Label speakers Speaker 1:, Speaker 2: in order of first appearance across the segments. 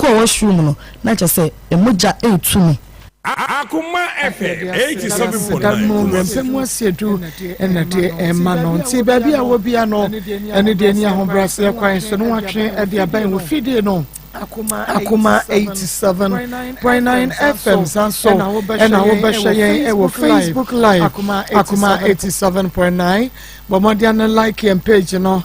Speaker 1: ko washroom no na che say emoja etumi
Speaker 2: Akoma FM 87.9
Speaker 3: mpemu asiedu enade emano nti baabi a wo bia no ene de ni ahobrase kwan so no watwe e de aban wo fidie no Akoma 87.9 FM sanso ena wo behwe yen e wo Facebook live Akoma 87.9 bomodi an like and page no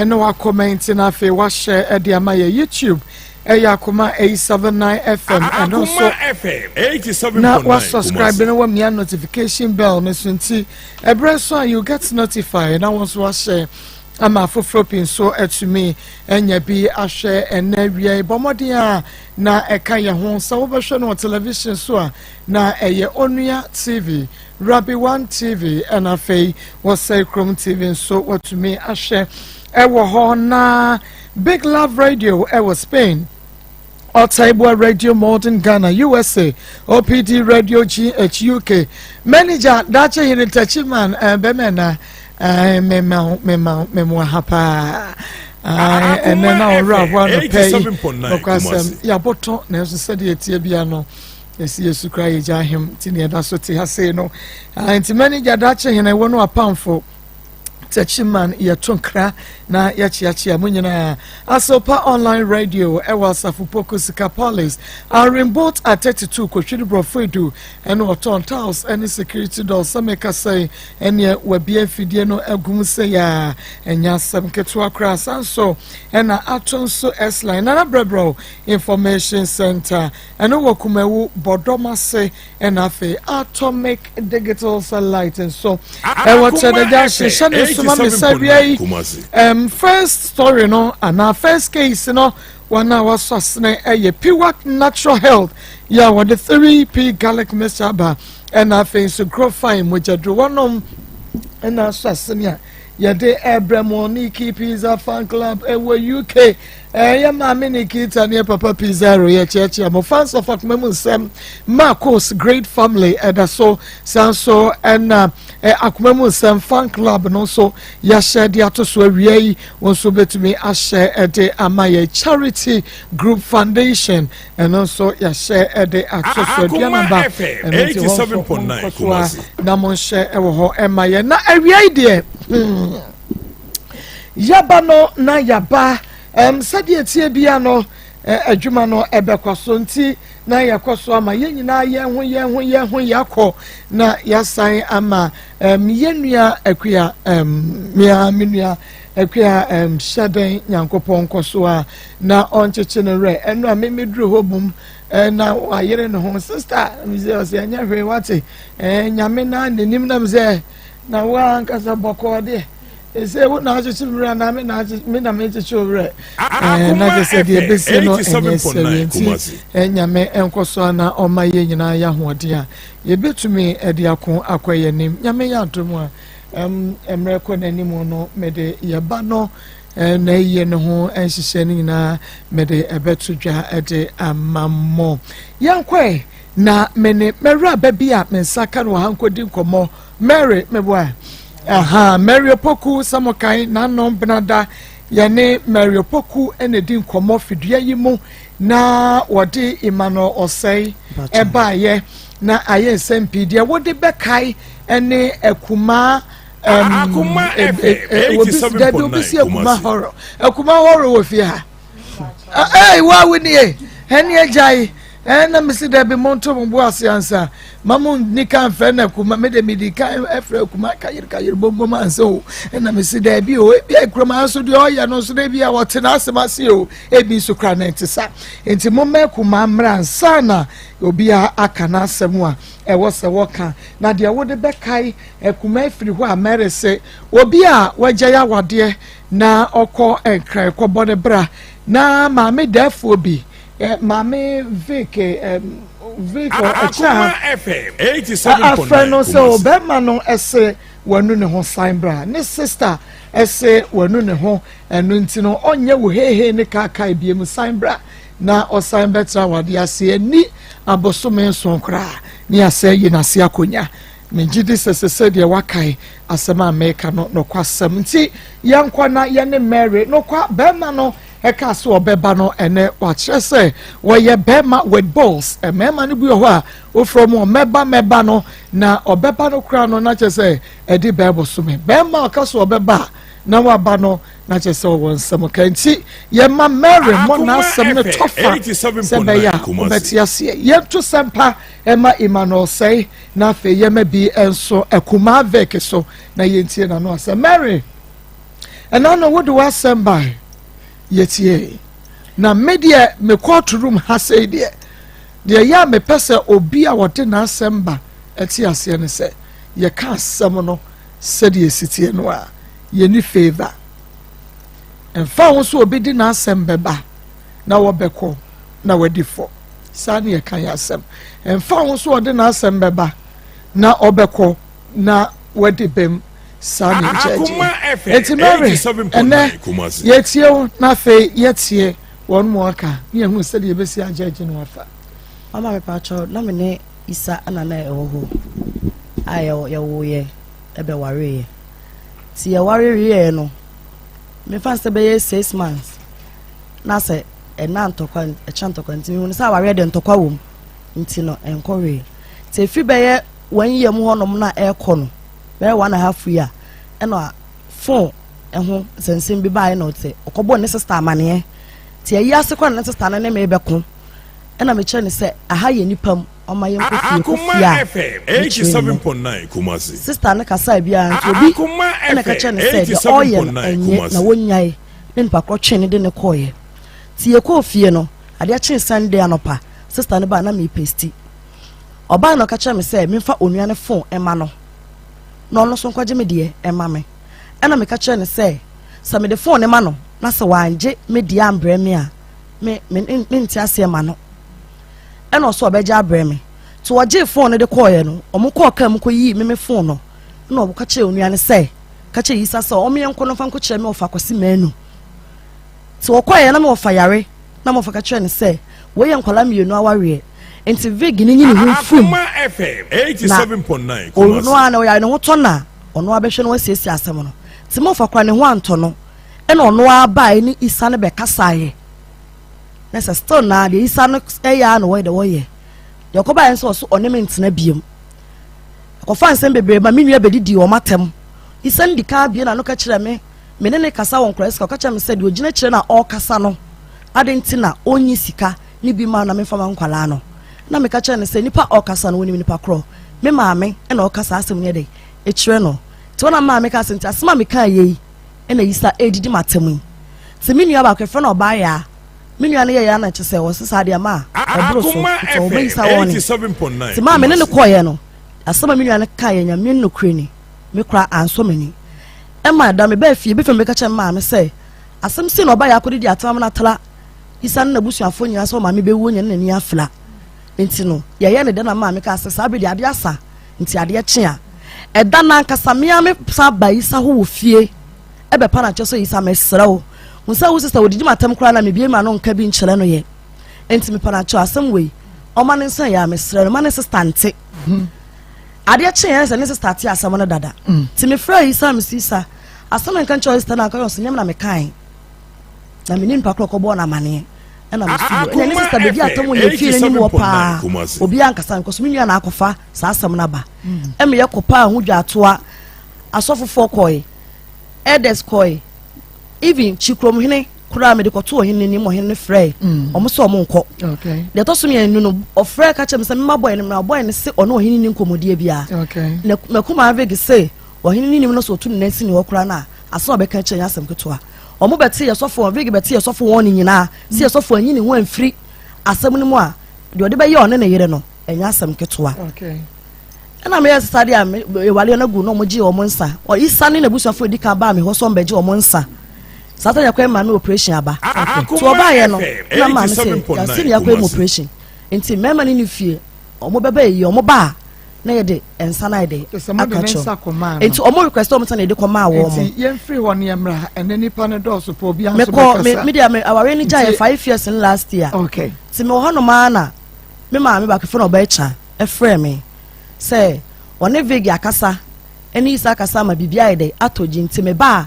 Speaker 3: no wa comment na fe wa share e de ama YouTube Akoma 879 FM and also
Speaker 2: FM 87.9
Speaker 3: now was subscribing and me notification bell nti every so you get notified and I was share am afofropin so to me enya bi ahwe enawia bomodia na eka ye ho so wo behwe no television so na eye onua TV Rabbi 1 TV and afei was say Chrome TV so what to me ahwe ewo ho na Big Love Radio ewo Spain Otaibwa Radio Modern Ghana USA OPD Radio GH UK manager dache hini tachiman bemena memo hapa and then I'll wrap one pay because ya boto na said etie bia no yes cry ja him tini da so ti ha say no anti manager dache hini wono apamfo Tachiman ya tonkra na ya chiachia munyina Asopa online radio ewa Safupoko Sikapolis Arimbot at 32 Koshiri Brofedu and Waton Taos any security doll Sameka say and ye webie fidieno egum say ya and yasam ketua kras and so and aton so S line and brebro information center and wakumewu bodoma say and afe atomic digital satellite and so and what's the first story no and our first case no one hour sasne a pure natural health yeah what the 3p garlic mixture and our face to grow fine which I do one and our sasne yeah de Ebramoni Pizza fan club UK yeah mama Nikita near Papa Pizarro yeah church I'm a fans of Nsem Maa Akos great family and so sanso and Akoma Nsem fan club and also ya share the atoswe wiei wonso betumi a share de amaye charity group foundation and also ya share de atoswe dia number
Speaker 2: 87.9
Speaker 3: na mon share e wo ho emaye na awiei de yaba no na yaba sadi etie bia no adwuma no ebekwaso nti na yakoso ama yenyina ye ho yakọ na yasan ama yenua akua menua akua shaden nyankopon koso a na oncheche no re eno a memedru hobum na ayere no ho sister mze anya hwe wate nyame na nenim na mze na wa nkasa bokode ese wo na achichi mra na me na me chichi owre na je se die besi no nyame enkoso na oma ye nyina ya hoode a ye betumi ede akoye nim nyame ya adom a emre ko nanim no mede ye ba no na ye no ho enhihye ni na mede ebetudwa ede amammo yankwe na mene mera ba bia mensaka no hankodi nkomo Mary meboa Mary Poku Samokai na no benada yane Mary Poku enedi nkomo fidua yimu na wode imano osei eba ye na aye SMP dia wode bekai ene akuma
Speaker 2: Akoma FM 87.9
Speaker 3: akuma horo wo fi ha wa wini eni ejai na misi da be monto mbo asiansa mamun nika mfe na kuma mede midika efre kuma kayir bombo anso na misi da bi o bi kroma anso de oya no so da bi a wote na asemase o ebi so kra na ntisa enti momma kuma mra sana obi a aka na asem a ewo se woka na de wode bekai kuma efiri ho a merese obi a wagya ya wade na okọ enkra ekobode bra na maame dafo bi Mame Vicky
Speaker 2: Akoma FM 87.9
Speaker 3: Afreno so bema no ese wanu ne ho sign ne sister ese wanu ne ho enu nti no onye wo hehe ne kaka ebiem sign bra na o sign betra wade ase ani abosome so kra ni ase yi na se akonya menjidi sesese de wakai asema America no kwasem nti yankwa na ye ne Mary no kwa bema no eka so obeba no ene wa kire se wo ye bema with balls e mema no bi ho a o from o meba no na obeba no kra no na kire se e di bible so me bema aka so obeba na wa ba no na kire se wo nsem kanti ye ma Mary mo na asem ne tofa se be ya obeti ase ye to sempa e ma Emmanuel say na fe ye ma bi enso Akoma vek so na ye ntie na no ase Mary and I know what do I send by yet ye na media me court room has say there ya me pese obi a wote na assemba eti ase ne se ye ka asem no said ye city no a ye ni favor and found so obi di na assemba ba na wo beko na wadi fo sani ye kan asem and found so odi na assemba ba na obeko na wadi bem Sani
Speaker 2: Akoma FM
Speaker 3: eti Mary ene yetie na fe yetie won mo aka ye hu se de besi ajeje no afa
Speaker 1: mama me pacho na me ne isa anana ewo ho ayo yewo ye ebe ware ye ti ye ware ye no me fan se be 6 months na se ena ntokwa e chantokwa nti hu se ware de ntokwa wom nti no enkore ti fi be ye wan ye mu honom na ekono very 1.5 year and phone and sensing be by no say okobo ne sister amane ti ayi se kwa ne sister na me beko and am che ne say aha ye nipam o ma ye
Speaker 2: Akoma FM 87.9 Kumasi
Speaker 1: sister ne kasa bia nti obi na ka che ne say the oil enye na wonyae ne npa kro twe ne de ne koye ti ye ko fie no ade a chen Sunday anopa sister ne ba na me pesti oba no ka che me say me fa onua ne phone ema no no so kwaje me de e ma me na me ka kire ne se sa me de phone ma no na se wanje me de ambre me a me nti ase ma no e no so obeja abre me to waje phone de call ye no omo call ka ko yi me phone no na obo ka kire onua ne se ka kire yi sa o me yenko no fa ko kire me ofa kwasi manu to wo call ye na me ofa yare na mo fa ka kire ne se wo ye nkwala me yenu aware enti vig ni nyini hu fum
Speaker 2: Akoma FM 87.9
Speaker 1: ono ana o ya ne hoto na ono abehwe no wasiesi asem no ti mo fa kwa ne ho anto no e na ono aba ni isa ne be kasaye na se still na de isa no e ya no we de wo ye yakoba en so one me ntena biem ko fa nsem bebre ma menua bedidi o matem isa ndi ka bie na no ka kire me ne kasa won kreska ka kire me se de ogina kire na o kasa no adenti na onyi sika ni bi ma na me fa ma nkwala no na me ka kire ne se nipa o kasa no woni nipa kro me maame e na o kasa asem ne de e kire no ti wona maame ka senti asema me ka ye e na yisa edidi matem ti menua ba kwefre na oba ya menua ne ye ya na kise wo sisa de ma ebro so to be yisa woni
Speaker 2: 87.9
Speaker 1: ti maame ne koye no asema menua ne ka ye nya me no kreni me kra anso mani e ma da me ba fie be fe me ka kire maame se asem si na oba ya akodi di atam na tala yisa na busuafo nyina so maame be wo nya na ni afla enti no ye ne de na maame ka asesa be di ade asa nti ade kye a eda na nkasa me sa ba yisa ho wo fie e be pa na kye so yisa mesrewo unsa wo sister wodi matam kra na me bie ma no nka bi nkyere no ye enti me pa na kye asem wei o ma ne nsan ya mesre no ma ne sister nte ade kye ya se ne sister te asem no dada ti me fra yisa me sisa asem nka kye sister na ka so nyam na me kan na me nin pa kro ko bo na mane na me studio ene ne sister be dia atom ye fie ni mo pa obi ankasa nko so menua na akofa sa asem na ba e me ye kopa ho dwatoa asofofo koy edes koy even chikrom hene kura me de koto hene ni mo hene frey omo so omo nko
Speaker 3: okay
Speaker 1: de to so me enu no ofre ka chem se me maboy ni na boy ni se ono hene ni nkomodie bia
Speaker 3: okay
Speaker 1: na mekuma avege se o hene ni no so tu ni nsi ni okura na aso be ka chen asem ketoa omo beti ye sofo avege beti ye sofo won ni nyina se ye sofo anyi ni ho amfiri asem ni mu a de ode be ye one na yere no enya asem ketoa
Speaker 3: okay
Speaker 1: na me study am wale na gu no mo ji o mo nsa o isa ni na busuafo di ka ba me ho so mbeje o mo nsa sata yakwa ma me operation aba to oba ye no na ma me se ya si yakwa mo operation enti mema ni fie o mo bebe yi o mo ba na ye de ensa na ye de akacho enti o mo request o mo na ye de koma awo mo
Speaker 3: enti ye free ho ne emra ene nipa ne do so po bia so
Speaker 1: me dia me aware ni ja 5 years in last year
Speaker 3: okay
Speaker 1: ti me ho no ma na me ma me ba ke fo no ba echa e frɛ me say one vegi akasa eni isa akasa ma bibia ide atoji nti me ba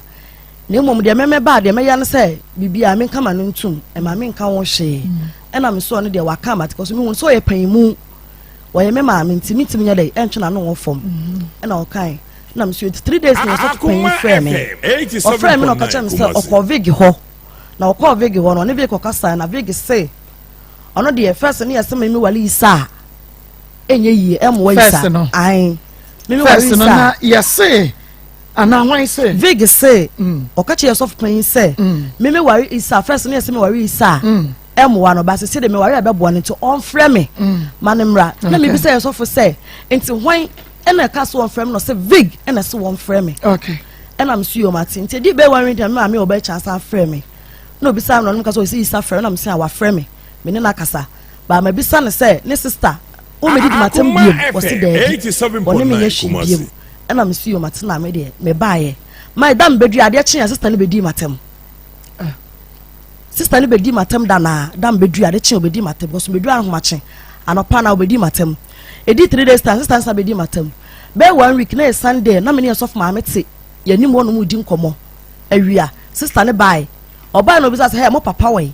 Speaker 1: ne mom de meme ba de meya ne say bibia me kama no ntum e ma me nka wo hwe e na me so ne de waka mat because me won so ye panmu wo ye me ma me ntimi nya dey entwena no wo fom e na o kai na me so 3 days na so pan frɛ me o frɛ me no ka chem say okovig ho na okovig ho no ne bi ko kasa na vig say ono de first ne yesem me wali isa enye yi e mo isa ai me wali isa
Speaker 3: na yese ana wan say
Speaker 1: vig say o ka che yourself pan say me wali isa first ne yesem wali isa e mo wa no ba se de me wali abebo ne to on frɛ me manemra na me bi say yourself say enti hwan ena ka so on frɛ me no say vig ena so on frɛ me
Speaker 3: okay
Speaker 1: ena me su yo mate enti di be wan read me me oba chance frɛ me no bi say no ka so isa frɛ na me say wa frɛ me me ne na kasa ba ma bi sa ne say ne sister o me di matem biem o se de
Speaker 2: 87.9
Speaker 1: biem ena me su yo mate na me de me baaye my dam bedu ade kyen sister ne bedi matem sister ne bedi matem da na dam bedu ade kyen obedi matem because bedu ahoma kyen anopa na obedi matem edi 3 days time sister bedi matem be 1 week na Sunday na me ne sof ma mete yanim wonu mu di nkomo awia sister ne bae oba na obi say hey mo papa wai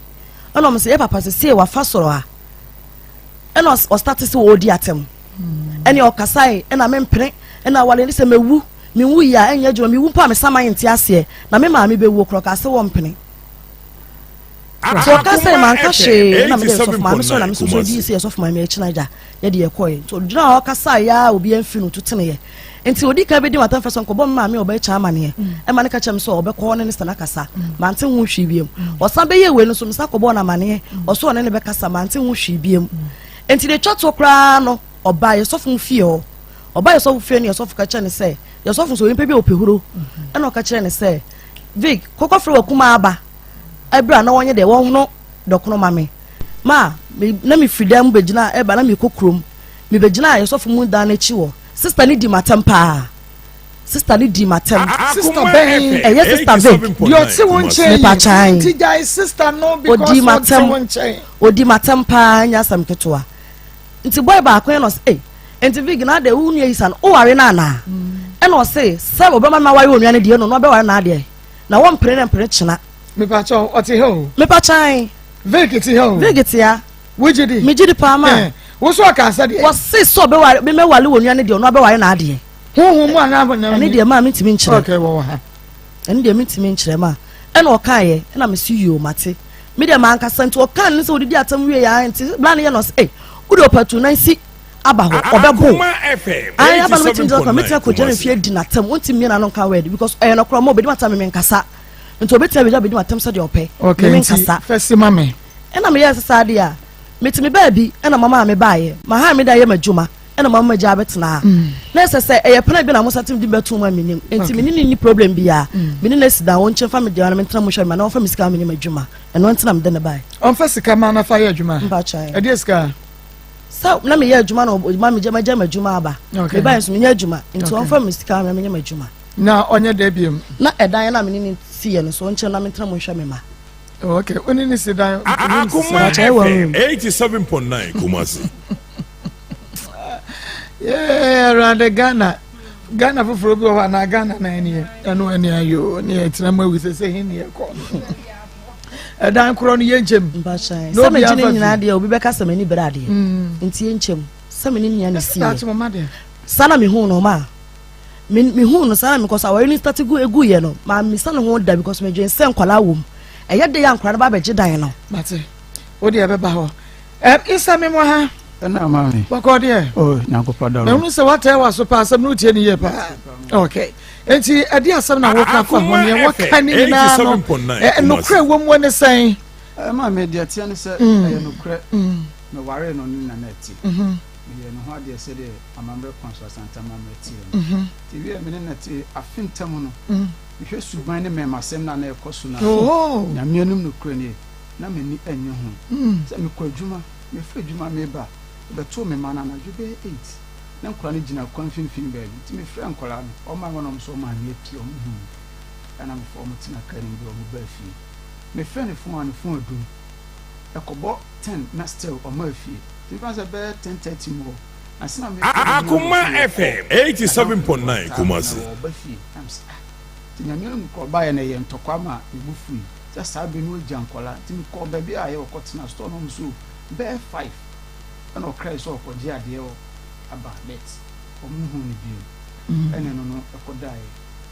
Speaker 1: ana mo say papa say wa fa soro a ana o start say wo di atem ene o kasai ena me mpene ena wale ni say mewu mi wu ya enya juma mi wu pa me sama yin ti ase na me ma me be wu kro ka say wo mpene so ka say man ka she na me dey so ma me so na me so di say so ma me chinaja ye de ye koy so dina o kasai ya obi enfinu tutene ye enti odi ka be di watan fason ko bom ma me oba cha amane e ma ne ka chem so oba ko ne sta na kasa ma nte hu hwi biem o san be ye we no so msa ko bo na amane o so ne be kasa ma nte hu hwi biem enti de twato kra no oba ye so fun fie o oba ye so fun fie ne ye so ka che ne se ye so fun so yimpe bi opehuro e na o ka che ne se Vic kokko fre wa kuma aba ebra na wonye de won no dokono ma me ma na me freedom be gina e ba na me kokrom me be gina ye so fun mu da na chi wo sister ni di matem pa sister ni di matem
Speaker 3: sister ben
Speaker 1: yes sister Vic
Speaker 3: you see one change ti guys sister no because
Speaker 1: odi matem pa nya sam ketoa nti boy ba akon no say nti Vic na de wu ne isan o ware na na e no say se obema ma ware onua ne de no be ware na de na won mpere china
Speaker 3: me pa cho oti ho
Speaker 1: me pa chan
Speaker 3: Vic ti ho
Speaker 1: Vic ti ya
Speaker 3: wujidi
Speaker 1: me jidi pa ma
Speaker 3: wo so aka asa de
Speaker 1: wo say so be ware me wale onua ne de no be ware na de
Speaker 3: hu mu ana ba na
Speaker 1: ne de ma me ntimi nkyere
Speaker 3: okay wo ha
Speaker 1: ene de me ntimi nkyere ma e na o kan ye e na me si yo mate me de ma anka santi o kan ne se odidi atam wie ya nti bla ne ye no say udo patu nan si aba ho obebo ai aba no metin do ko metin ko jere fie di na tam wonti mi na no kan word because e no kro mo be di matam me nkasa nti obetia be di matam se de ope
Speaker 3: me nkasa first mama
Speaker 1: e na me yes sade a metimi ba bi e na mama me baaye ma ha me da ye majuma e na mama ja betena na se e ye pena bi na mo satim di betu ma menim enti me ni problem bi ya me ni na sida won che family dia na me tena mo hwe ma na won fa misika me ni majuma e no ntina me de na baaye
Speaker 3: on fa sika ma na fa ye adwuma
Speaker 1: mba chai
Speaker 3: e de sika
Speaker 1: so na me ye adwuma na ma me je majuma aba me ba nso me nye adwuma nti won fa misika me nye majuma
Speaker 3: na onye da biem
Speaker 1: na edan na me ni si ye no so nche na me tena mo hwe me ma
Speaker 3: okay oni ni sidan
Speaker 2: Akoma 87.9 Kumasi
Speaker 3: yeah around Ghana for bi wa na Ghana na eni eno eni ayo ni etina ma wi se hin ye ko edan kro no ye nchem
Speaker 1: mba chai se me jini nyina de obi be ka se me ni brade nti ye nchem se me ni nya ni si sana me hu no ma me hu no sana me ko sa wa ni start egu ye no ma me sana ho da because me dwen se nkwala wom eye de ya nkwala ba be gidan no
Speaker 3: mate o de be ba ho isa me mo ha
Speaker 4: na mami
Speaker 3: bako de
Speaker 4: oh nyakopa do
Speaker 3: na unu se wata wa so pa asem no tie ni ye pa okay enti ade asem na wo ka fa ho ne wo ka ni na no no kra wo mo ne sen
Speaker 4: mami de tie ne se no kra no ware no ni na neti ye no ho ade se de amamre kwanso asanta mamre ti ti wi me ne neti afintam no hwe suban ne memasem na na ekoso na na mianum no kra ni na mani enye ho se me kwa adwuma me fra adwuma me ba be to me mana na dwube 8 na nkora ne gina konfinfin ba ti me fra nkora no o ma wonom so ma ne pi o mu ana me fo mo tina kan bi o mu ba fi me fra ne fon anu fon adum ekobo 10 na still o ma fi ti pa se be 10:30 mo asina me
Speaker 2: Akoma FM 87.9 Kumasi
Speaker 4: ti nyame no ko ba ye na ye ntokwa ma ebu fui sa sabe no agya nkola ti mi ko ba bi a ye okotena store no so be 5 ana okrai so okoje ade o aba let omuhu ni bio ene no ekodai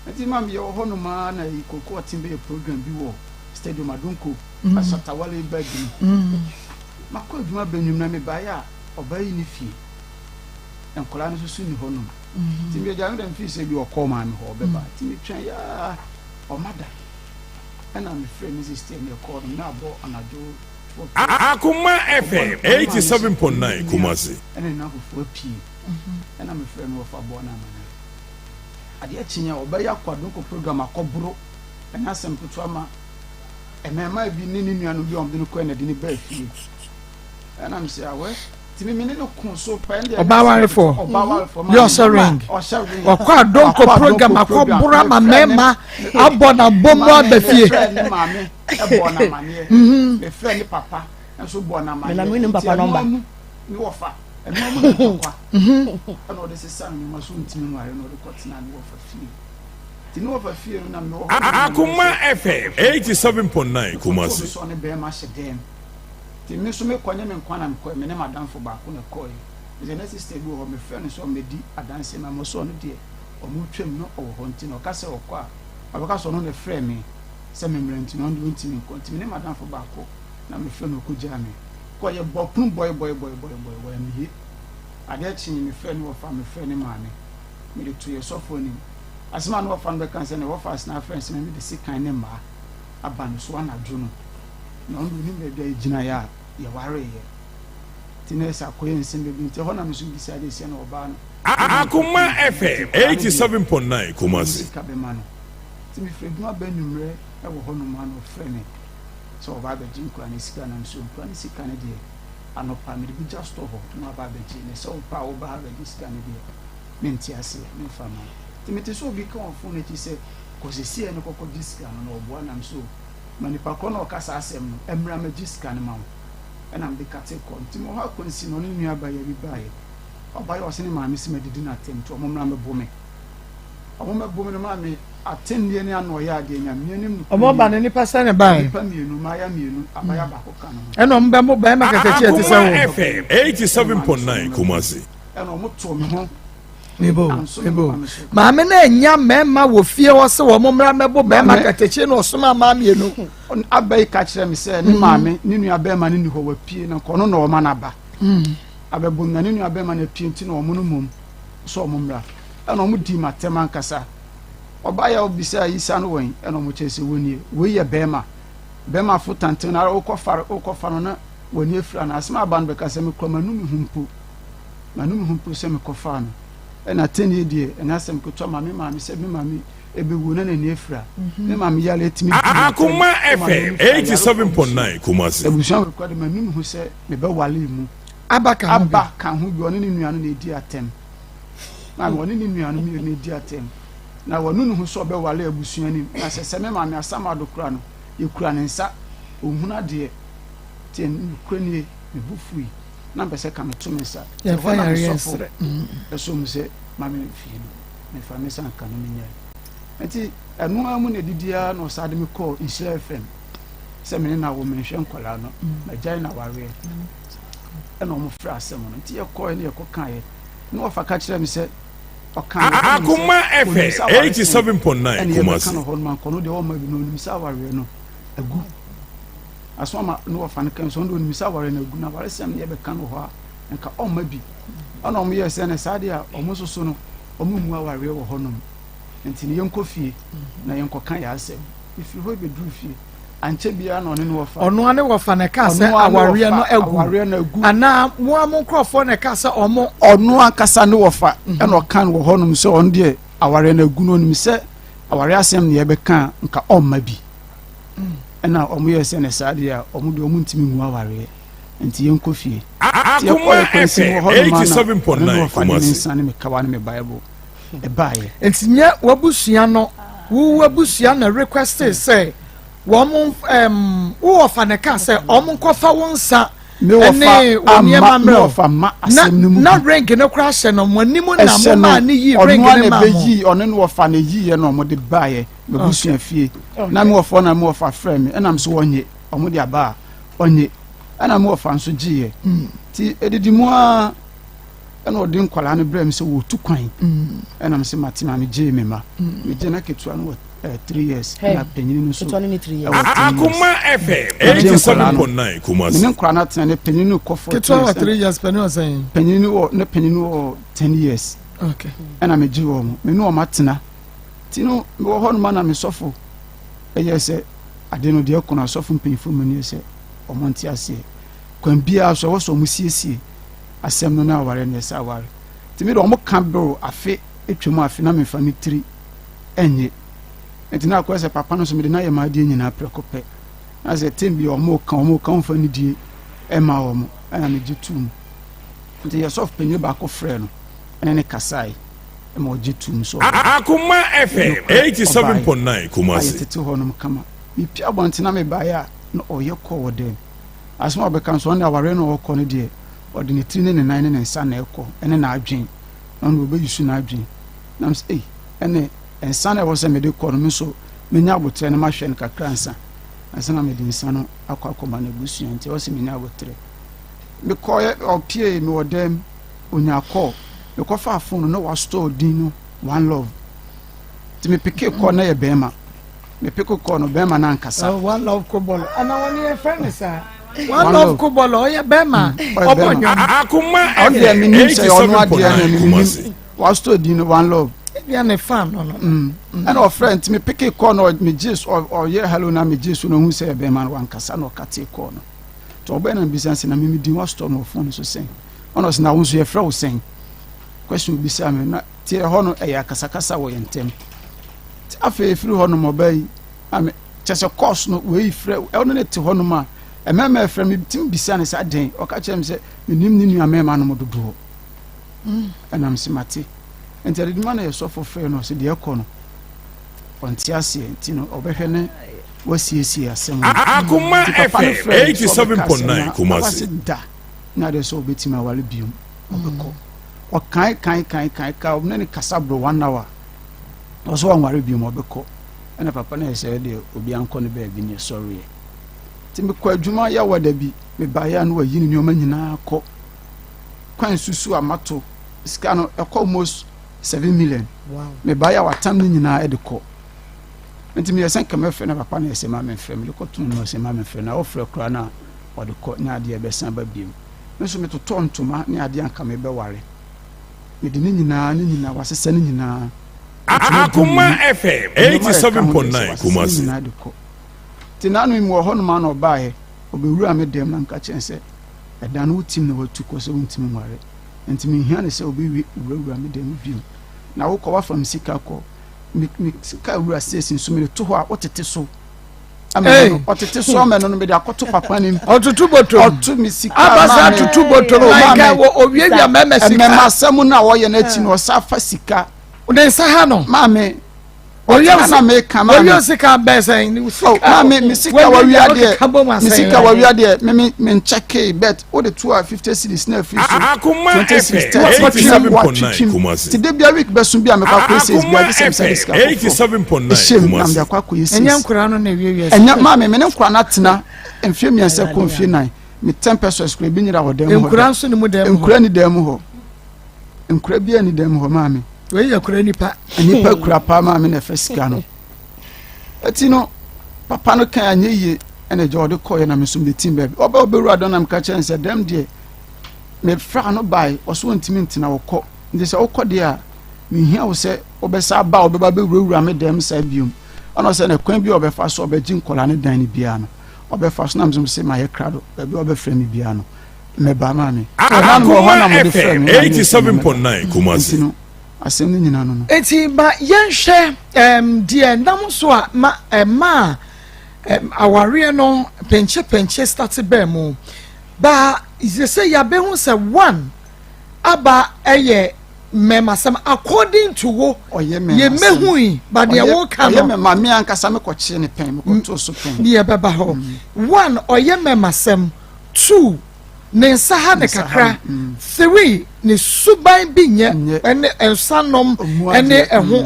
Speaker 4: enti mam ye ho no ma na ikoko timbe program bi wo stadium adonko asatawale bagi makọ adwuma banyum na me ba ya obayi ni fie enkola no so ni ho no timbe ja ndem fi se bi Akoma me ho beba timbe twan ya omada ana me frɛ me system e call na abo anajo
Speaker 2: Akoma FM 87.9 Kumasi
Speaker 4: ana na fo pie ana me frɛ no fa bo na mana ade achinya obayi akwadonko program akobro ana asem putu ama emema bi ni nuanu bi omde no ko na de ni ba fie and I'm say awe timi me no kun so pa ndi
Speaker 3: Obaware for your ring okwa donko program akobura ma mema abona bombo abafie
Speaker 4: ni mame ebona mane me friend ni papa enso bona mane
Speaker 1: me na papa number
Speaker 4: ni wofa eno mo ni kwa eno de sesa ni maso ntimi nware no de kotina ni wofa fie ti ni wofa fie na me wo
Speaker 2: Akoma FM 87.9 Kumasi
Speaker 4: so ne be ma shedem ti mi so me kwanya me nkwana me ko me ne madam fo ba ko ne koy the next step wo me friend so me di adanse na mo so no de o mu twem no o ho nti no ka se o kwa abaka so no ne friend me se me mrenti no ndo nti me ko nti me ne madam fo ba ko na me friend o ko ja me ko ye bopun boy me ye ade chi me friend wo fa me friend ma me de to ye so fo ni asema no fa no be kan se ne wo fa na friends me de sikan ne ma aba no so na dwo no ndo ni me de gina ya ware ye tinesa koye Nsem be nti ho na me so bi sa de se na oba no
Speaker 2: Akoma FM 87.9 Kumasi
Speaker 4: ka be ma no ti mi fredu ma banumre e wo ho no ma no frene so oba be jin kwa ni sika na so kwa ni sika ne de anopa me bi just to ho no aba be jin ne so pa oba be sika ne de me nti ase me fa ma ti mi te so bi ka on fo ne ti se ko se sie no kokko sika no obo na so manipa kono kasa asem no emra magiska ne mawo ena mde kate ko ntimo ha konsi no ne nua ba ya bi bae obaye o se ne maame se medidi na tem to omra me bome no maame atendie ne ano ya de nya mianim
Speaker 3: omo ba ne nipa sa ne bae
Speaker 4: nipa mienu ma ya mienu abaya ba ko kan no
Speaker 3: ena mbe mo ba ma kakachi ate se wo
Speaker 2: FM 87.9 Kumasi
Speaker 4: ena omo to me ho
Speaker 3: Ebo maame na enya mema wo fie wo se wo momra mebo be ma katachi no osoma maame no
Speaker 4: abai ka kire me se ni maame ni nua be ma ni ho wa pie na kono na o ma na ba abebo na ni nua be ma na pie nti na o mo no mom so o momra ena o mo di matema nkasa obaya obisa yisa no wen ena o mo chese wonie we ye be ma fo tante na o kofa no na woni afira na asema ba no be ka se me kroma nu mi humpo se me kofa no ena teni die ena asem ko to maame se me maame ebewu na ni afira me maame ya letimi
Speaker 2: Akoma FM 87.9 Kumasi
Speaker 4: ebusan ko de manum hu se me be wale mu aba kan hu bi oni ni nua no na edi atem na oni ni nua no mi na edi atem na wonu hu so be wale ebusan ni na se me maame asama do kura no ye kura ne nsa ohuna de ten kura ni me bufui na mbese ka meto me nsa
Speaker 3: ya fa ya resre
Speaker 4: eso mu se maame fi no me fa me san ka no me nya enti enu amu na didia no sade me call Israel FM se me na wo me hwe nkola no na jai na ware ena omo fra asem no enti ye call ne ye ko kan ye no ofa ka kire me se okan
Speaker 2: Akoma FM 87.9 Kumasi
Speaker 4: no hon man kono de o ma bi no ni sa ware no agu asoma no ofa ne kan so ndo ni sa ware na agu na ware sem ne ye be kan ho a nka o ma bi ana omo ye se ne sade a omo soso no omo mu aware wo honom enti ne yenko fie na yenko kan ya asem ifi ho be dru fie anche bia na ono wofa
Speaker 3: ono ane wofa ne ka se aware no agu ana mo amkrofo ne ka se omo
Speaker 4: ono akasa ne wofa e no kan wo honom se on de aware na agu no nim se aware asem ne ye be kan nka omma bi ena omo ye se ne sade a omo de omo ntimi mu aware enti yenko fie
Speaker 2: Akoma FM 87.9 Kumasi
Speaker 4: sane me kawa ne me bible e bae
Speaker 3: enti nya wabusua no wo wabusua na request say wo wo ofa ne ka say o mo nkofa wo nsa
Speaker 4: me wofa ma asem no mu
Speaker 3: na rank ne kra hye no monim na mo ma ne yi rank ne ma
Speaker 4: be yi ono no wofa ne yi ye no mo de bae bebusu afie na me wofo na me wofa frɛ me ɛna me so wonye ɔmo de aba onye ɛna me wofa nso giye ti edidi mu a ɛna ɔde nkwala no brɛ me sɛ wo tu kwan ɛna me sɛ matima me giye me ma me gye na ketua no 3 years na penyini no so
Speaker 2: Akoma FM 87.9 Kumasi
Speaker 4: me nkwala na tena ne penyini no kɔ for
Speaker 3: ketua 3 years penyini was saying
Speaker 4: penyini wo ne penyini wo 10 years
Speaker 3: okay
Speaker 4: ɛna me giye wo me no matena ti no me wo hɔ no ma na me sɔfo ɛyɛ sɛ ade no de ɛkɔna sɔfo mpanyifo mu ne sɛ ɔmo nte ase kwan bia so wɔ so mo siesie asɛm no na aware ne sɛ aware ti me de ɔmo ka bro afe etwemu afe na me fa ne tiri enye entina akɔ sɛ papa no so me de na yɛ ma de nyina prekɔpɛ na sɛ tembi ɔmo ka fa ne die ɛma ɔmo ɛna me gitum nti yɛ sɔfo panyi ba akɔ frɛ no ɛna ne kasai ɛma ɔgye tum so
Speaker 2: Akoma FM 87.9 Kumasi
Speaker 4: tete hɔ no kama me pia bɔntena me bae a na ɔyɛ kɔ wɔ dem asoma ɔbɛka so ɔne aware no ɔkɔ no deɛ ɔde ne tiri ne ne nan ne ne nsa na ɛkɔ ɛne na adwen na ɔno ɔbɛyisu na adwen nam sɛ ɛne nsa na ɛwɔ sɛ mede kɔ no me so menya abotrɛ no mahwɛ no kakra nsa ansa na mede nsa no akɔ akɔma no abusua nti ɛwɔ sɛ menya abotrɛ mekɔɛ ɔpie me wɔ dem onya kɔ mekɔfa afo no na wastore din no one love nti mepeke kɔ na yɛ bɛrima mepeke kɔ no bɛrima na ankasa
Speaker 3: one love kobolo ana wani e friend sa one love kobolo oya bɛrima obonyo
Speaker 2: Akoma
Speaker 4: ɔde me nim sɛ ɔno adeɛ na me
Speaker 2: Kumasi
Speaker 4: nim wastore din no one love
Speaker 3: bia ne fan no
Speaker 4: ɛna ɔfrɛ nti mepeke kɔ no me jesu ɔyɛ hello na me jesu no hu sɛ bɛrima no wankasa na ɔkate kɔ no to ɔbɛ na bisa sɛ na me din wastore no phone so sɛn ɔno sɛ na wo so yɛ frɛ wo sɛn question bisa me na tie hɔ no ɛyɛ akasakasa wɔ yɛn ntɛm afei firi hɔ no mɔbai ame kyɛsɛ course no wei frɛ ɛno ne te hɔ no ma ɛmɛmɛ frɛ me tim bisa ne sɛ den ɔka kyerɛ me sɛ menim ne nua mɛma no mododoɔ ɛnam se mate nti ɛde ma no yɛ sɔfo frɛ no sɛ deɛ ɛkɔ no ɔnte aseɛ nti no ɔbɛhwɛ ne wasiesie asɛm
Speaker 2: Akoma FM 87.9 Kumasi
Speaker 4: da na de sɛ ɔbɛtumi awale biom ɔbɛkɔ ɔkan ka ɔbɛne ne kasa bro 1 hour ɔso wanware biom ɔbɛkɔ ɛna papa no yɛ sɛ deɛ obi ankɔ no baabi ne sɔreɛ nti mekɔ adwuma yɛwɔ da bi mebaeɛ a no wayi ne nneɔma nyinaa kɔ kwan susu amato sika no ɛkɔ almost 7 million mebaeɛ a watam ne nyinaa ɛde kɔ nti meyɛ sɛ nkɛmɛfrɛ no papa no yɛ sɛ ma memfrɛ mede kɔtom no sɛ ma memfrɛ na ɔfrɛ koraa no a ɔde kɔ ne adeɛ bɛsan ba biom me nso metotɔ ntoma ne adeɛ anka mebɛware mede ne nyinaa wasesa ne nyinaa
Speaker 2: Akoma FM 87.9 Kumasi
Speaker 4: ti na no mu wɔ hɔ no ma na ɔbaeɛ ɔbɛwura me dɛm na nka kyɛn sɛ ɛda no wotim na watu kɔ sɛ wontimi nware nti mehia ne sɛ ɔbɛwie wurawura me dɛm biom na wokɔ wafa me sika kɔ me sika wura sesi nso mede to hɔ a wotete so ɔtete so ɔmɛ no mede akɔto papa ne
Speaker 3: ɔtutu botoro
Speaker 4: ɔto me sika
Speaker 3: abasa tutu botoro like owie bia mɛmɛ sika
Speaker 4: mɛmɛ asɛm na wɔyɛ n'akyi no ɔsa fa sika
Speaker 3: de nsa ha no
Speaker 4: maame ɔyɛ na me ka maame
Speaker 3: ɔyɛ sika bɛsɛn ni sika
Speaker 4: maame me sika wɔwia deɛ me nkyɛke bet wo de 250 cedis na afiri so
Speaker 2: Akoma FM 87.9 Kumasi
Speaker 4: ti de bia week bɛso bia me kwa kwese bia de sɛ sika
Speaker 2: 87.9 Kumasi
Speaker 4: na kwa kwese
Speaker 3: enya nkura no na wiewia
Speaker 4: enya maame me ne nkura na tena mfie miɛnsa kɔ mfie nan me 10 pesos kura bi nyira wɔ dɛm hɔ
Speaker 3: nkura nso ne mu dɛm hɔ
Speaker 4: nkura ni dɛm hɔ nkura bi ani dɛm hɔ maame
Speaker 3: we yɛ kura nipa
Speaker 4: kura pa maame na fa sika no ati no papa no kan anye yie ene je ode koye na mesum de team baby oberu adon na mka chen se dem de me fra no bai oso ntimi ntina wokɔ nti se wokɔ de a me hia wo se obesa ba obeba bewura me dem sa biom ono se na kwan bi obefa so obeji nkola ne dan ne bia no obefa so na mesum se ma ye krado baby obefra me bia no me ba ma me
Speaker 2: Akoma FM 87.9 Kumasi
Speaker 4: asɛm ne nyina no
Speaker 3: enti ba yɛnhwɛ deɛ nam so a ma aware no penche start bɛɛ mu ba sɛ yɛabɛhu sɛ 1 aba ɛyɛ mɛmasɛm according to wo yɛmɛhui ba deɛ woka no
Speaker 4: ma me ankasa mekɔkyee ne pɛn mekɔtoo so pɛn
Speaker 3: ne yɛbɛba hɔ 1 ɔyɛ mɛmasɛm 2 ne nsa ha ne kakra 3 ne suban bi nyɛ ɛne ensanom ɛne ɛho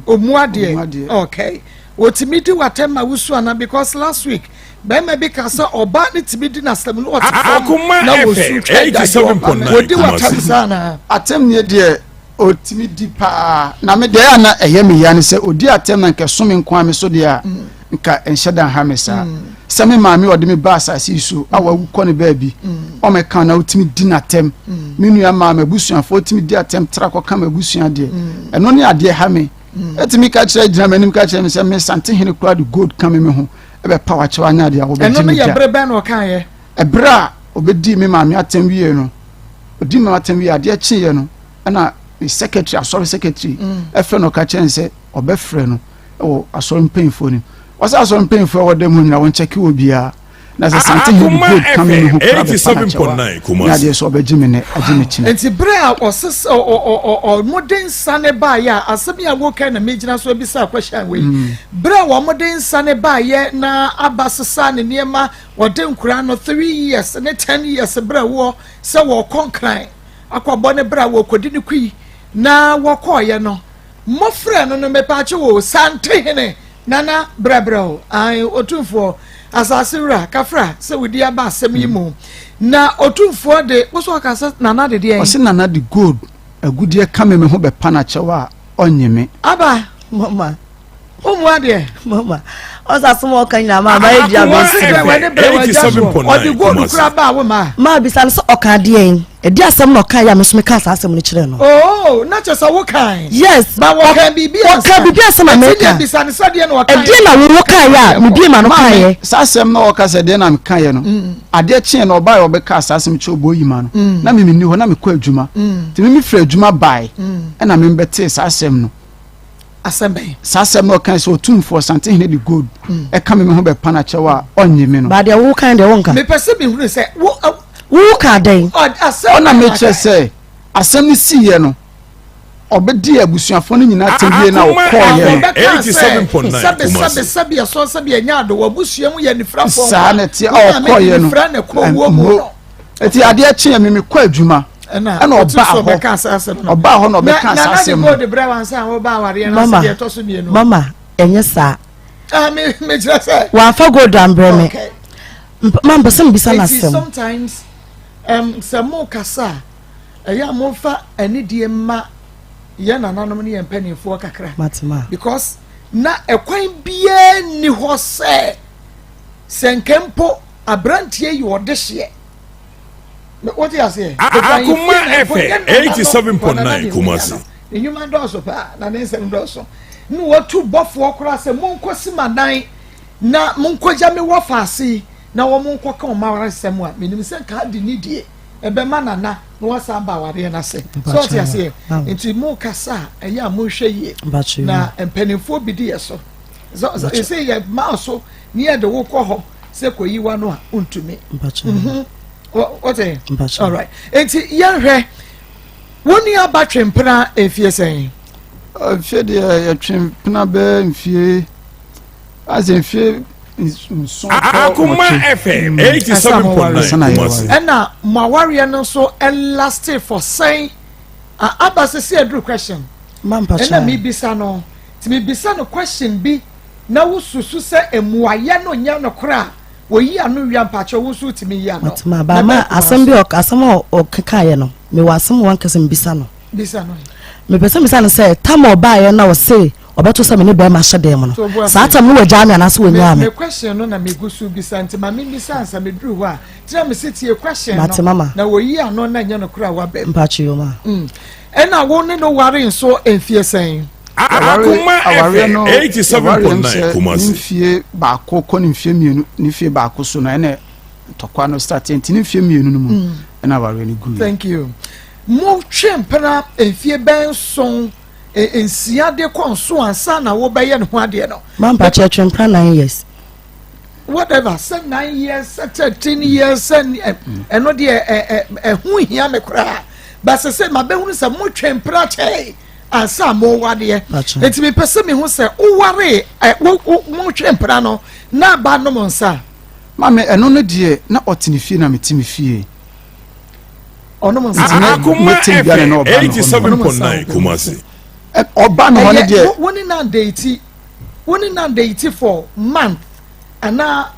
Speaker 3: omuadeɛ okay otimi di watem ma wusu ana because last week bema bi ka say oba ne timi di na asem no
Speaker 2: Akoma
Speaker 3: na
Speaker 2: FM 87.9
Speaker 3: odi watem sana
Speaker 4: atem ne de otimi di pa na me de na eye me ya ne se odi atem na nke so me nko ame so de a nka enhyeda ha me sa se me maame odi me ba asase so awa wukọ ne ba bi o me kan na otimi di na atem me nua maame busuafo otimi di atem tra kọ kan abusua de eno ne ade ha me etimi ka kire gyina manim ka kire me se me sante hene kura de gold kan me ho ebe power chewa nya de a obe
Speaker 3: eno me ya bre ben o kan ye
Speaker 4: ebra obedi me maame atem wie no odi me atem wie ade chi ye no na secretary asori secretary efe no ka kire se obe frɛ no o asori mpanyimfo ni wasa asori mpanyimfo wo dem nyina won check wo bia na se sante hene gold kan me ho
Speaker 2: 87.9
Speaker 4: kuma ade so obe gimi ne agimi chi
Speaker 3: enti bre a osis o modern sane ba ya asemi a wo kan na megina so bi sa question we bre wa modern sane ba ye na abasesa ne niema wode nkura no 3 years ne 10 years bre wo se wo konkran akwabo ne bre wo kodi ne kwi na wo koye no mofre no mepache wo sante hene nana brabro ai otumfo asasira kafra se wodi aba asem yimu na otumfo de woso kasa nana de de
Speaker 4: o se nana de gold agudie kame me ho be pana chewa onyeme
Speaker 3: aba mama umwa de
Speaker 1: mama osasmo kan na ma ba edia be
Speaker 3: odi gold kura ba wo
Speaker 1: ma bi san so okan de en edi asem no kan ya me so me kan asem no kire no
Speaker 3: oh na che so wo kan
Speaker 1: yes
Speaker 3: ba wo kan bibia
Speaker 1: asem me kan
Speaker 3: bi san so de no wo kan
Speaker 1: edi na wo kan ya me bi ma no kan ye
Speaker 4: sa asem na wo ka se de na me kan ye no ade chie na oba ye obe ka asem che obo yima no na me ni ho na me kɔ adwuma ti me fra adwuma bai na me mbete sa asem no
Speaker 3: asem
Speaker 4: sa asem no kan se otumfo sante hene de gold e ka me ho be pana chewa onyeme no
Speaker 1: ba de wo kan de wo nka
Speaker 3: me pese me hunu se
Speaker 1: wo ka den
Speaker 4: ona me che se asem ni siye no obedi abusuafo no nyina tebie na okoye
Speaker 2: 87.9
Speaker 3: sabe so sabe nya do abusuamu ye nifrafo
Speaker 4: sa na ti okoye no eti ade achie me kɔ adwuma na oba ho no oba ka asasem
Speaker 3: na de bra wan sa wo ba ware na se ye to so mienu
Speaker 1: mama enye sa
Speaker 3: me jira say
Speaker 1: wa fa go do ambre me man person bisa na sem
Speaker 3: sometimes samo kasa eya mo fa ani die ma ye nananom ne ye mpanimfo kakra
Speaker 1: matima
Speaker 3: because na ekwan bia ni ho se senkempo abrantie yi odehye what you say
Speaker 2: Akoma FM 87.9 Kumasi
Speaker 3: enyuma doso pa na Nsem doso no watu bofo okura se monko simadan na monko jame wo faase na wo monko ka o mawara semu a menim se ka di nidie ebe manana na wasa ba ware na se so ti ase enti mo kasa eya mo hwe yi na empanimfo bi di yeso so say ye ma so ni e de wo kɔ hɔ se koyi wa no a untumi what all right enti yenhwe woni abatwempena efie sen
Speaker 4: afie de ya twempena be mfie azemfie
Speaker 2: Akoma FM 87.9 Kumasi
Speaker 3: ena maware no so elastic for saying abasese adru question ena mi bisa no ti mi bisa no question bi na wususu se emuaye no nya no kra wo yi anu wi ampache wo su ti mi yi ano
Speaker 1: matma ba ma asem bi asem o kekaye no me wasem wan kase mbisa no me pese mbisa no se tamo ba ye na wo se obeto se me ne be ma hye dem no sa atam no wagya me na so wonya me
Speaker 3: question no na me gusu bisa nti ma me bisa ansa me dru ho a tira me sitie question no
Speaker 1: matma
Speaker 3: na wo yi ano na nya no kra wa be
Speaker 1: mpache yo ma
Speaker 3: ena wo ne no ware nso enfie sen
Speaker 2: Akoma FM 87.9 Kumasi
Speaker 4: mfie ba ko ko mfie mienu ni fie ba ko so na ene tokwa no start enti ni mfie mienu no mu ena ware ni good
Speaker 3: thank you mo twempena enfie ben son ensia de konso ansa na wo be ye no ho ade no
Speaker 1: man pa twempena 9 years
Speaker 3: whatever 9 years 13 years eno de hu hia me kra ba se ma be hu se mo twempena chei ansa mo wade enti me pese me hu se wo ware mo twempena no na ba no mo nsa
Speaker 4: mame eno no de na otini fie na metimi fie
Speaker 3: ono mo nsa
Speaker 2: Akoma FM 87.9 Kumasi
Speaker 4: oba no ne de
Speaker 3: woni na date woni na date for month ana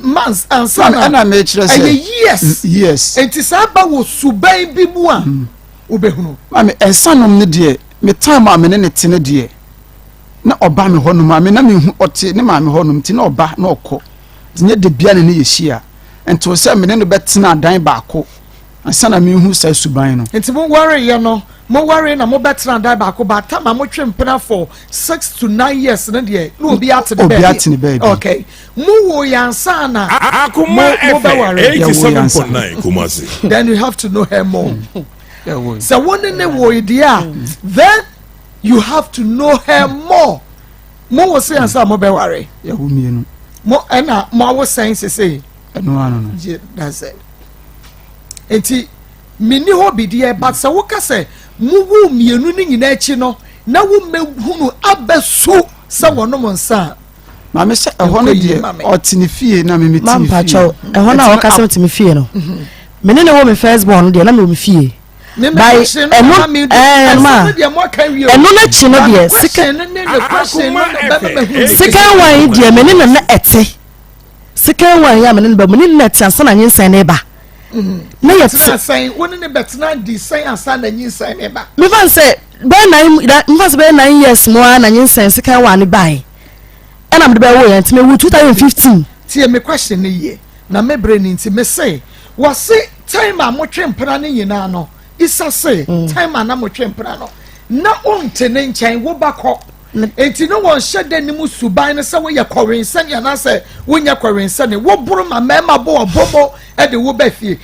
Speaker 3: months and son
Speaker 4: ana me kire say
Speaker 3: yes enti sa ba wo suban bi mu a ubehunu
Speaker 4: mami ensanom ne de me time a me ne tene de na oba me honum a me na me hu ote ne ma me honum ti na oba na okọ tinye de bia ne ne yehia enti wo se me ne no betena adan baako ansana me hu sa suban no
Speaker 3: enti mo worry ye no mo worry na mo betena adan baako ba ta ma mo twempena for 6 to 9 years ne de no obi ate the baby
Speaker 4: okay
Speaker 3: mu wo yansa na
Speaker 2: Akoma FM 87.9 Kumasi.
Speaker 3: Then you have to know her more. So one in the way then you have to know her more. Mo was saying some mo be worry.
Speaker 4: Ya wo mienu.
Speaker 3: Mo na mo was saying say
Speaker 4: no.
Speaker 3: That's it. Enti mini hobby there but so woka say mo wo mienu ni nyina echi no na wo mehunu abeso se wono mo nsa.
Speaker 4: Ma me se ehọ no de otini fie na me metini fie.
Speaker 1: Mampa cho ehọ na woka se metini fie no. Me ne wo me first born de na me fie. By eno na chi no de second one de me ne na ete second one ya me ne ba me ne na ete ansa na nyensan ne ba na ye
Speaker 3: say woni ne betna di say ansa na nyensan ne ba
Speaker 1: me fan say be 9 years no na nyensan second one ne bai ana me de ba wo yan ti me wu 2015
Speaker 3: tie me question ne ye na me brain nti me say was time a mo twempra ne nyina no isa say time a na mo twempra no na onte ne nkyɛn wo bakɔ enti no won hyɛ ni mu suban ne sɛ wo yɛ kɔrensa ne na sɛ wo nya kɔrensa ne wo buru ma mɛma bo obobo e de wo ba fie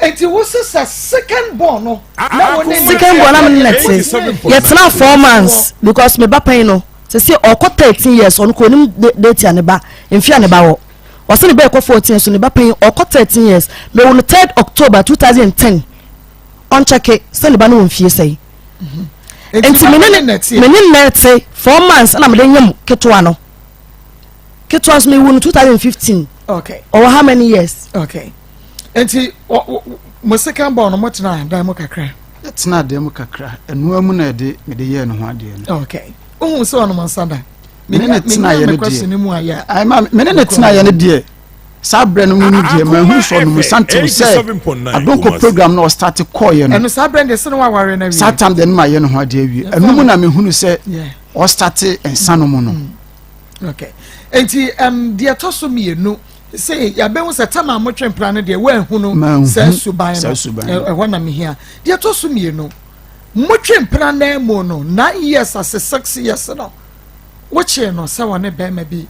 Speaker 3: enti wo sisa second born no na wo ne
Speaker 1: second born am net yet na 4 months because me ba pen no se say okɔ 13 years on ko nim date ane ba mfia ne ba wo wase ne ba ekɔ 14 so ne ba pen okɔ 13 years me won 3rd October 2010 on check se ne ba no mfie sei enti me net 4 months na me de nyam ketwa no ketwa so me won 2015
Speaker 3: okay
Speaker 1: or how many years
Speaker 3: okay enti mo second born no mo tena dan mo kakra
Speaker 4: tena dan mo kakra enu amu na de me de ye no ho ade no
Speaker 3: okay ohun so no man sada
Speaker 4: me ne tena ye ne
Speaker 3: question mu aya
Speaker 4: ai ma me ne tena ye ne de sabre no mu ni de ma hu so no santim say adonko program no start call ye no
Speaker 3: enu sabre de se no wa ware na wi
Speaker 4: satam de ma ye no ho ade awi enu mu na me hunu say o start ensano mu no
Speaker 3: okay enti de atoso mienu say ya be hu se tama mo twempra no de wa hu no say suban no e wana me hia de atoso mienu mo twempra na mo no 9 years as 6 years no woche no say wona be ma bi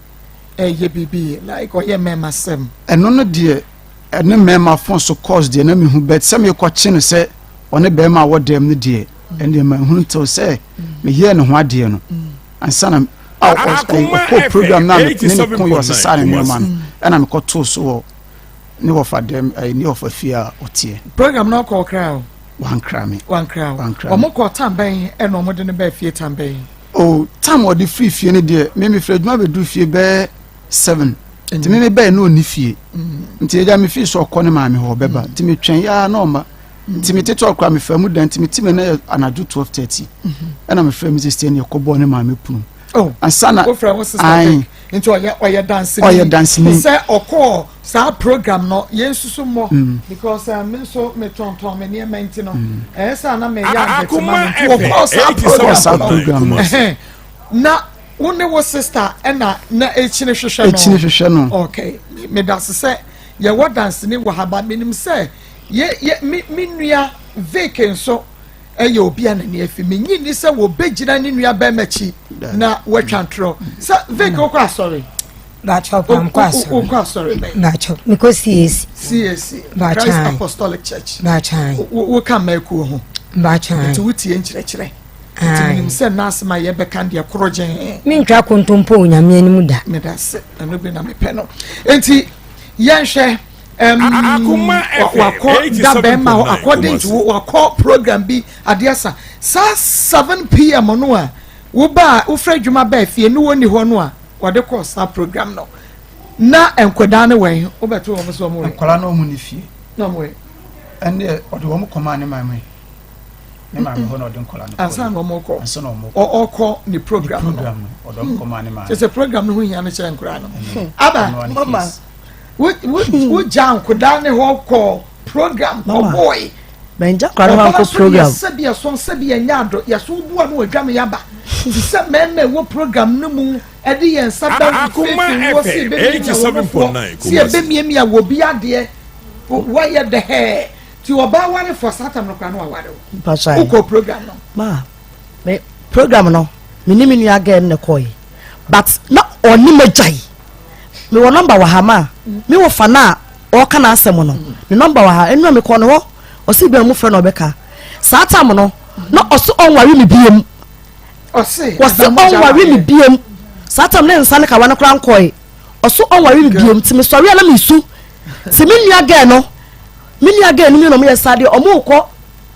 Speaker 3: ye bibi like o ye mema sem
Speaker 4: eno no de ene mema fon so cause de na me hu bet sem ye ko che no say one be ma wo dem no de ene ma hu to say me ye no ho ade no ansana ko program na me ko yo sesare me man ena me ko to so ni wo fa dem ni wo fa fia otie
Speaker 3: program na ko kra
Speaker 4: one crime
Speaker 3: o mo ko tamben ena mo de ne ba fie tamben
Speaker 4: o tam o de free fie ne de me free aduma be du fie be 7 nti me ba no ni fie nti eja me fie so okọ ne ma me ho beba nti me twen ya na oma nti me teto okra me famu dan nti me ti me na anaju 12:30 ena me free me sister ne kobo ne ma me punu
Speaker 3: oh
Speaker 4: ansana
Speaker 3: o free was sister nti oya dancing say okọ sa program no yensusu mo because me so me tonton me ne menti no sa na me ya
Speaker 2: Akoma
Speaker 3: program na one was sister na echine hwehwe
Speaker 4: no
Speaker 3: okay me das say ye what dance ni wo haba menim say ye me nua vacant so ye obi ana ne afi me nyi ni say wo begina ni nua ba machi na watwantro say vacant ko sorry
Speaker 5: na chop am
Speaker 3: kwa sorry
Speaker 5: na chop because
Speaker 3: CAC Christ Apostolic Church
Speaker 5: na chan
Speaker 3: wo kan maku ho
Speaker 5: na chan
Speaker 3: to wutie nkyerɛkyerɛ nti se nasema ye beka de akorogen
Speaker 5: me ntwa kontompo onyame animu da
Speaker 3: me da se no be na me pɛ no enti yenhwɛ
Speaker 2: Akoma
Speaker 3: wakɔ da bema according to wakɔ program bi adiasa sa 7 pm no a wo ba wo fra dwuma ba fie no woni ho no a wode kɔ sa program no na enkoda ne wen wo beto wo so mo
Speaker 4: enkola no mu ni fie
Speaker 3: no mo
Speaker 4: ene ode wo mo koma ne mai ma me ho no de nkola no
Speaker 3: ansa no mo ko
Speaker 4: ansa no mo
Speaker 3: o ko ni program
Speaker 4: no odom ko ma ne ma
Speaker 3: se program no ho nya ne che nkora no aba
Speaker 1: mama
Speaker 3: wo jam ko da ne ho ko program ko boy
Speaker 1: benja kwara ma ko program
Speaker 3: sabia so sabia nyado ya so bua no adwam yaba se meme wo program no mu ede yen sabda
Speaker 2: Akoma
Speaker 3: wo si be
Speaker 2: 87.9
Speaker 3: si be miemia wo bi ade wo ye de he ti oba ware for satam no kwa no ware wo ko program no
Speaker 1: ma me program no minimi nu again ne koy but na oni majai me wo number wa ha ma me wo fana o kana asem no me number wa ha enu me ko no ho o si be mu frɛ no beka satam no na oso onware me biem
Speaker 3: ose
Speaker 1: onware me biem satam ne nsa ne ka wa no kra nkoy oso onware me biem ti me sori ala me su ti me nu again no me nu again no me no me sade omo ko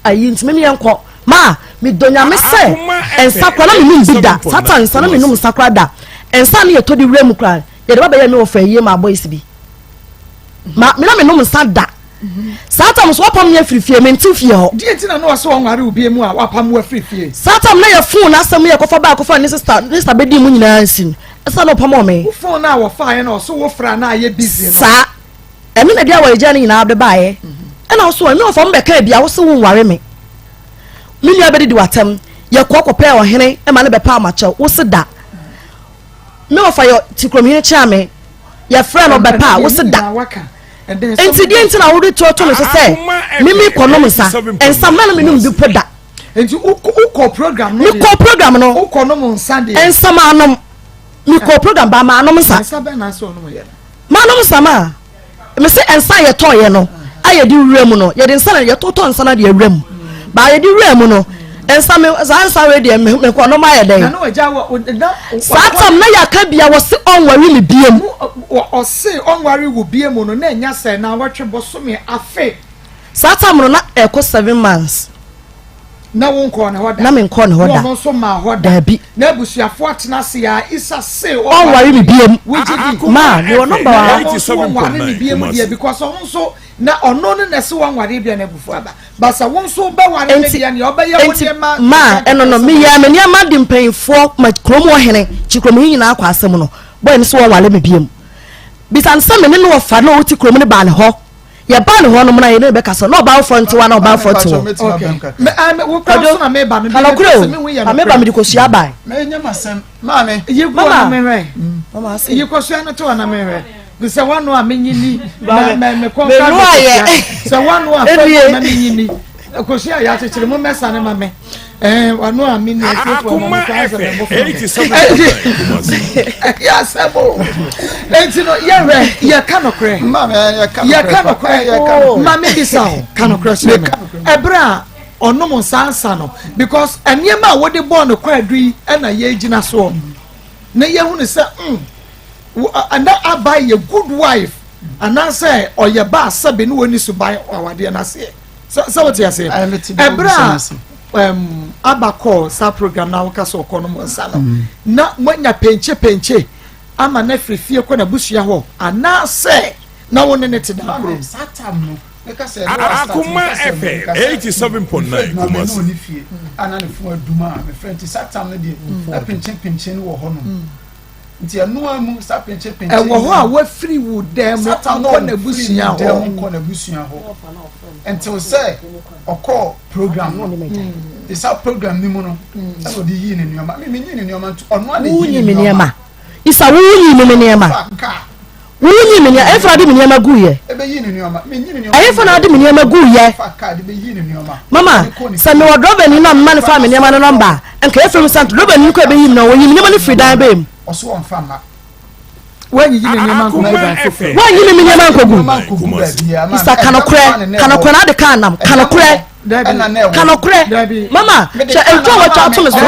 Speaker 1: ayi nti me enko ma me donya me se ensa kwa na me nim bida satan nsa na me num sakra da ensa ne ye to di wrem kra ye de baba ye me wo fa yie ma boys bi ma me na me num nsa da satan so wapam ye frifie me nti fie ho
Speaker 3: die tina no so onware obi mu a wapam wa frifie
Speaker 1: satan na ye phone asem ye kofa ba kofa ni sister bedi mu nyina ansin esa no pam o me
Speaker 3: phone na wo fa ye na so wo fra na ye busy no
Speaker 1: sa emi na dia wa eja ni nyina abde ba ye e na so me ofo mbeka bia wo se wo nware me mini abedi di watam ye kokopɛ ohene e ma ne bepa amache wo se da me ofa yo tikrom hene chia me ye frɛ no bepa wo se da enti die enti na wo de toto no so se mimi konom sa ensa ma no minum bi poda
Speaker 3: enti uko program no
Speaker 1: mi ko program no
Speaker 3: uko no mon Sunday
Speaker 1: ensa ma anom mi ko program ba ma anom sa
Speaker 3: ensa be na so no ye
Speaker 1: ma anom sa ma me se ensa ye to ye no aye di wrem no ye de ensa na ye toto ensa na de wrem ba ye di wrem no ensa me zansa we de me ko no ma ye den
Speaker 3: na no eja wo
Speaker 1: satam na ya ka bia wo se onware me biem
Speaker 3: o se onware wo biem no na enya se na watwe bosome afe
Speaker 1: satam no na eko 7 months
Speaker 3: na won ko na hoda
Speaker 1: na me ko na hoda
Speaker 3: no so ma hoda
Speaker 1: da bi
Speaker 3: na busuafo atena se ya isa se
Speaker 1: onware me biem ma your number
Speaker 2: 87.9
Speaker 3: because on so na ono no na se wanware bia na bufu aba basa won so be ware na bia ne obaye wode
Speaker 1: ma eno no me ya me ne ma de mpanyfo ma kromo hene chikromo nyina akwa asem no boy ne so wanware me biem bisan se me ne no fa na oti kromo ne ba ne ho ye ba ne ho no na ye ne be ka so na oba front wa na oba front wo
Speaker 3: me wo kwa so na me ba me
Speaker 1: me ba me di kosia ba
Speaker 4: me nya masem ma me
Speaker 3: ye go na me re
Speaker 1: mama say
Speaker 3: ye kosia na to na me re bisa wanu a menyini me ko
Speaker 1: me no aye
Speaker 3: se wanu a fa na menyini kosia ya chechire mo mesa ne ma me wanu a mini
Speaker 2: Akoma 87.9
Speaker 3: ya sebo entino ye kanokre
Speaker 4: ma me
Speaker 3: ye kanokre ma me bisa kanokre se me ebra onom sansa no because eniema wo de born kwadui na ye gina so na ye hu ne se and that I buy a good wife and I say or your boss sabin when you buy our dear nasi so what you say ebra abako sa program na waka so kono sala na mwanya penche ama na frifie ko na busua ho ana say na won ne te da pro
Speaker 4: satam no eka say
Speaker 2: Akoma 87.9 Kumasi
Speaker 4: no ni fie ana ne fu aduma me friend satam no de penche wo ho no nti anu amu sa penche
Speaker 3: wo ho a wa free wo dem ko na busua ho
Speaker 4: until say okọ program no this program ni mu no so di yi ni nioma me nyi ni nioma onu ade
Speaker 1: yi ni nioma isa wo yi ni nioma wo yi ni nioma efra de nioma guye
Speaker 4: ebe yi ni nioma me nyi ni nioma
Speaker 1: efra de nioma guye
Speaker 4: fa ka de be yi ni nioma
Speaker 1: mama se me wodrobe ni no man fa me nioma no number enka efra mi sant robe ni ko ebe yi no wo yi nioma ni free dan be
Speaker 4: oso on fa ma
Speaker 3: when you give me man ko
Speaker 1: when you me man ko gu isa kanokre na de kanam kanokre mama che enjo wa cha to me so ko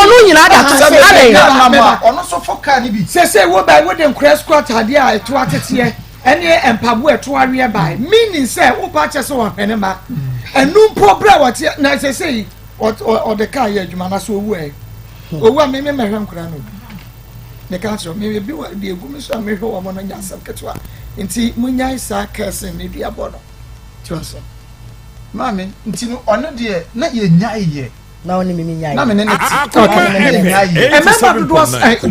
Speaker 1: no nyina da to se ade
Speaker 4: mama ono so foka ni bi
Speaker 3: se wo ba wo de nkra squat ade a eto atete ene empabo eto awe ba meaning say wo pa che so wo hene ma enu mpo bra wate na se o de ka ye adwuma na so owu owu a me hwe nkra no ne kanso me bi wa bi egu me so me hwe wo mo no nya asem ketwa nti munya isa kese me bi abono tiwaso
Speaker 4: Mami ntino ono de na ye nyaaye
Speaker 1: na oni mimi nyaaye
Speaker 4: na me ne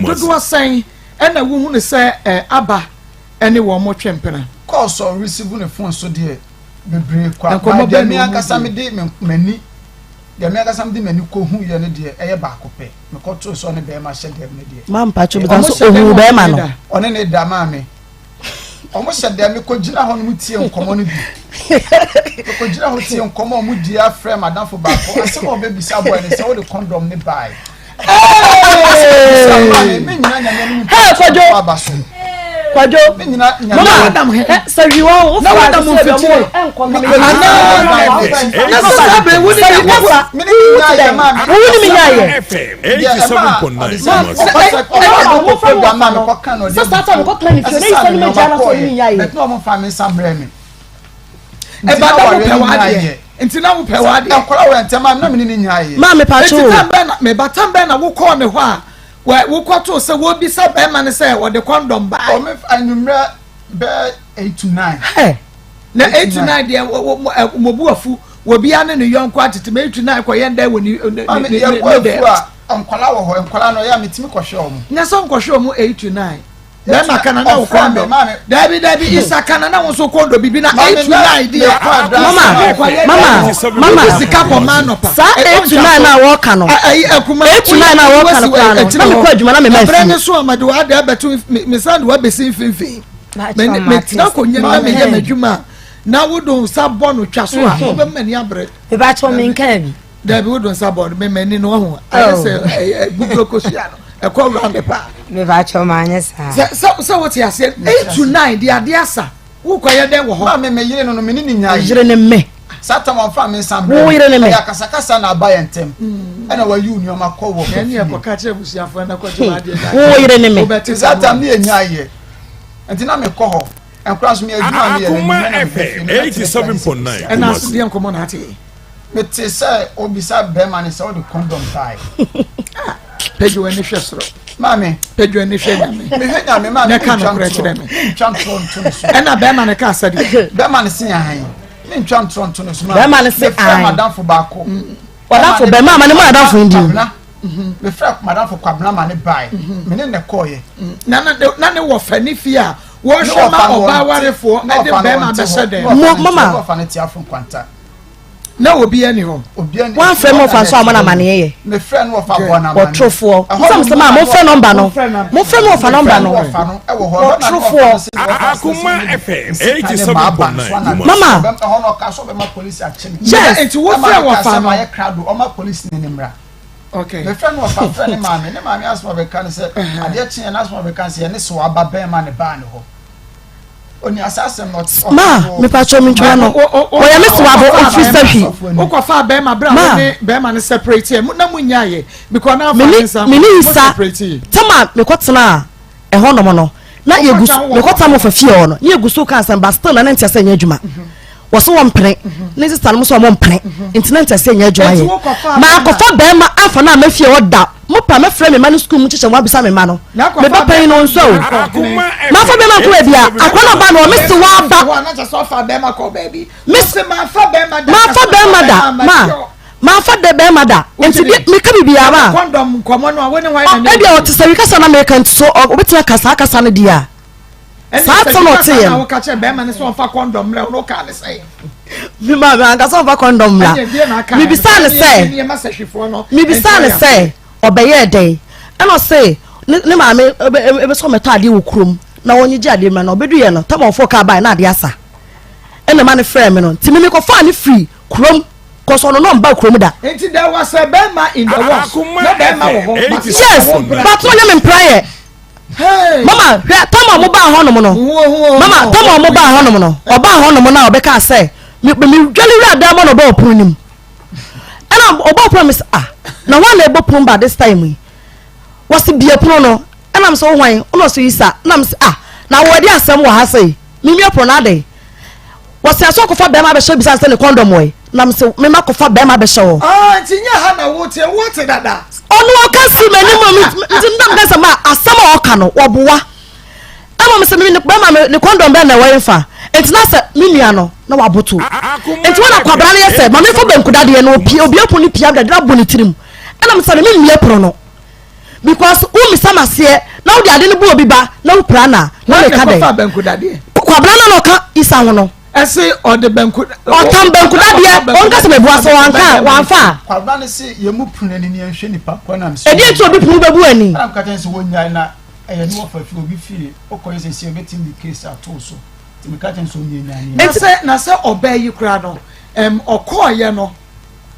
Speaker 3: dodo asan na wo hu ne se aba ene wo mo twempena
Speaker 4: cause on receive ne phone so de bebre kwa de me akasa me de mani de me akasa me de mani ko hu ye ne de eye ba ko pe me ko to so ne be ma hye de me de
Speaker 1: ma mpa cho bi dan so ohu be ma no
Speaker 4: one ne da mami omo hye de me ko gina ho no mutie nkomo no bi ko gina ho tie nkomo mu di afre madam fo ba ko ase mo be bisa boy ne se wo de condom ne buy
Speaker 1: Kwajo mama adam he sawi wo na wadam mfitire na sabe woni mi nyaye
Speaker 4: Entina wo pewa de akora wo ntema na me ni nyaaye
Speaker 3: ma me pa cho me batam be na wo call ne ho a wo kwato se wo bi sa be ma ne se wo de condom ba
Speaker 4: o me anumra be 8 to 9
Speaker 3: na 8 to 9 de mo bu afu wo bi ane ne yonko atete 8 to 9 ko yenda wo ni
Speaker 4: de ankola wo ho ankola no ya metimi ko hwe omo
Speaker 3: nya so nko hwe omo 8 to 9 na makana na wo kondo dabi isakana na wo so kondo bibi na 8 to 9 dia mama sika ko manopa
Speaker 1: sa 8 to 9 na wo ka no
Speaker 3: ai akuma
Speaker 1: 8 to 9 na wo ka no na me ko adwuma na me ma
Speaker 3: brene so amade wa da betu me sand wa besi finfin me tina ko nya na me ya madwuma na wo don sa bonu twa so a wo be mani abre
Speaker 5: be ba cho me nka bi
Speaker 3: dabi wo don sa bonu me mani no ho ai se guglo ko sia no ekọ wura me pa
Speaker 5: me va cho manya sa
Speaker 3: so what you say 8 to 9 dia dia sa wo kwaye den wo ho
Speaker 4: ma me yire no me ni nyaaye
Speaker 1: yire ne me
Speaker 4: satan wa fa me sambre
Speaker 1: wo yire ne me
Speaker 4: ya kasakasa na aba yentem ena wa yu nyoma ko wo
Speaker 3: eni e ko ka che busiafo na ko je ba dia
Speaker 1: wo yire ne me
Speaker 4: satan me nyaaye entina me ko ho enkura so me adwuma me
Speaker 2: Akoma FM 87.9
Speaker 3: ena so dia nkomo na ate
Speaker 4: me te say obisa be man say all the condom tie
Speaker 3: pejo eni hwesoro
Speaker 4: mami
Speaker 3: pejo eni hwe nyame
Speaker 4: me hwe nyame ma
Speaker 3: ne ka no kire me
Speaker 4: twam tronto so
Speaker 3: ena be man ka asade
Speaker 4: be man se yan me twam tronto so
Speaker 1: be man se an
Speaker 4: madam fo ba ko
Speaker 1: wada fo be ma ne mo ada fo ndi
Speaker 4: me fra madam fo kwabna ma ne bai me ne koye
Speaker 3: na ne wo fani fi a wo hwe ma oba warefo e de be ma be sede
Speaker 1: mama
Speaker 4: wo fa ne tia fo kwanta
Speaker 3: na obi ani ho
Speaker 1: one friend mo fa so amana mane ye
Speaker 4: me friend wo fa bona
Speaker 1: o trofo some ma mo friend number no mo friend wo fa number no
Speaker 4: e wo ho
Speaker 1: trofo
Speaker 2: Akoma FM 87.9
Speaker 1: mama
Speaker 4: ho no ka so be ma police action
Speaker 3: yes it wo friend wo fa no
Speaker 4: ma ye crowd o ma police ni nimra
Speaker 3: okay
Speaker 4: me friend wo fa friend ma me ne ma me asma be kan se ade chie na asma be kan se ne so aba be ma ne ba ne ho oni asasem not
Speaker 1: ma me pa cho mi twa no o ya me so abo officer
Speaker 3: o ko fa be ma bra be ma ne separate na munya ye because na
Speaker 1: fa me ni sa tama me ko tena e ho no mo no na ye gu me ko tama fa fie ho no ye gu so kan san ba still na ntia se nya adwuma wo so wo mpene ne sister no so wo mpene ntina ntia se nya adwuma ye ma ko fa be ma afa na ma fie ho da mo pa me frɛ me ma no school mu chiche mo abisa me ma no me ba pan no nso ma fa be ma ko e bia akona ba no me se wa ba
Speaker 3: na just fa be ma ko baby
Speaker 1: me se ma fa be ma da ma fa de be ma da enti me ka bibia ba
Speaker 3: condom komo no woni why na
Speaker 1: e bia o te se wi kasa na me kan so obetina kasa ne dia sa to no te
Speaker 3: na wo ka che be ma ne so fa condom le no ka le sai
Speaker 1: mi ma ba ka so fa condom la mi bisa ne se obeye dey eno say ne ma me ebe so meto ade wo krom na wonye ji ade me na obedu ye no tam ofo ka bai na ade asa ene ma ne frɛ me no ti me ko fa ne free krom ko so no no mba krom da
Speaker 3: enti there was a bema in the world no bema wo
Speaker 1: yes but no me prayer hey mama tam mo ba ho no no mama tam mo ba ho no no oba ho no na obeka say me dwale wi ada mo no ba opunim ena oba promise na one lebo pumba this time was bia pro no ena am so hwan ono so yisa na am na wo di asem wo ha sei mi pro na dey was aso ko fa be ma be show bisa say ne condom we na am so me ma ko fa be ma be show
Speaker 3: tinya ha na wo te dada
Speaker 1: ono ka si mani mo ndam da sama asama o ka no wo boa ama me se me ne condom be na wo fa entina se minia no na waboto enti wana kwabra na yese ma me fo benkudade no obi aponi pia da dra boni tirim ana me sane me mie pro no because umi samase na wo de ade no bo obi ba na wo pra na me ka de kwabra na no ka isa ho no
Speaker 3: ese ode benku
Speaker 1: otam benkudade onka se me boaso wanfa
Speaker 4: kwabra ne se yemu punani ni ahwe nipa kwa na nso
Speaker 1: edi enti obi punu bebu ani
Speaker 4: am ka ten se wonya na ni wo fa fi obi fi okoye se se betim di case ato so timi ka ten so wonya ni
Speaker 3: na se obayi kura no okoye no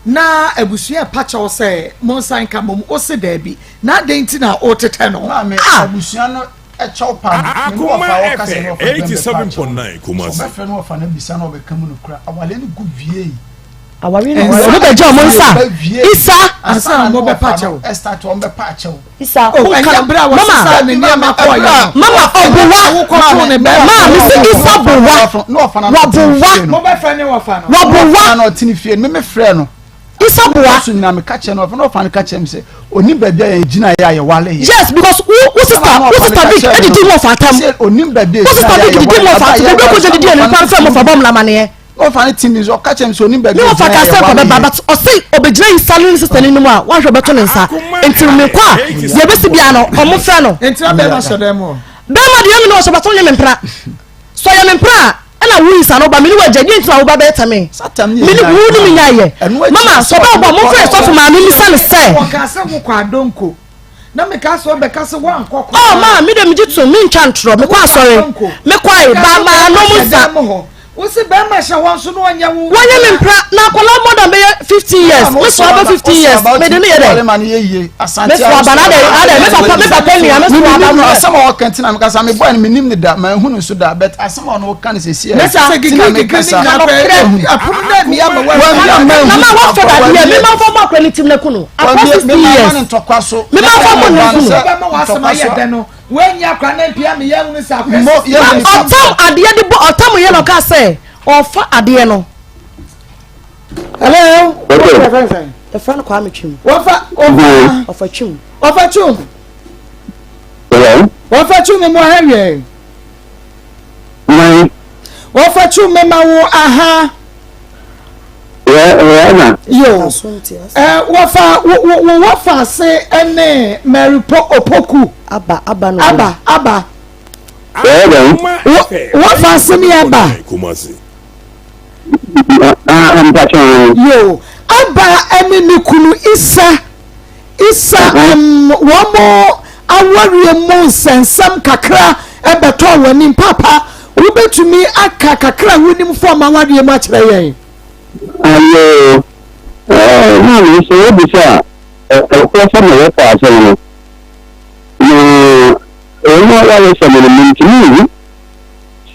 Speaker 3: na abusua pacha wo se monsan ka mom o se da bi na denti na o tete no
Speaker 4: na me abusua no echo pa ni wo fa wo ka se no
Speaker 2: 87.9 Kumasi
Speaker 4: so fe no fa na bisa na obeka mu no kura awale ni gu vie
Speaker 1: awari no no be jo mo nsa isa
Speaker 3: asa mo be pacha wo
Speaker 4: start on be pacha wo
Speaker 1: isa
Speaker 3: o enjabra wo sa ne ni ma ko ya
Speaker 1: mama obuwa
Speaker 3: wo ko to ne be
Speaker 1: ma mi se isa buwa
Speaker 4: no fa na
Speaker 1: wabuwa
Speaker 3: mo be fa ne wo fa no
Speaker 1: wabuwa
Speaker 4: na otini fie me frɛ no
Speaker 1: isa buwa
Speaker 4: so na me ka che no fa na ka che me se oni baabi ya gina ya wale
Speaker 1: yes because who sister big edidi mo fa tam
Speaker 4: oni baabi
Speaker 1: who sister big edidi mo fa tam be ko je didi en fa mo fa bom la mane
Speaker 4: o fa ni tini zo ka che me se oni baabi
Speaker 1: no fa ka se ko be baba o say obejira insalo sister ni mu a wa hwe beto ne nsa enti me kwa ye be si bia no o mo fra no
Speaker 3: enti abe na so dem o
Speaker 1: be ma de mi no so beto nye me mpra so ye me mpra ana wu insalo ba mi ni wa je ni ntra wo ba be tame mi ni wu ni mi nya ye mama so ba mo fra so for ma mi sane se
Speaker 3: o ka se wo kwa donko na me ka so be ka se wa nkoko
Speaker 1: oh ma mi de mi jitu mi ntwa ntro me kwa sorry me kwa e ba ma no mu sa
Speaker 3: wo se be ma sha won so no anya wo
Speaker 1: wanya me mpra na kola more than 15 years me so about 15 years me de no ye de me so abana de me papa ni me so abana
Speaker 4: asama o kantina me kasa me boy ni nim ni da ma hunu so da but asama no kan se sie
Speaker 1: me sa
Speaker 3: me kasa apuna mi ama wa
Speaker 1: mama wa fa da ye me ma fa ma kwalitim na kunu after 15 years me ma fa mo na kunu
Speaker 3: be ma wa sama ye de no wenya kwa na pia me ye hunu sa kwa
Speaker 1: otam ade de bo otam ye no ka say ofa ade no hello the friend kwa me twim ofa twim
Speaker 6: hello
Speaker 3: ofa twim me mo hawe
Speaker 6: my
Speaker 3: ofa twim me ma wo aha
Speaker 6: na
Speaker 3: yo wofa se ene Maripo Opoku
Speaker 1: aba no
Speaker 3: aba
Speaker 2: wofa
Speaker 3: se ni aba
Speaker 2: Kumasi
Speaker 6: I'm touching
Speaker 3: yo aba ene ni kunu isa womo awari mu nsensam kakra ebeto wani papa wobetumi aka kakra wonim fo ma wari mu akire yen
Speaker 6: ayo na ni so bi sa ko fa me pa so no no wa so me ni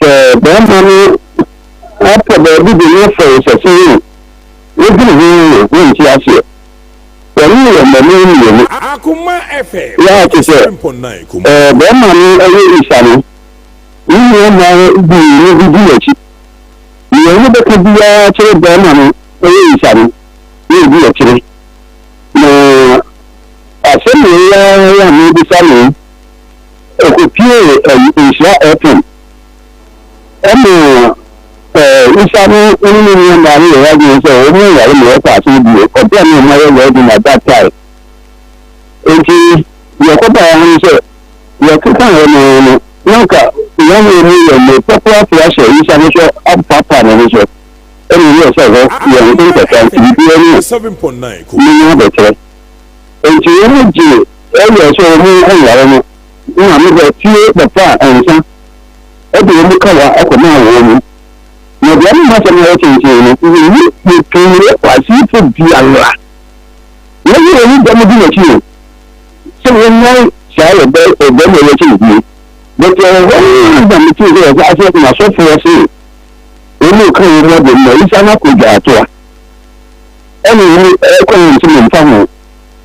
Speaker 6: so ba ma ni apa ba bi ni fo so so ni bi ni ti ase ni ya ma ni
Speaker 2: Akoma FM
Speaker 6: ya ti se
Speaker 2: 7.9 Kumasi
Speaker 6: ba ma ni ayi isa ni ni ma bi ya chi ni ba ka bi ya che ba ma ni ayi isa ni bi ya chi no asemi ya ni bi sa ni ko pie isra open isa ni ma ni ya ji so o ni ya ni ko ati bi o pe ni ma ya di na that time enti yo ko ba ni so yo ko ta ni nka ya ni papa flash isa ni so papa ni so eni yo so yo ni ko ta ti bi ni
Speaker 2: 7.9
Speaker 6: ni be tere enti yo ni ji yo so ni ya ni na mi be ti papa ensa e bi mu ka wa ko na wo ni na bi ni ma se na ti ni ni kwa si fu bi ala ni da mu di ni ti so when say be mo ti ni but da mi ti so ya se na so fu si ni ko ni mo de mo isa na ko ja to ni ko ni ti mo fa mo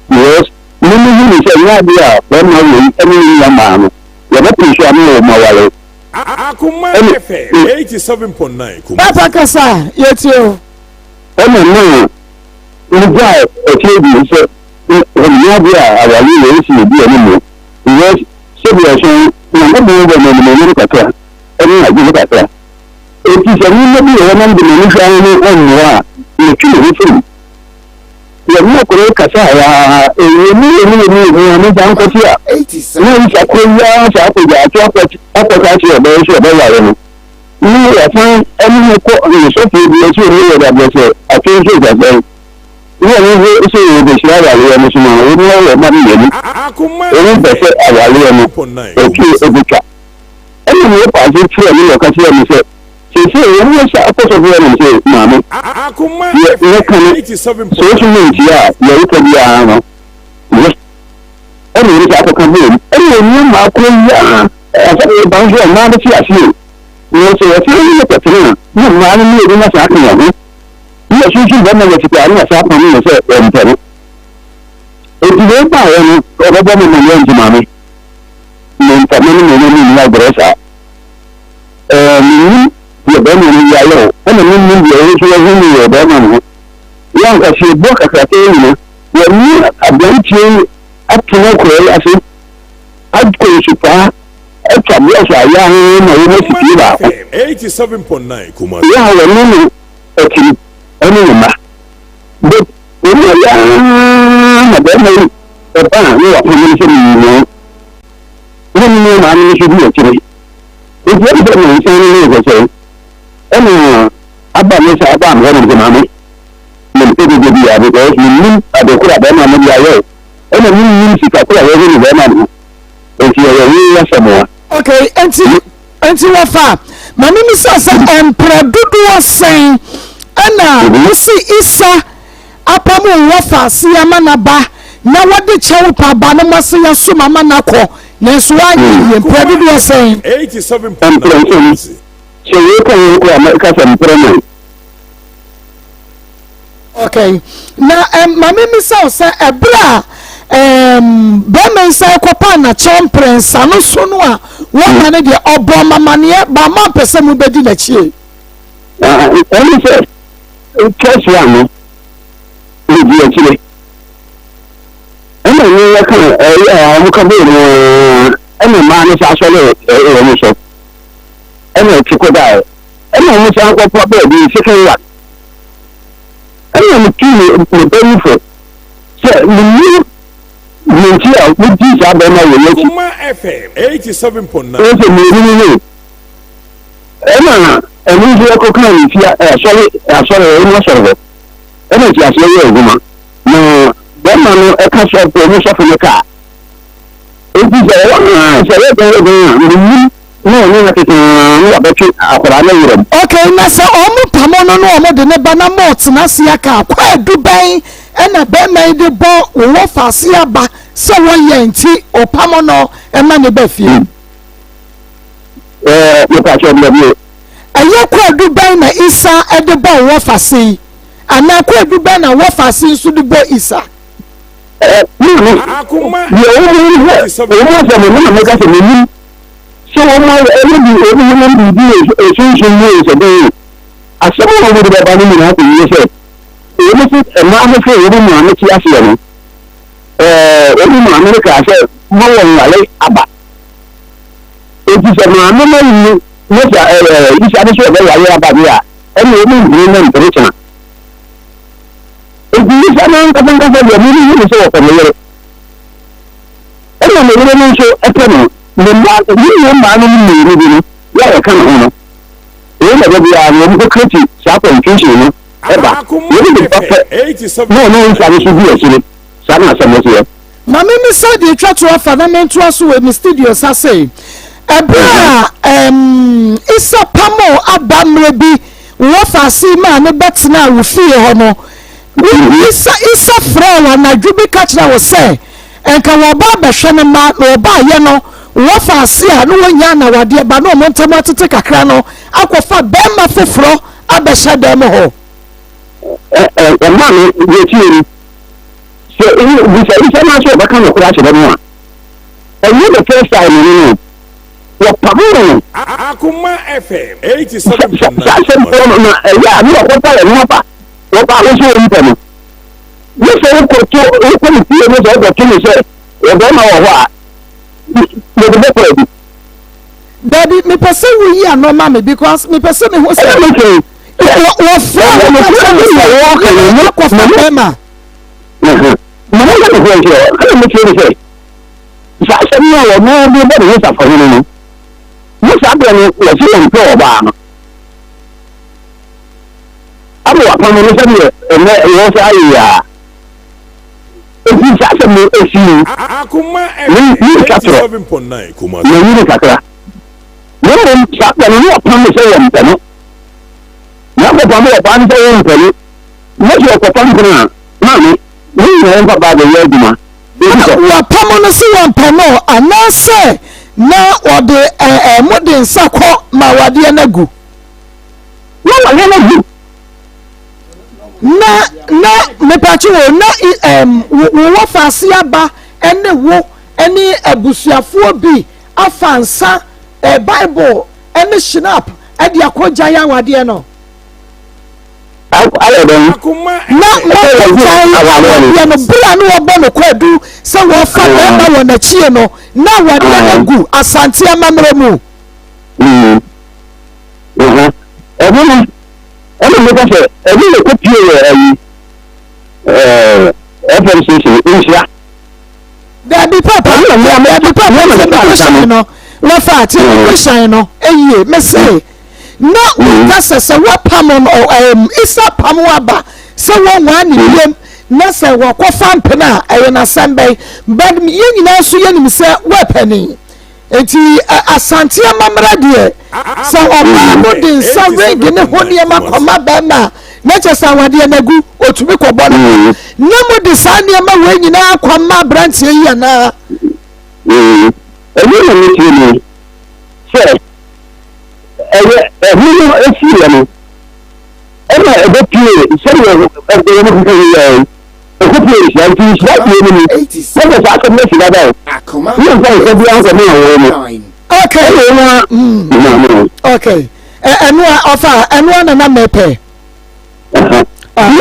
Speaker 6: yes ni se ya dia ba ma wo ni ya ma no ya ba ti so am ma wale
Speaker 2: Akoma FM 87.9 Kumasi
Speaker 3: papa kasa yetio
Speaker 6: no ni ja o ti bi so ni ya dia awali le si bi ni mo yes se bi so na mo bo mo ni kakra eni na ji kakra eti is a woman be one of the many on more. You kill you are not correct. I am down for here. 87. No, it's a cool yard. I forgot your base of the you are fine. Any so few that was a change that day. You are saying this level, you know, money. Akoma, okay, any more party to a little casino. She said, you are a possible and say, Mammy. Akoma, you 87. Social media, you can be a yes. Any other come in. Any new Akoma, as a bunch of mother to you say, if you look at you, you man, you must act on it. You are shooting them with the animals happening in the same. If you don't buy any of a woman and young mommy, means that many like Gressa. You are burning yellow, and the meaning the original Berman. Young as you book a cafe, you need a bench up to no quay as it. I'd go to far. It's a yes, I am
Speaker 2: 87.9 Kuma.
Speaker 6: Yeah, I okay. Anyway, but when you are young, the ban, you are permission, when you are should be actually. If you are going to say, Abba, one of the money, then people will be able to mean at the Kura Bama Media. And the music I could have already been. If you are really somewhere.
Speaker 3: Okay, enti wafa mami mi say empredudu osen ana musi isa apamu wafa siyama na ba na wode chewu pa ba no mase yaso mama na ko na so anyi empredudu osen
Speaker 2: 87.
Speaker 6: So you can go America from Premier.
Speaker 3: Okay, na mami mi say ebra Bemen say kopa na champrense anu sunu a wona ne de obo mamane ba ma pese mu bedi na chie
Speaker 6: Only say church one no be chile ena ni ya kan mu kan be ena ma ni sa so le mu so ena ti ko dai ena mu sa ko po be bi second one ena mu ki ni be ni fo so ni Nigeria, we do have a
Speaker 2: Akoma FM 87.9.
Speaker 6: And we are cooking here. Sorry, energy as a woman. No, that man, a cash of promotion for the car. It is
Speaker 3: okay, Nasa Omu Pamono no de Nebana Mots, Nasiaka, quite Dubai, and a bear made the ball, Wofa Siaba, so one yanty, or Pamono, and Mani Befi. A yakwa Dubai na Isa at the ball Wofa Si, and now quite Dubai na Wofa Si to the boy Isa.
Speaker 2: Akoma,
Speaker 6: so every a social years a day. As someone over the Banning happy, you said, a man of every man, every man, America said, no, Abba. It is a man, this other about here, and women, Richard. If you is a man, I think that's a million so from the year. And then the women show a penny. The man, yeah, I can't. You never be a critic, sharp and kitchen.
Speaker 2: Akoma 87.
Speaker 6: No, it's actually Sana.
Speaker 3: Mami mi said the church to offer them to us with the studios. I say, Ebra, Isa Pamo Abamrebi, Wafa Sima, and bet now we feel hono. Isa Frawa, and I do be catch now say, and Kawaba Shanama, or Ba Yano. Wafa sia no nyana wade ba no montamo tete kakra no akwofa bema foforo abehya dem ho
Speaker 6: man we tiri so we say na so ba kan okura che dem a and you the first time you what pamoro
Speaker 2: Akoma FM 87.
Speaker 6: Yeah, me ko pa le mo pa o pa lo so ri temo we say ko to o ko ni ti mo so do to ni say e be ma wo ho a
Speaker 3: Daddy, me person we here no mama because me person me who say what from Emma.
Speaker 6: Mama ga ko je ka me tiri se sa se mi o mo bi ba ni sa fa ni no mo sa ba ni la si en ko ba no abo apa mo se ni e wo sa ya e sa se mo e si
Speaker 2: Akoma
Speaker 6: ni ka tro
Speaker 2: 87.9 kuma
Speaker 6: ni ka kra no mo sa ba ni apa mo se en no na ko ba mo ba ni se en no mo je ko pa ni na mami ni na papa de yeduma
Speaker 3: wa pamo no si wan pamo anase na ode modern sako ma wade na gu
Speaker 6: no wa na gu
Speaker 3: na me pachi wo na wo fase aba ene wo ene abusuafo bi afansa bible ene shinap e dia koja ya wade no
Speaker 2: Akoma
Speaker 3: na no bula no obo no kwadu se wo fa na wo na chie no na wade na gu asante amamre mu
Speaker 6: Ẹni mo kọ́ sẹ́, ẹni lè kó pie FMCC nṣia.
Speaker 3: Dabi papa no wọ́n fa àti ẹ̀ṣin no ẹ̀yẹ mẹ́sẹ̀ na wọ́n kásẹ̀ sẹ́ wọ́n pam no isa pam waba sẹ́ wọ́n wà ní yẹm na sẹ́ wọ́n kọ́ fampin a ẹ̀yẹ na sẹ́mbẹ́ but yẹn nyinaa nso yẹn nim sẹ́ wọ́n pẹ̀ ni eti asante amamra deɛ sɛ ɔbaa no de nsa ringi ne ho nneɛma kɔma bɛrima na kyɛ sɛ awadeɛ no agu ɔtumi kɔbɔ no na mo de saa nneɛma wei nyinaa kɔma aberanteɛ yi anaa
Speaker 6: Ẹni na mi ti ni sẹ ẹni no esi yẹ no ẹna ẹbẹ pie sẹni ẹgbẹ ẹni kúkú yẹ ẹkọ pie ìṣẹ́ nti ìṣẹ́ pie ni mi wọ́n fẹ́ sá kẹ́mi ẹ̀sìn dáadáa ní nǹkan ìṣẹ́ bí wọ́n kọ́ mi àwọn ọmọ.
Speaker 3: Okay. Enua ofa enua na mepe.
Speaker 6: Ní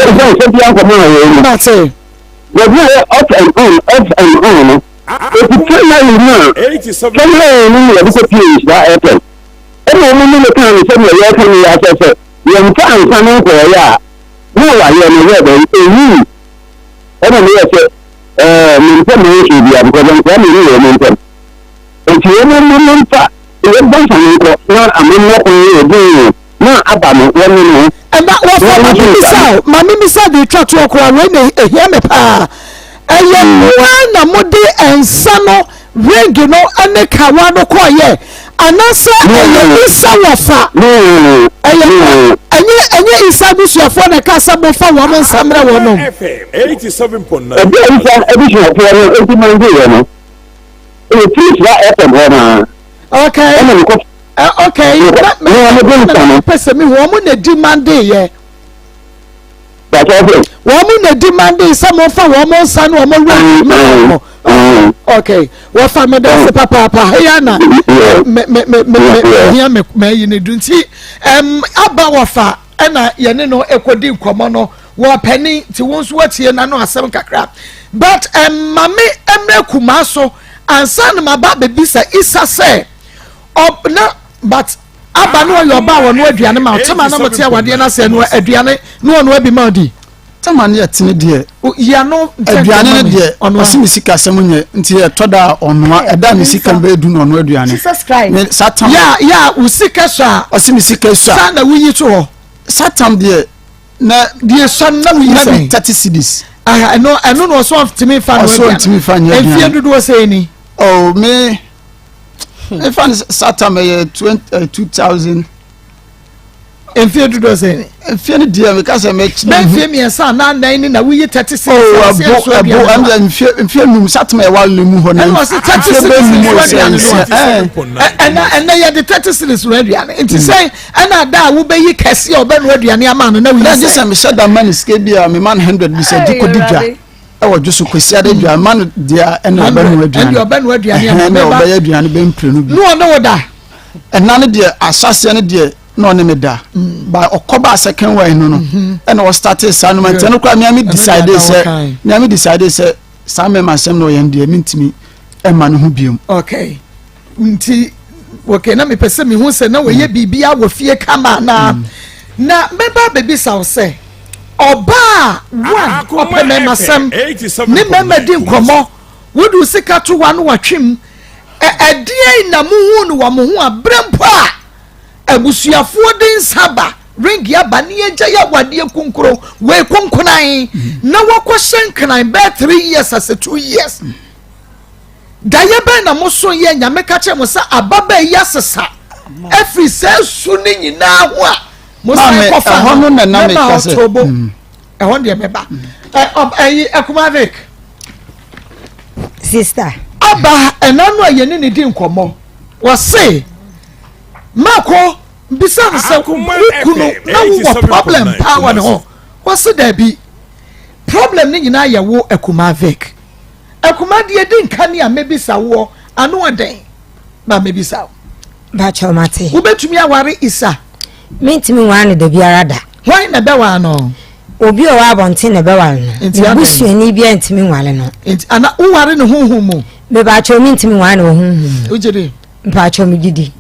Speaker 6: nǹkan ìṣẹ́ bí wọ́n kọ́ mi àwọn ọmọ.
Speaker 3: Mate.
Speaker 6: Wọ́n bí off and on no. Ètò tí náà yìí náà kẹ́mi náà ní ìyẹn kó pie ìṣẹ́ ẹ̀pẹ̀. Ẹ̀na ọmọ mi nìkan ní sẹ́ni ẹ̀yẹ kan ní yà sẹ́sẹ́ yẹn nfa nfa ní nkọ̀ ẹ̀yà wọ́n wà yẹn ní ẹ̀bẹ̀ èyí ẹ̀na mi yẹ sẹ́ mi nfẹ́ mi ń ṣe ibi àbúkọ́ bẹ́ẹ̀ nfẹ́ mi ní ìyẹn mi nfẹ́. Ètò yẹn ní nfa ìyẹn bọ́ sàn ní nkọ̀ náà àmì mọ́kùnrin yẹn dín yẹn náà àbàmì wọ́n nínú.
Speaker 3: Ẹ̀na wọ́n fọ́ mami misa di twa tó ọkọ̀ àwọn ẹ̀na èhìá mi paa. Ẹ̀yẹ wọ́n na mo di ẹ̀nsa no ringi no ẹni kàwá no kọ́ yẹ anase ẹ̀yẹ isa wọ̀fà. Ẹ̀yẹ isa busuafo na kasa mo fa wọ́n nsamrẹ wọ́n nọ.
Speaker 2: 87.9
Speaker 6: Ẹ̀bí isa busuafo ẹ̀rọ ẹ̀dí máa ń gbé yẹn no. Ẹ̀yẹ tí ìṣúra ẹ̀pẹ̀ bọ́ náà.
Speaker 3: Okay. Okay. Pese mi wọ́n mu na demande yẹ. Wọ́n mu na demande sẹ́ mo fa wọ́n mo nsa ni wọ́n mo wúwo mi. Okay. Wọ́n fa mi dẹ́ sẹ́ papaapa ẹ̀yà na mẹ́yìn ni dùn tí aba wọ́n fa ẹ̀na yẹn ni no ekodi nkɔmɔ no wọ́n pẹ́ni tí wọ́n nso wọ́n tie nanu asɛm kakra but maame emre kuma so ansa na ma ba bebi sɛ isa sɛ na but aba no yɛ ɔba wɔ no aduane ma ɔtɛma na mɔte awadeɛ na sɛ no aduane no ɔno abi ma odi
Speaker 4: tɛma ne yɛtene deɛ
Speaker 3: ya no
Speaker 4: aduane no deɛ ɔse me sika sɛm nyɛ nti yɛtɔ da ɔnoa ɛda me sika bɛɛdu no ɔno aduane
Speaker 1: Jesus Christ
Speaker 4: satam
Speaker 3: ya wo sika so a
Speaker 4: ɔse me sika so a
Speaker 3: sa na wuyi to hɔ
Speaker 4: satam deɛ na
Speaker 3: deɛ sɔ na wuyi sɛ
Speaker 4: 30 cedis
Speaker 3: ɛno no ɔso ntimi fa no
Speaker 4: ɔso ntimi fa nyɛ aduane
Speaker 3: ɛfie dodoɔ sɛ ni
Speaker 4: oh me if I satam 2000
Speaker 3: Enfie dodo sɛ
Speaker 4: enfie ne deɛ me ka sɛ me
Speaker 3: enfie miɛnsa na nan ni na wuyi 30 cedis
Speaker 4: enfie num satam ɛwa le mu hɔ na
Speaker 3: enfie bɛ mu ɛna yɛ de 30 cedis no aduane nti sɛ ɛna da a wo bɛyi kɛse a ɔbɛ no aduane ama no na wuyi
Speaker 4: sɛ sɛ me hyɛ da man sika bi a me man 100 bi sɛ di kodi dwa ɛwɔ dwoso kwesi ade dwa man dia ɛna ɔbɛ no aduane
Speaker 3: ɛna ɔbɛ no aduane ama
Speaker 4: ɛna ɔbɛ yɛ aduane bɛ mprenu bi
Speaker 3: no ɔno wo da
Speaker 4: ɛna ne deɛ asase ne deɛ no ne me da ba okoba second way no and was started sa no man no kwa me decide say sa me masem no yen de mintimi e ma no ho biem
Speaker 3: okay nti okay na me pese me hu se na we ye bibia wo fie kama na meba baby saw say oba one opeme masem ni mema di nkomo wodu sika to wa no watwem edie na muhu no wa muhu abrempo a abusuafo den saba ring ya ba ne agya ya wade kunkuro we konkonan na wakɔhyɛ nkran be 3 years as 2 years daye be na moso ye nyame ka che mo sa ababa ya sesa every say su ni nyina ho a mo sa ko fa
Speaker 4: ho no na na me ka se
Speaker 3: ehon de meba Akumavik
Speaker 5: sister
Speaker 3: aba enanu ayeni ni di nkomo wo se mako bisa se kunu na wo problem power no wo se da bi problem ni nyina ye wo Akumavik Akumadi edin kani a mebisa wo anu oden ba mebisa
Speaker 5: ba chomate
Speaker 3: wo betumi aware isa
Speaker 5: mentimi wane da biara da
Speaker 3: why na be wa no
Speaker 5: obi o wa bonte na be wale no busuani bia ntimi wale no
Speaker 3: ana wo ware ne honhom mu
Speaker 5: me ba chomi ntimi wane wo honhom
Speaker 3: wo jide
Speaker 5: ba chomi gidi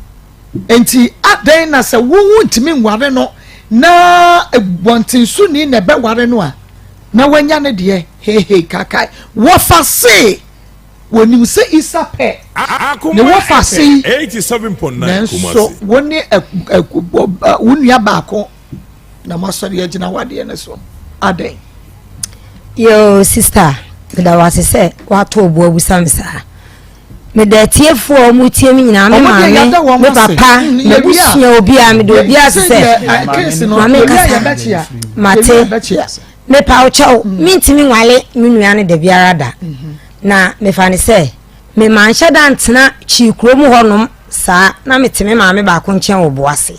Speaker 3: enti aden na se wo ntimi ware no na bonte su ni na be ware no a na wanya ne de he kakai wo fa se wonim se isa pe ne wo fa se
Speaker 2: 87.9
Speaker 3: so woni wonua baako na masori ya jina wade ne so aden
Speaker 5: yo sister da wase se wato obo abusam sa me da tiefo mu tie mi nyina me maame me papa me busua obi a me do obi ase maame kasa mate me pa ocho mintimi nwale me nua ne da biara da na me fa ne se me manhya da ntena chikuro mu honom sa na metime maame ba ko nchen obo ase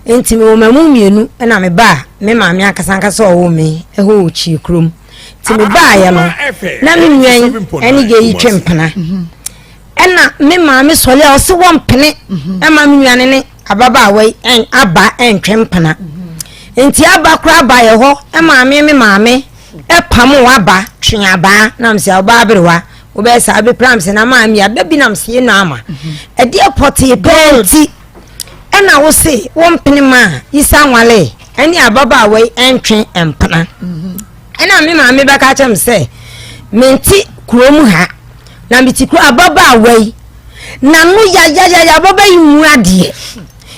Speaker 5: ntimi wo mamu mienu na me ba me maame akasankasa owo me eho chikuro timi ba ya no na me nwan eni ge yi twempena ena me maame sole o se wo mpene e ma me nwan ne ababa wai en aba en twempena enti aba kura aba ye ho e maame me maame e pam wa ba twen aba na mse oba abrewa obe sa be prams na maame ya da bi na mse no ama e de poti penti ena wo se wo mpene ma isa nwale eni ababa wai entwen empana ena me maame be ka chem se menti kurom ha na miti kura ababa wai na no ya ababa yi mu ade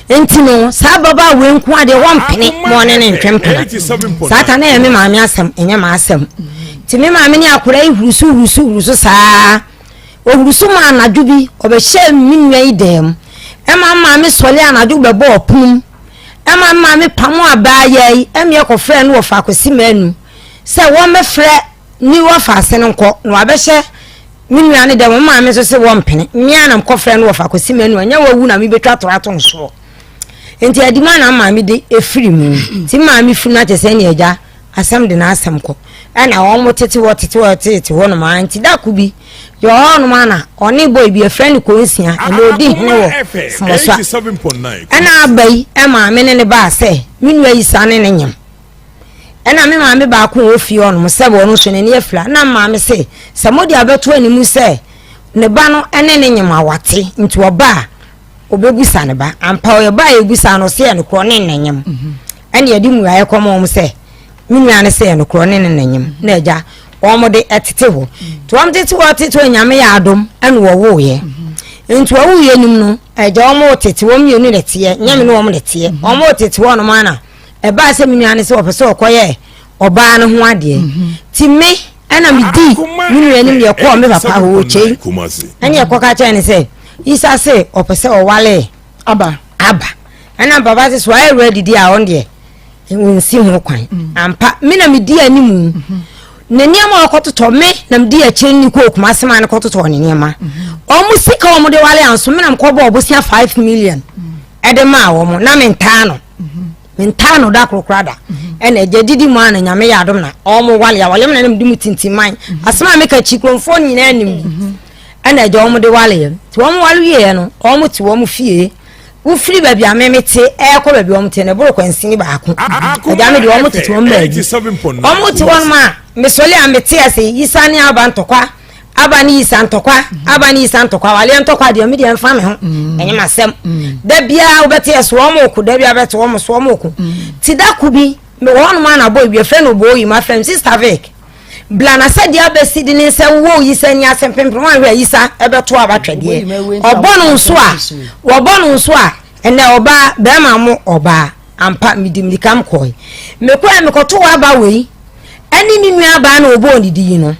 Speaker 5: enti no sa baba we nko ade wo mpene mo ne ne ntwempena sata na me maame asem enya ma asem ti me maame ni akora ihurusu saa ohurusu ma anadwo bi obehye minwa idem e ma maame sole anadwo bebo opum e ma maame pamo abaaye e me ekofre no wo fa akosi manu se wo mefre ni wo fa ase no nko no abehye minwa ne dem maame so se wo mpene mia na mkofre no wo fa akosi manu anya wawu na me betwa torato nso enti adima na maami de efiri mu ti maami funu atese ne eja asem de na asem ko ana wo motete wo no ma anti da ku bi yo no ma na oni boy bi efriend ko nsia e no di hene wo smoswa
Speaker 2: 87.9
Speaker 5: ana abai e maami ne ba se minu ayi sane ne nyam ana me maami ba ko ofi ono mo se bo no so ne ne afira na maami se modi abeto animu se ne ba no ene ne nyam awate nti oba obegusa ne ba ampa o ba egusa no se ne kro ne nanyam ene yedi mu aye komo mo se minua ne se ne kro ne nanyam na eja o mo de etete ho to am tete wo tete nyame ya adom ene wo wo ye nti wo wo ye nim no eja o mo tete wo mienu le tie nyame no wo mo le tie o mo tete wo no mana e ba se minua ne se wo pese okoye oba ne ho ade ti me ena mi di minua nim ye ko me papa ho chei ene ye ko ka cha ne se isa se opese o wale
Speaker 3: aba
Speaker 5: ana baba se so I ready dia on de wonsi ho kwan ampa me na me di animu ne niam akototo me na me di a chenni ko kuma se ma ne kototo ne niam o mu sika o mu de wale anso me na me ko bo obosia 5 million ede ma wo mu na me ntano da krokrada ene jedidi mu ana nyame ya adom na o mu wale ya wale me na me di mu tintiman asema me ka chikromfo nyina anim ana je omo de wale ti omo wale ye no omo ti omo fie wo firi ba bia memete e ko ba bia omo te ne boro kwansin ba ako ja me de omo ti omo ba omo ti won ma me sole ambete ase yisane aba ntokwa abani santokwa abani santokwa wale ntokwa de me de mfa me ho enye masem da bia obete eso mo ku da bia bete wo mo so mo ku ti da ku bi me won ma na boy bi fe no boy ma fam sister Vic blana se dia be sidi ni se wo yi se nya se pempem wa hwe yi sa ebeto abatwede obonu nso a ene oba be ma mo oba ampa midimli kam koy me kwa me koto wa ba we ani ni nua ba na obo ni di no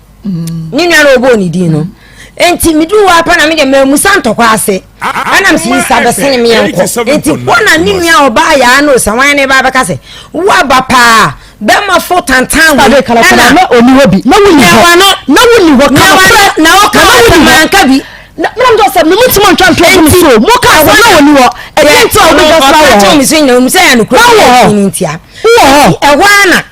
Speaker 5: ni nua na obo ni di no enti midu wa pa na me de mamusa ntokwa ase anam si sa be sene me enko enti wona ni nua oba ya na osawan ne ba be ka se wa ba pa be ma fo tantan we kala na oni hobi na wuni ho na o ka man ka bi na mdo se me mutimo ntwantwa so mo ka se na oni ho e enti o be go sawo mi sin na mi se ya no kro ni ntia wo e hwana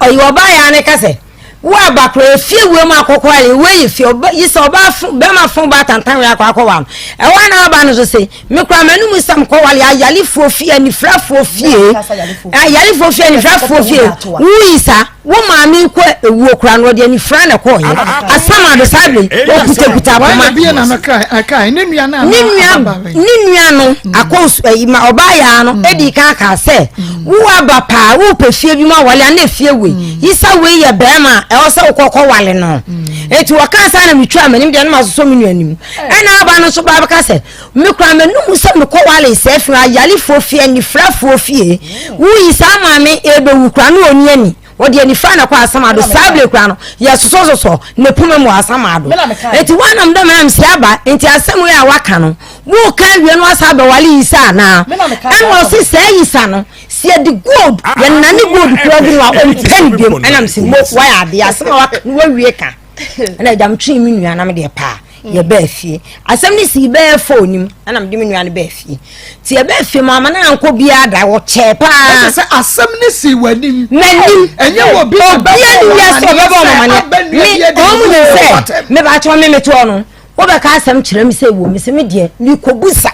Speaker 5: ayo ba ya ne ka se wa ba kro efie we mu akokọ ale we efie yi se oba be ma fun ba tantan we akokọ wa e wa na ba no so se me kra manu mu sam ko wale ayali fo fie ni frafo fie ayali fo fie ni frafo fie wi sa wo ma mi ko ewu okra no de ni fra na ko ye asama do sabe o kuta ba ma
Speaker 3: bia na aka ni nua na
Speaker 5: ni nua no akos ma oba ya no edi ka se wo aba pa wo pe fie bi ma wale na fie we yisa we ye be ma e o se ukoko wale no eti waka sa na mitwa manim de na masoso mi nuanim ena aba no so ba ka se me kra me nu se me ko wale se fra yali fo fie ni fra fo fie wo yisa ma me ebe wu kra no oni ani wodi ani fa na kwa asamado sable kra no ya soso ne pume mu asamado eti wanam do manam si aba enti asemu ya waka no wo ka wie no asabe wale yisa na eno si se yisa no si the gold when nani gold program wa on pen biom enam si mo why ade asema wa wie ka na jam twi mi nua na me de pa ye ba fie asem ni si ba fo onim enam de mi nua ne ba fie ti ye ba fie mama na anko bia da wo che pa
Speaker 3: se asem ni si wanim
Speaker 5: nanim
Speaker 3: enye wo bi
Speaker 5: ba ya so ba mama ne mi o mu ne se me ba cho me to no wo ba ka asem kire mi se wo mi se me de mi ko busa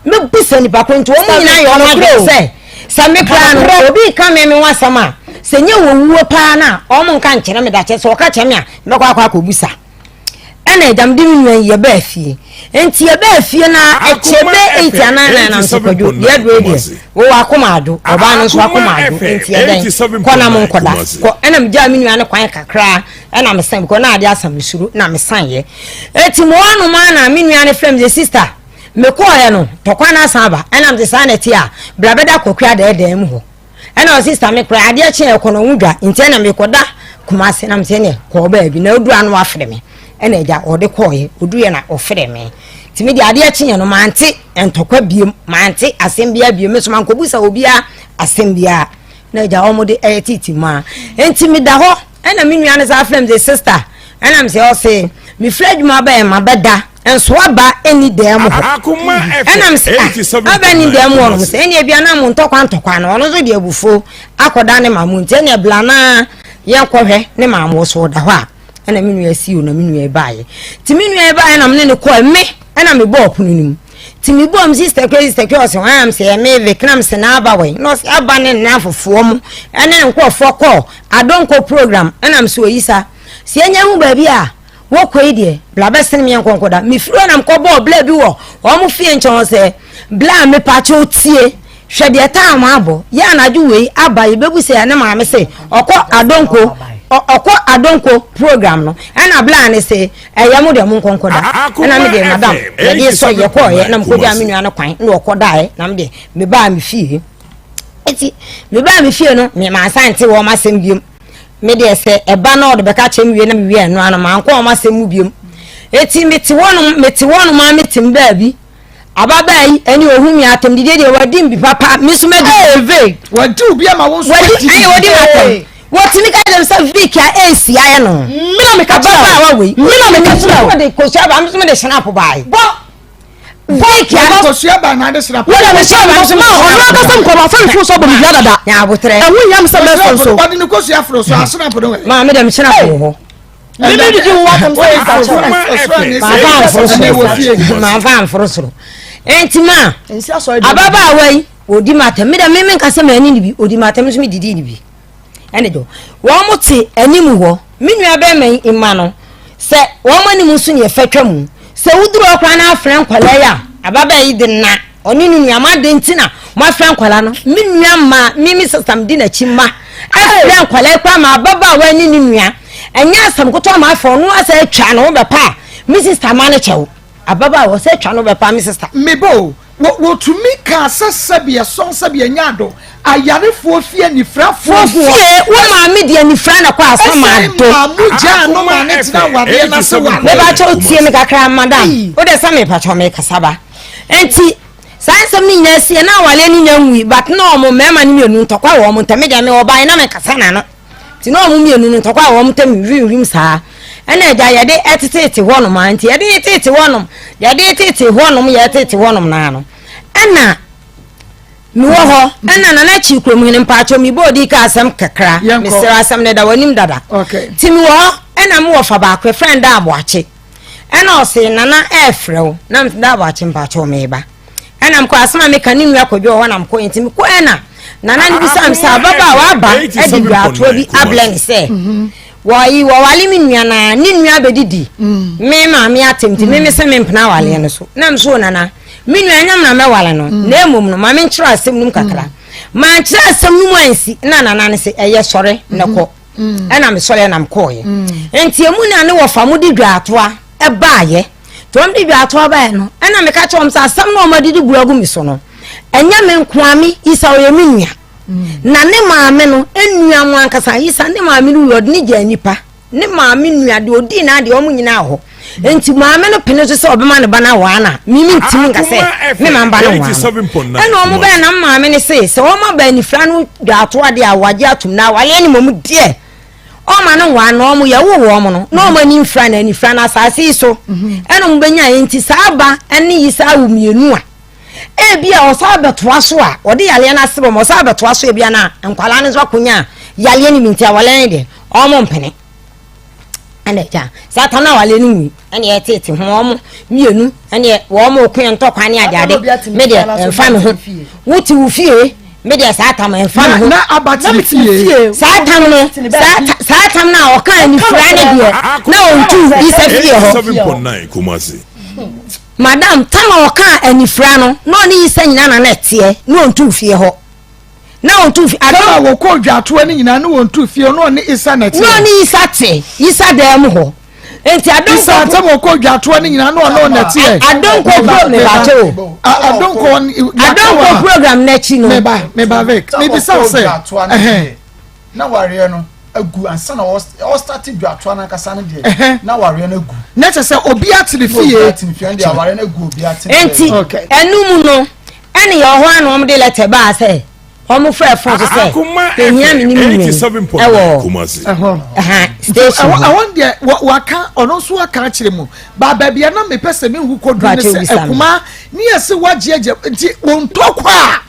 Speaker 5: me busa ni ba ko nto wo mu nyina yo no se sami plan obi ka me wasama senye wo pa na o mo nka nkere me da che so ka che me a me kwa kobusa ene jam di nwen ye ba fie enti ye ba fie na echebe 8 na so kojo ye do de wo Akoma ado oba no so Akoma ado enti ye den kona mo nkoda ko ene me ja me nwan kwan kakra ena me san ko na ade asam suru na me san ye eti mo anu ma na me nwan frem the sister me ko ye no to kwana saba ena me saneti a blabeda kokua da edem ho ena o sister me kra ade che e kono nwudwa nti na me koda kuma se na me se ne ko ba bi na odu anu afre me ena eja ode ko ye odu ye na ofre me ti me di ade che no mante entokwa biem mante asembia biem me so man kobusa obia asembia na eja omode etiti ma enti me da ho ena me nua ne sa frem the sister ena me se o se me fred ma ba e ma beda enso aba eni dem ho
Speaker 2: Akoma
Speaker 5: enam se aba eni dem ho no se eni bia na mo ntokwa na ono zo de abufo akoda ne mamu nti eni blana ye kohwe ne mamu so da ho a ena minu ya si o na minu ya baaye ti minu ya baaye na me ne ko me ena me bo opunu nim ti me bo am sister crazy sister crazy so am se me ve kram se na aba we no se aba ne na fofo mu ena nko foko adonko program ena me so yisa se enya hu ba bi a wo koi de bla be sen me nkonkoda me firo na mko bo bla bi wo o mu fie nchon se bla me pa cho tie hwe de ta ma abo ya na ju we aba ye bebu se na ma me se okọ adonko program no na bla ne se eyam de mu nkonkoda na me de madam ye de so ye ko ye na mko dia me nua no kwan na okoda na me de me ba me fie eti me ba me fie no me ma sante wo ma sem biem me de se eba na od be ka chem wie na me wie no ana ma nko ma sem biem eti meti wono ma metim ba bi ababa yi eni ohumi atem de de wadi mbi papa me so me de
Speaker 3: wadi obi ama wo so
Speaker 5: wadi matem wati mi ka dem sa Vic ya AC aye no me na me ka baba wa we me na me ka tira de ko sha ba me so me de snap bai bo Vic ya
Speaker 3: ko sha ba na de snap
Speaker 1: wala me sha ba so ma ho na ka sam ko ba fa fu so bo mi dada
Speaker 5: ya abotre
Speaker 1: e hu yam sa be so
Speaker 3: wadi ni ko sha fro so snap do we
Speaker 5: ma me dem snap ho
Speaker 1: me did you want them say
Speaker 5: ma van frosro enti ma ababa wa odi matem me dem me nka se ma ani ni bi odi matem so me didi ni bi ene do wo mo te animu ho me nua be men imma no se woman ni musu ye fetwamu se wuduru okwa na afran kwala ya ababa yi de na oni nu nuama de ntina mo afran kwala no mi nuama mi system di na chima afran kwala kwa ma ababa wa ni nua enya asam koto ma afọ no asa atwa no be pa mi sister ma ne chewo ababa wo se atwa no be pa mi sister
Speaker 3: mebo wo to me ka sasabia son sabia nyado ayarefo fie ni frafo
Speaker 5: fie wo ma me de ni fra na kwa asama do
Speaker 3: amuja no ma ne tina wade na se wa
Speaker 5: me ba cho tie me kakra madam wo de sa me pa cho me kasaba enti sansam ni nya sie na wale ni nya nwi but na omo mema ni mienu ntokwa wo mo ntame de me oba na me kasa na no ti na omo mienu ntokwa wo mo ntame rim saa ena eja ye de etete honom anti ye de etete honom ye de etete honom ye etete honom na no ena mi wo ho ena na chi krom hin mpacho mi bodi ka asam kakra mi sira asam ne da wanim dada
Speaker 3: okay
Speaker 5: ti mi wo ena mi wo fa ba kwe friend da aboache ena o se nana efrew na mi da aboache mpacho me ba ena mko asama me kaninu yakodwo ho na mko enti mi ko ena nana ni bisam sa baba wa ba edi gratwo bi ablen se wai wali mi nua ni nua bedidi me ma me atemti me se me mpna wale no so na mso nana mi nua nyam na me wale no na emum no ma me nkyira asem num kakra ma nkyira asem num ansi na nana ne se eye sore ne ko ena me sore na mkoye enti emu na ne wo fa mu di dwatoa e baaye to am di dwatoa ba no ena me ka chom sa asem no ma didi buagu mi so no enya me nkoami isa oye mi nua na ne maame no enua mu ankasa yisa ne maame no yod ni gya nipa ne maame nua de odi na de omu nyina ho enti maame no pene so se obema ne bana wa na mimi ntimi ngase me mamba no wa ena omu be na maame ne se wo ma ba ni fra no dwato ade awaje atum na wale ni momu de o ma no wa no omu ye wo wo mu no no ma ni fra na ni fra na asase so ena mu benya enti saaba ene yisa awu mienu a ebia osabe toaso a ode yale na sebo mo osabe toaso ebia na nkwala ne zo akonya yale ni minti awale de omo mpene ane ja satana wale ni mi ane etete ho omo mienu ane wo mo okun ntokwa ne adade me de mfa me ho wuti wo fie me de satam mfa me ho
Speaker 3: na abati fie
Speaker 5: satam no satam na oka ni fra ne de na ontu isa fie ho
Speaker 2: 7.9 Kumasi
Speaker 5: madam tama oka anifra no no ni yisa nyina na netie no ontu fie ho na ontu fie
Speaker 3: adama wo ko dwato ani nyina no ontu fie no ni isa netie
Speaker 5: no ni yisa te yisa dem ho enti adon
Speaker 3: isa tama wo ko dwato ani nyina no netie
Speaker 5: adon ko program bato adon ko program na chi no
Speaker 3: me ba vek me bi say
Speaker 4: na ware no agu ansa na all started dwato na kasa na de na ware na agu
Speaker 3: na che se obi atiri fie
Speaker 4: de ware na agu obi atiri
Speaker 5: enti enum no ene ye ho anu om de lete ba say omo frɛ fon say ehia me ni mi
Speaker 2: 87.9 Kumasi
Speaker 5: station
Speaker 3: I want the waka ono so aka kire mu ba bia na me pese me hu kodu ne se ekuma ni ese wajeje nti wontokwa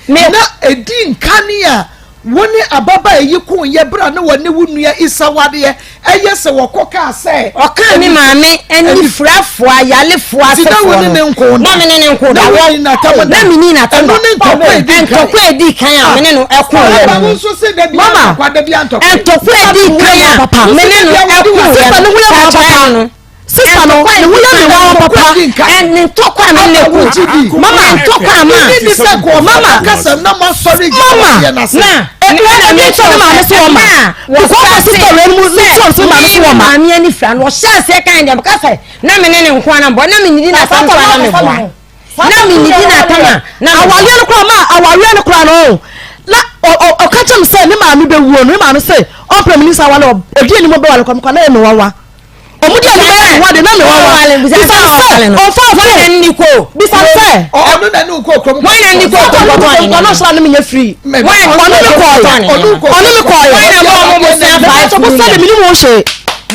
Speaker 3: na edi nkania woni ababa eyikun ye bra na woni wunua isawade eye se wokoka se
Speaker 5: oka ni maame eni frafo ayalefo asefo
Speaker 3: na me
Speaker 5: ne nko da wo na me ni na tamo entokwa edi kan a me ne no ekun ye
Speaker 3: mama so se da bia kwada bia entokwa
Speaker 5: edi kan a papa me ne no ekun ye no sister no ni wuya me wa papa en ntokwa me ne ku mama ntokwa ma
Speaker 3: ni se ko mama kasa na mo sorry
Speaker 5: mama na na me so ma me so ma wo ko sister we mu so ma me so ma me ani fra no sha se kan dem kasa na me ne nko na bo na me ni na san kwa na me bo na me ni na tama na
Speaker 1: awale no kra ma awale no kra no la o ka chem se ni ma me be wuo no ni ma me se o prime minister wale odi ni mo be wale kwa na e me wawa omudi ani wa de na me wawa bisa fa
Speaker 5: ni ko
Speaker 1: bisa fa
Speaker 3: onu na ni ko krom
Speaker 5: why na ni ko
Speaker 1: ko no so na me free
Speaker 5: why onu me ko why na bo mo se fa
Speaker 1: so bo se me ni mo hwe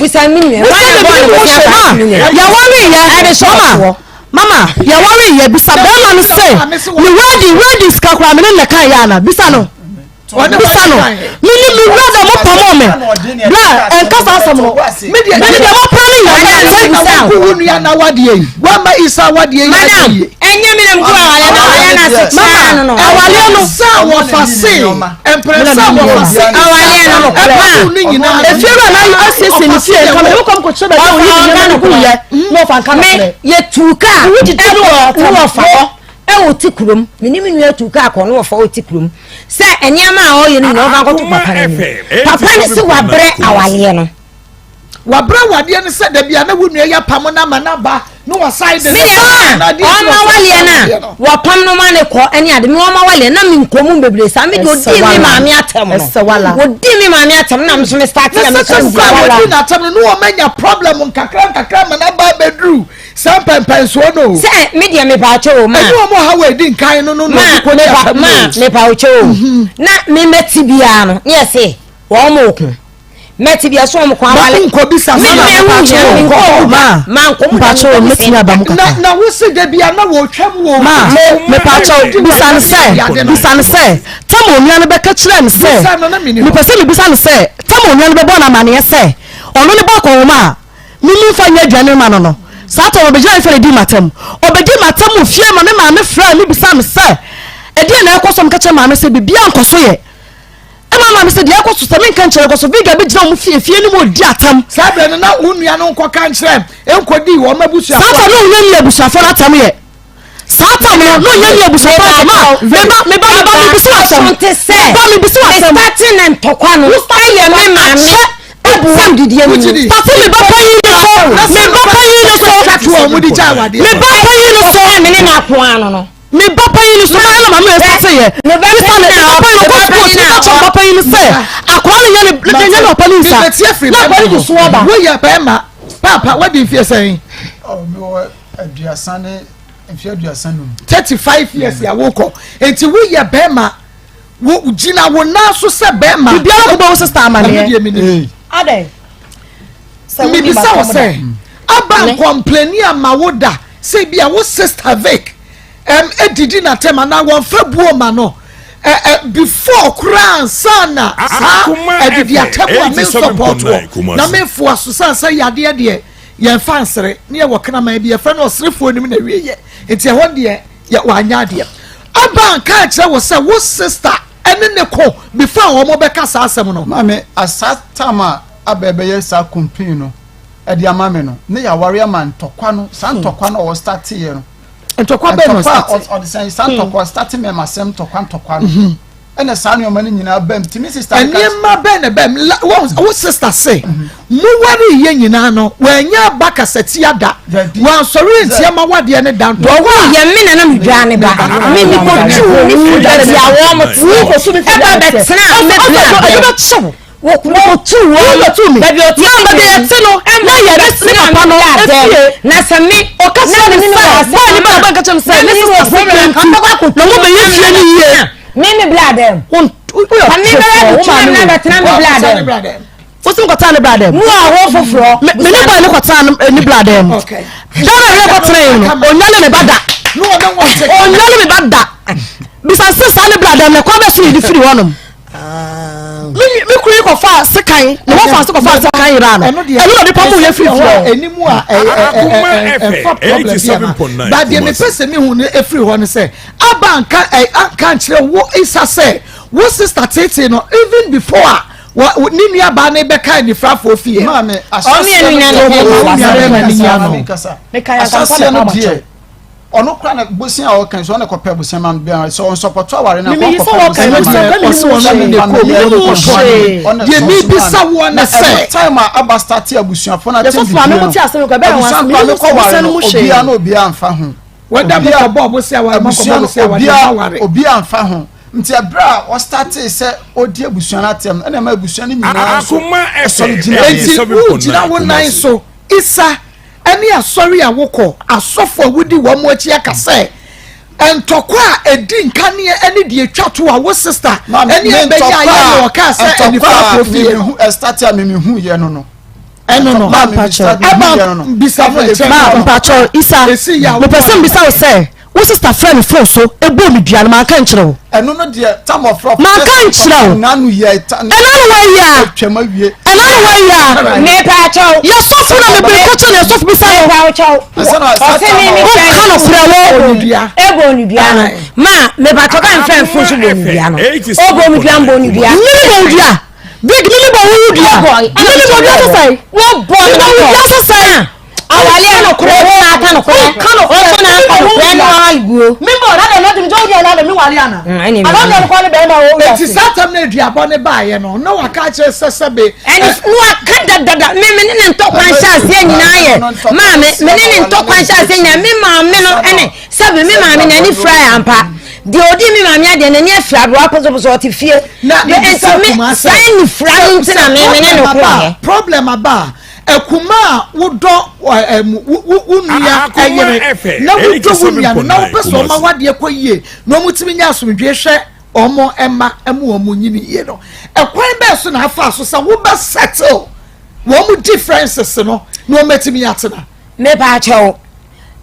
Speaker 5: bisa mi ni why na bo mo se fa
Speaker 1: ya worry ya de so mama ya worry ya bisa be ma no say me ready skakra me na kan ya na bisa no bisa no mini mi brother mo pomo me bla en kasa sam no me de mo planning ya
Speaker 3: na ku wunu ya na wade yi wa ma isa wade yi
Speaker 5: madam enye mi nem kwa ya na se cha no
Speaker 3: awale no sa wo fa se empresa wo fa se
Speaker 5: awale no
Speaker 3: ba ni nyina
Speaker 1: efiru na asese ni fie ka me ko ko chebe o yi ni na ku ye no fa kan
Speaker 5: me ye tuka wo fa o ti kurom mini mi nua tuka akono wo fa o ti kurom se eniama a o ye ni na o fa ko to papa ni se wa bre awale no
Speaker 3: wabra wade ne se da bia na wonua ya pam na manaba no waside
Speaker 5: me na wale na wa pam no ma ne ko eni ade me o ma wale na mi nkomu bebre sa me do di mi ma me atem no wo di mi ma me atem na me so me start na me kan
Speaker 3: wala na atem no o manya problem nkakra manaba bedru sam pempen so no
Speaker 5: se me dia me ba cho ma
Speaker 3: no mo ha we di nkan no
Speaker 5: ko ne ba ma me pa o cho na me meti bia no yes e wo mo okun meti bia so mo kwa wale
Speaker 3: nko bisa
Speaker 5: ma nko
Speaker 1: pacho meti na ba mu kaka
Speaker 3: na wo se de bia na wo twam wo
Speaker 1: me pacho bisa ne se tamo onua ne be ka kire ne se me pese me bisa ne se tamo onua ne be bo na mane ye se ono ne bo ko ma mimi fa nya adwane ma no sato obeja ife di matam obedi matam fie ma me ma me fra me bisa me se e de na ekosom ka kire ma me se bibia nkoso ye mama me se dia ko so se men kan kire ko so biga be gira mu fie ni mo di atam
Speaker 3: sabe no na unua no nko kan kire enkodi wo mabusu afo
Speaker 1: sato no unua ni abusu afo na tam ye sato no nya ni abusu afo ma me ba me bisu atam
Speaker 5: te se
Speaker 1: ba me bisu atam
Speaker 5: starting and tokwa no style me ma me ebu didie ni
Speaker 1: sato me ba payi ni so
Speaker 3: katu o mudi jawade
Speaker 1: me ba payi ni so
Speaker 5: me ni na ko ano no
Speaker 1: me papa yi so na ma me say ye me ba papa yi say akwa ne nya no pani sa
Speaker 3: na ba yi so ba wo ya ba ma papa what do you say
Speaker 4: oh me wo aduasane mfia aduasane
Speaker 3: 35 years ya woko enti wo ya ba ma wo gina wo na so se ba ma
Speaker 1: bibia ko ba wo sister amane ade
Speaker 3: me bi sa wo say aba complain ama wo da say bia wo sister Vic edidi na tema na won fa buo ma no before kran sana edidi atemu a me support na me fo asosa sa yade de ye fansere ne ye wokna ma bi ye fa no osrefo nim na wiye enti e ho de ye wanya de aba ka kire wo se wo sister ene ne ko before wo mo be ka sa asem no
Speaker 4: ma me asatama abebe ye sa complain no e de ama me no ne ya ware man tokwa no san tokwa no wo start ye no
Speaker 3: ntokwa be no start
Speaker 4: on the same san tokwa start me masem tokwa no ene san yo mani nyina bam timi sister
Speaker 3: ene ma be ne bam wo sister say mu wari ye nyina no wanya baka setia da wan sori ntia ma wade ne dan to
Speaker 5: wo ye me na me dwa ne ba me ni ko tu ni fu da ya wo mo tu ko su mi fi da be tena me bla wo tu mi baby o ti
Speaker 1: na be ye ti no na ye de papa no
Speaker 5: na se me o ka se ni
Speaker 1: ba ba ka chem se
Speaker 5: me so problem kan ba ko
Speaker 1: no mo be ye fie ni ye
Speaker 5: me blood dem
Speaker 1: me
Speaker 5: na tena me blood dem
Speaker 1: Osim kwata ne bladem
Speaker 5: mu a wo foforo
Speaker 1: me ne boy ne kwata ne bladem
Speaker 3: okay
Speaker 1: dara re kwata no onyale me bada
Speaker 3: no no want
Speaker 1: onyale me bada bisa sesa ne bladem ne kwa be so yi firi wonom me kuri ko fa sekan ne wo fa so ko fa sekan ira no eno de pamu ye firi firi
Speaker 3: enimu a fa problem ba de me pese me hu ne efiri ho ne se abanka kan kire wo isa se wo sister tete no even before ni nua ba na be kai ni frafo fie
Speaker 4: ma me
Speaker 5: oni enu nya no
Speaker 1: me kai
Speaker 4: asase no die ono kra na bosia o kan so na ko pe bosia man bia so on support aware na ko
Speaker 1: ko
Speaker 3: ye mi bisa wo na say
Speaker 4: time aba start abusia fo na
Speaker 1: so fa me muti asem ko be wan
Speaker 4: obia na obia amfa ho
Speaker 3: weda mo ko bo bosia wa mo ko bosia wa
Speaker 4: obia amfa ho nti abra o start say odi abusia na tem na ma abusia ni nyina so
Speaker 3: jina wo nan so isa ani asori awoko asofo wudi wo mo achi akase entokwa edi nkane ani de atwato a wo sister ani ebenya ya wo ka se ani fa profile
Speaker 4: hu start a me hu ye no
Speaker 3: eno no
Speaker 1: bisa
Speaker 3: ma
Speaker 1: isa me person bisa o se wo sister friend phone so ebo mi dua no man kan kire wo
Speaker 4: eno no de time of rough
Speaker 1: man kan kire wo
Speaker 4: nanu ye
Speaker 1: enanu wa ya
Speaker 4: twema wie
Speaker 1: enanu wa ya
Speaker 5: me pa chow
Speaker 1: ya so fu na me be ko che na so fu bi sa
Speaker 5: pa chow
Speaker 4: asa
Speaker 5: me
Speaker 1: o kan kure wo
Speaker 4: dua
Speaker 5: ebo ni dua no ma me pa chow kan friend phone so bo ni dua no obo mi dua mbo ni dua
Speaker 1: ni bo dua big ni bo wo dua ni bo dua so sai
Speaker 5: wo boy
Speaker 1: no so sai
Speaker 5: awale no kure wo ata no kure o so na ko kure no aliguo
Speaker 1: mi bo na de no ti jo dia na de mi wale ana
Speaker 5: ani
Speaker 1: I don't know ko ni be na wo
Speaker 3: eti satam na duabo ne baaye no na waka kire sesebe
Speaker 5: ani no aka dada me ne ntokwan sha ase nyina ye ma me ne ntokwan sha ase nyina me ma me no ene sabe me ma me na ni fry ampa de odi mi ma me ade na ni afra do aposo ti fie de ento me sai ni fry ntina me ne no kure
Speaker 3: problem aba Akoma wodo unia ayere na wodo unia na opeso ma wade ekwaye na omutimi nya asomdwe hwe omo ema emu omo nyini ye no ekwan be so na afa so sa wo be settle wo mu differences no na ometimi atena
Speaker 5: me ba chew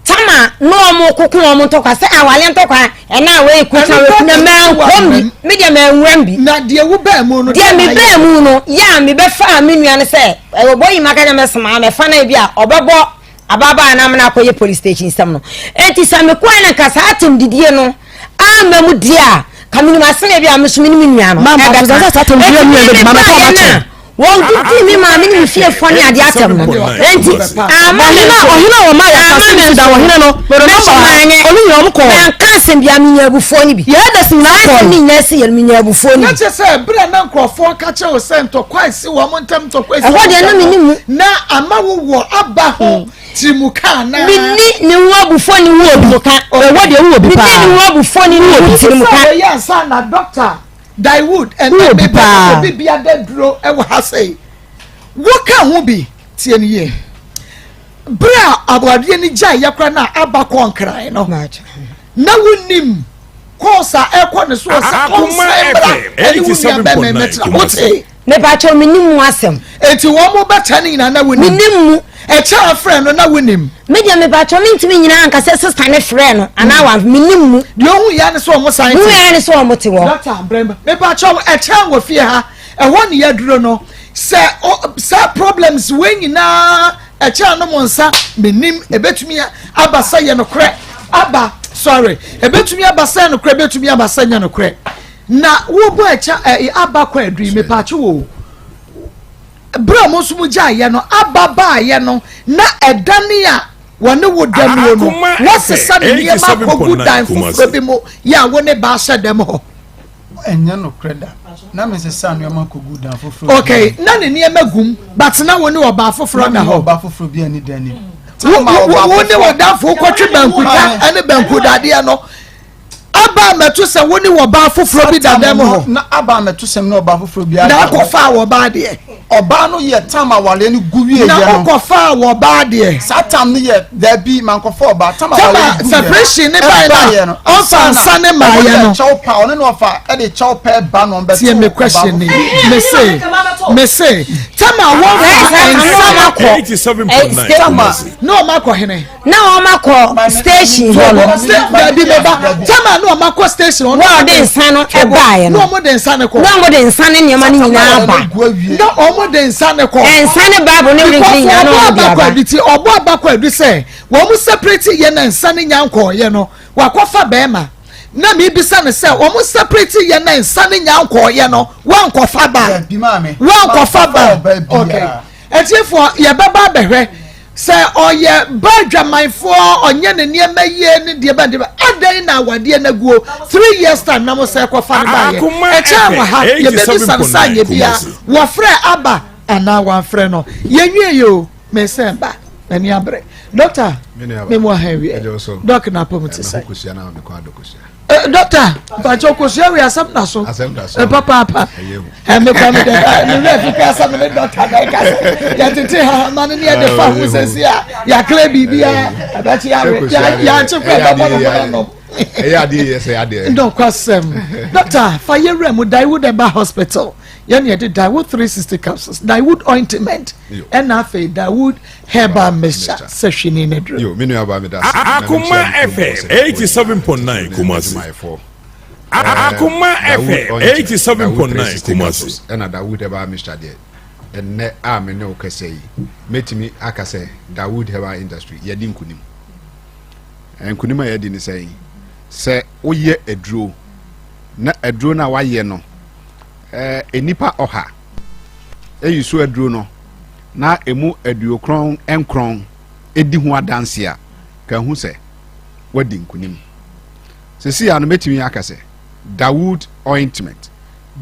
Speaker 5: tama no omo kokun omo ntokwa se awale ntokwa ena we kuta we kuna ma nkombi me de ma nwambi
Speaker 3: na de wu ba mu no
Speaker 5: de me ba mu no ya me be fa me nua ne se oboyi maka me sema me fa na bia obebo ababa na me na koye police station sam no enti sa me kwa na kasa atem didie no amamu dia kamini masene bia me sumi ni nua no
Speaker 1: mama za sa atem didie ni mama ka ma
Speaker 5: won duti mi ma mi ni fie fo ni ade atem no enti
Speaker 1: ohina wo ma ya kasi da ohina no pero no oni yo mko
Speaker 5: na kasem bia mi nya bufo ni bi
Speaker 1: ye da sin na ko
Speaker 5: ni nya se ye mi nya bufo ni
Speaker 3: na che se bra na nkrofo ka che o sento kwasi wo mo ntam to kwasi
Speaker 5: ho de no mi ni mu
Speaker 3: na amawo wo aba ho timuka na
Speaker 5: mi ni wo bufo ni wo bimuka
Speaker 1: wo de wo bi pa
Speaker 5: mi ni wo bufo ni wo timuka
Speaker 3: ya sa na doctor Daiwood and be be a dead draw ever has say. What can who be? Tien ye. Bra abadi ni jai yakra na abakon cry no. Na wunim. Kosa ekwa ne so sa
Speaker 2: Akoma FM.
Speaker 5: Me ba cho minim asem.
Speaker 3: Enti wo mo betani na wunim.
Speaker 5: Minim
Speaker 3: e cha friend no na wunim.
Speaker 5: Me dia me ba cho mintimi nyina anka se sister ne friend no ana wa minim mu.
Speaker 3: De ohu ya ne so mo science.
Speaker 5: Mu ya ne so mo te wo.
Speaker 3: Doctor Bremba. Me ba cho e cha wo fie ha. E ho ne ya duro no. Se problems we nyina e cha no mo nsa minim ebetumi abasa ye no kre. Aba sorry. Ebetumi abasa no kre betumi abasa nya no kre. Na wo bo e cha aba kwa adri me pa cho wo. Bra mo sumu ja ye no ababa ye no na edane a wone wo danu no wo sesa ne ye ma ko good dan foforo bi mo ya wone ba sha dem ho
Speaker 4: enya no kreda na me sesa no ma ko good dan foforo
Speaker 3: okay na ne ne magum but na wone wo ba foforo na ho
Speaker 4: ba foforo bi ani dan ni
Speaker 3: wone wo dan fo ko twe bankuta ene bankudade no aba metu se woni wo ba foforo bi da dem ho
Speaker 4: na aba metu se no ba foforo bi
Speaker 3: na ko fa wo ba de
Speaker 4: oba no ye tama wale ni guwie ye no
Speaker 3: na ko fa wo ba de
Speaker 4: satam no ye da bi man ko fa oba tama wale
Speaker 3: separation ne ba no on fa sane ma ye no
Speaker 4: chow pa on no fa e de chow pa ba no be
Speaker 3: tie me question ni me say tama wo fa ko
Speaker 2: 87.9
Speaker 3: no ma ko hene
Speaker 5: na o ma ko station ho no
Speaker 3: bi me ba tama no ma ko station
Speaker 5: no de nsan no e ba ye no
Speaker 3: mo de nsan ko
Speaker 5: no mo de nsan ne nyama ni nyina ba
Speaker 3: no mo de nsan ko
Speaker 5: nsan babu ne ri nyina no bi aba
Speaker 3: obo abakwa adu say wo mu separate ye na nsan nyanko ye no wakofa bema na me bisa ne say wo mu separate ye na nsan nyanko ye no wankofa ba
Speaker 4: bi ma me
Speaker 3: wankofa ba okay etifo ye baba behwe say oye badwamanfo onye ne niema ye ne de ba de adan na awade na guo 3 years time na mo say kofa ba ye e cha wa ha ye be bisa nsa ye bia wo frɛ aba ana wan frɛ no ye nwie yo me say ba na ni abre doctor me mo ha wi doc na pom ti say doctor ba chokosia we asem na so papa me kwa me de fi ka asem me doctor da ka ya tete ha man ni de fa hu sesia ya kle bibia ba chi ya chi kwa ba no
Speaker 7: ya di yes ya di
Speaker 3: no kwasem doctor fa ye rem Daiwood Eba hospital yɛn yɛde Dawood 360 capsules, Dawood ointment, and afei Dawood herbal mixture sehwini ne dro.
Speaker 2: Yo, me nua ba me da.
Speaker 7: Akoma FM 87.9 Kumasi. Akoma FM 87.9 Kumasi.
Speaker 2: And Dawood herbal mixture there. And ne a me ne o kase yi. Metimi aka say Dawood herbal industry yɛdi nkunim. Nkunim a yɛdi ne say sɛ woyɛ aduro na aduro na wayɛ no enipa ɔha eyiso aduro no na emu aduokron enkron edi ho adanse a ka hu sɛ wadi nkunim sesi ya no metimi aka sɛ Dawood ointment,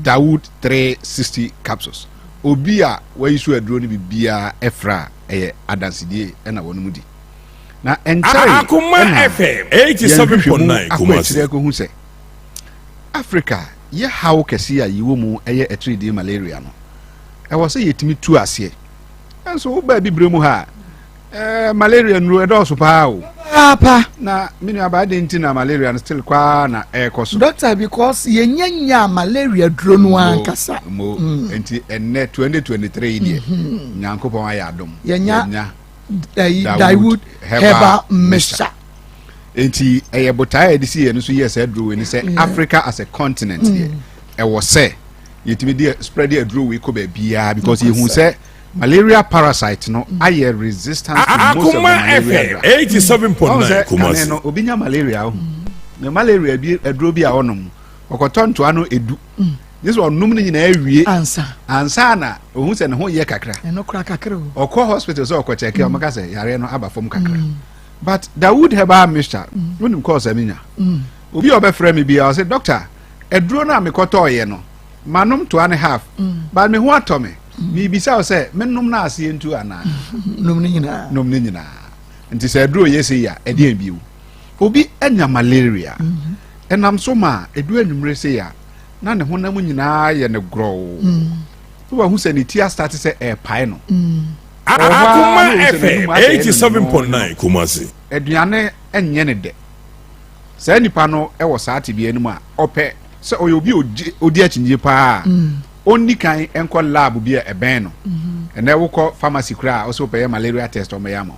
Speaker 2: Dawood 360 capsules obi a wayiso aduro no bibia efra eye adansedie na wonu di na
Speaker 7: Akoma FM 87.9
Speaker 2: Kumasi ko hu sɛ Africa ye how kesi a yiwo mu eye etridi malaria no e wo sɛ yetimi tu ase enso wo ba bibre mu ha malaria nru edoso pa o
Speaker 3: Apa
Speaker 2: na mini abade nti na malaria no still kwa na ekoso
Speaker 3: doctor because yenya malaria duro no ankasa
Speaker 2: enti enne 2023 die nyankopon aye adom
Speaker 3: yenya Dawood herbal mixture
Speaker 2: enti eye botae edisi ye no so yes aduro we ni say Africa as a continent here e wo say yetimi dey spread the aduro we ko ba bia because ye hu say malaria parasite no aye resistant to most of the malaria.
Speaker 7: 87.9 Kumasi.
Speaker 2: No obinya malaria no malaria bi aduro bi a onom okotonto ano edu this one num ni nyina awie ansa na ohun se ne ho ye kakra
Speaker 3: eno kra kakra
Speaker 2: o okọ hospital so okọ check e o maka se yare no aba fom kakra but Dawood herbal mixture wonim cause amenya obi obefra me bia o say doctor aduro na me koto ye no manom to and half but me ho atome mi bisa o say mennom na ase entu ana
Speaker 3: num ni nyina
Speaker 2: nti say aduro ye say ya e de biu obi anya malaria enam so ma edu anwumre say ya na ne honam nyina ye ne grow so wa hu se ne tia start say e pai no
Speaker 7: Akoma FM 87.9 Kumasi.
Speaker 2: Eduane enye ne de sa nipa no e wo saate bia nim a opɛ sɛ oyobi odi akyinje pa onni kan enko lab bia eben no ene wo kɔ pharmacy kra o so pɛ malaria test o meya mo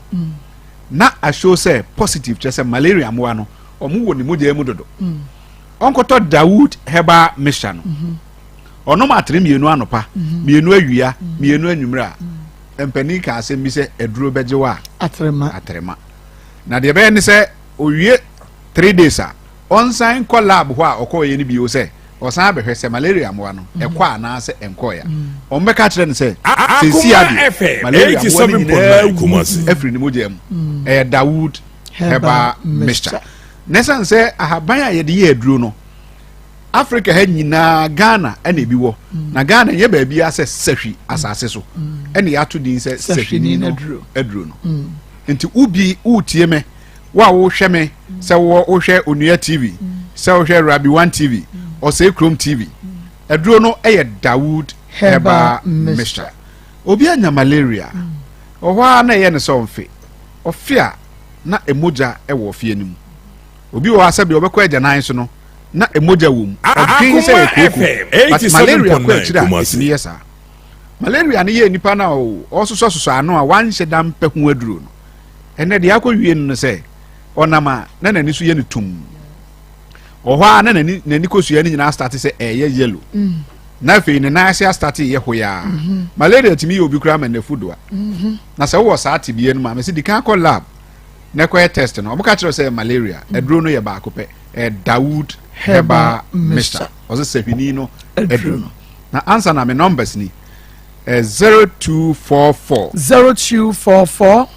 Speaker 2: na a show say positive kyerɛ sɛ malaria mo ano omu wo ne mogya mu dodo onkoto Dawood herbal mixture no ono matre mienu anopa mienu awia mienu anwumra empani ka asem bi se aduro beje wa atrema na de be ne se owie 3 days a onsan collab ho a okoye ni bi o se osan behwe se malaria mo ano ekwa na se enkoya ombeka kire ne se sisi ade malaria
Speaker 7: 87.9 Kumasi
Speaker 2: every ni mojem Dawood herbal mixture nesan se ahaban a ye de ye aduro no Africa ha nyina Ghana ena bi wo na Ghana ye ba bia se sehwi asase so ena ya to din se sehwi no aduro no enti ubi utie me wa wo hwe me se wo hwe Onua TV se wo hwe Rabi 1 TV o se Chrome TV aduro no eye Dawood herbal mixture obi anya malaria o hwa na ye ne so mfe ofia na emoja e wo fie nim obi wo asabi obekọ agyanan so no na emoja wom
Speaker 7: Akoma FM 87.9
Speaker 2: yes malaria ne ye nipa na o soso ano a wanhye dam pe ho aduro no ene de akọwie no se onama na nani so ye ne tum ohwa na nani kosua ne nyina start se eye yellow na fe ne na asia start ye hoya malaria timi ye obi kura ma na fudo a na se wo sa tibie no ma me se di kan call lab na ko test no obuka kire se malaria aduro no ye ba akopɛ Dawood herbal mixture ozo sehwini no aduro no na answer na me numbers ni
Speaker 3: 0244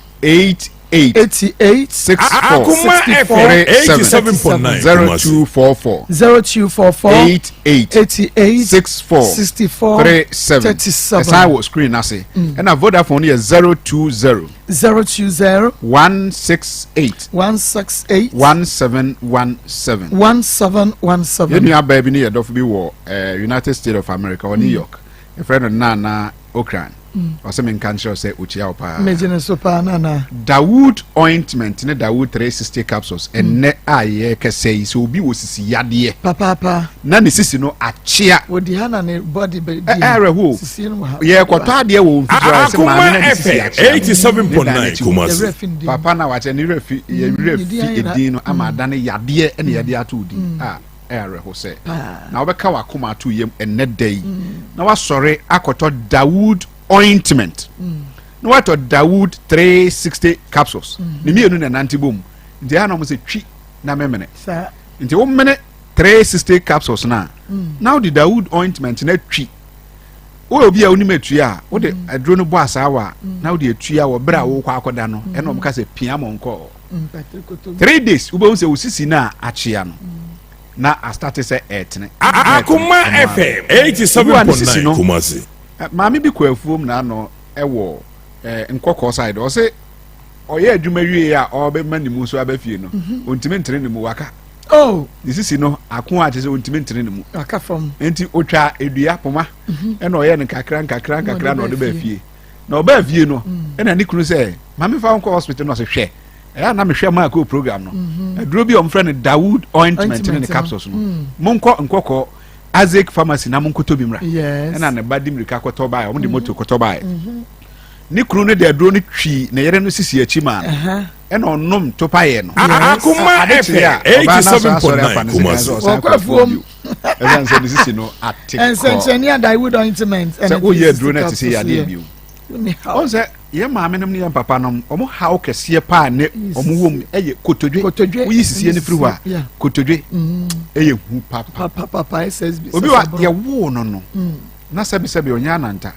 Speaker 3: 88
Speaker 7: Akoma FM 87.9
Speaker 3: 0244 88
Speaker 2: 64 37 esa wo screen na se na Vodafone ye 020 168 1717 yenu aba bi ne ye dof bi wo United States of America or New York a friend of Nana Okran ɔsɛ menka nkyerɛ sɛ okyia wo paa
Speaker 3: megyene so paa nana
Speaker 2: Dawood ointment ne Dawood 360 capsules enne a ye kɛsɛ yi sɛ obi wɔ sisi yadeɛ
Speaker 3: papa
Speaker 2: na ne sisi no akyea
Speaker 3: wodi ha na ne body be
Speaker 2: ɛrɛho yɛ kɔtɔ adeɛ wɔ mfitɔ sɛ maame na ne sisi akyea
Speaker 7: 87.9 Kumasi
Speaker 2: papa na wakyɛ ne refi yɛ refi edin no ama adane yadeɛ ne yadeɛ ato din a ɛrɛho sɛ na wobɛka wakoma ato yam enne day na wasɔre akɔtɔ Dawood ointment na watɔ Dawood 360 capsules ne mienu na nante bom nti ha na mo sɛ twi na memene nti wo mene 360 capsules na na wo de Dawood ointment na twi wo obi a onim atua wo de aduro no bɔ asawa na wo de atua wo bra wo kwa akoda no ɛna mo ka sɛ pia monko 3 days wo be sɛ wo sisi na akyea no na a start sɛ ɛtene
Speaker 7: Akoma FM 87.9 Kumasi
Speaker 2: maame bi kɔ afuom na no ɛwɔ nkɔkɔ side ɔsɛ ɔyɛ adwuma wie a ɔbɛma ne mu so abafie no ontimi ntere ne mu waka ne sisi no ako a kyerɛ sɛ ontimi ntere ne mu
Speaker 3: aka fam
Speaker 2: enti otwa edua poma ɛna ɔyɛ ne kakra na ɔde ba fie na ɔba fie no ɛna ne kunu sɛ maame fa nkɔ hospital no ɔsɛ hwɛ ɛyɛ na mehwɛ ma ko program no aduro bi ɔmfrɛ no Dawood ointment ne capsules no monkɔ nkɔkɔ Azek pharmacy na monkoto bi mra ɛna ne ba di mrika kɔtɔ bae ɔmo de moto kɔtɔ bae ne kunu ne de aduro ne twi ne yere no sisi achi ma ɛna ɔnom topaye no
Speaker 7: Akoma FM 87.9 Kumasi
Speaker 3: ɔkɔfuom
Speaker 2: ɛna sɛ ne sisi no ate
Speaker 3: ɛnsɛnkyɛnni Dawood ointment
Speaker 2: sɛ wo yɛ aduro na te sɛ yade bio on sɛ ye maame nom ne ye papa nom ɔmo hawo kɛseɛ paa ne ɔmo wom ɛyɛ kotodwe wo yi sisi ne firi hɔ a kotodwe ɛyɛ hu papa
Speaker 3: SSB
Speaker 2: obi wa ye wo no no na sɛbi onya ananta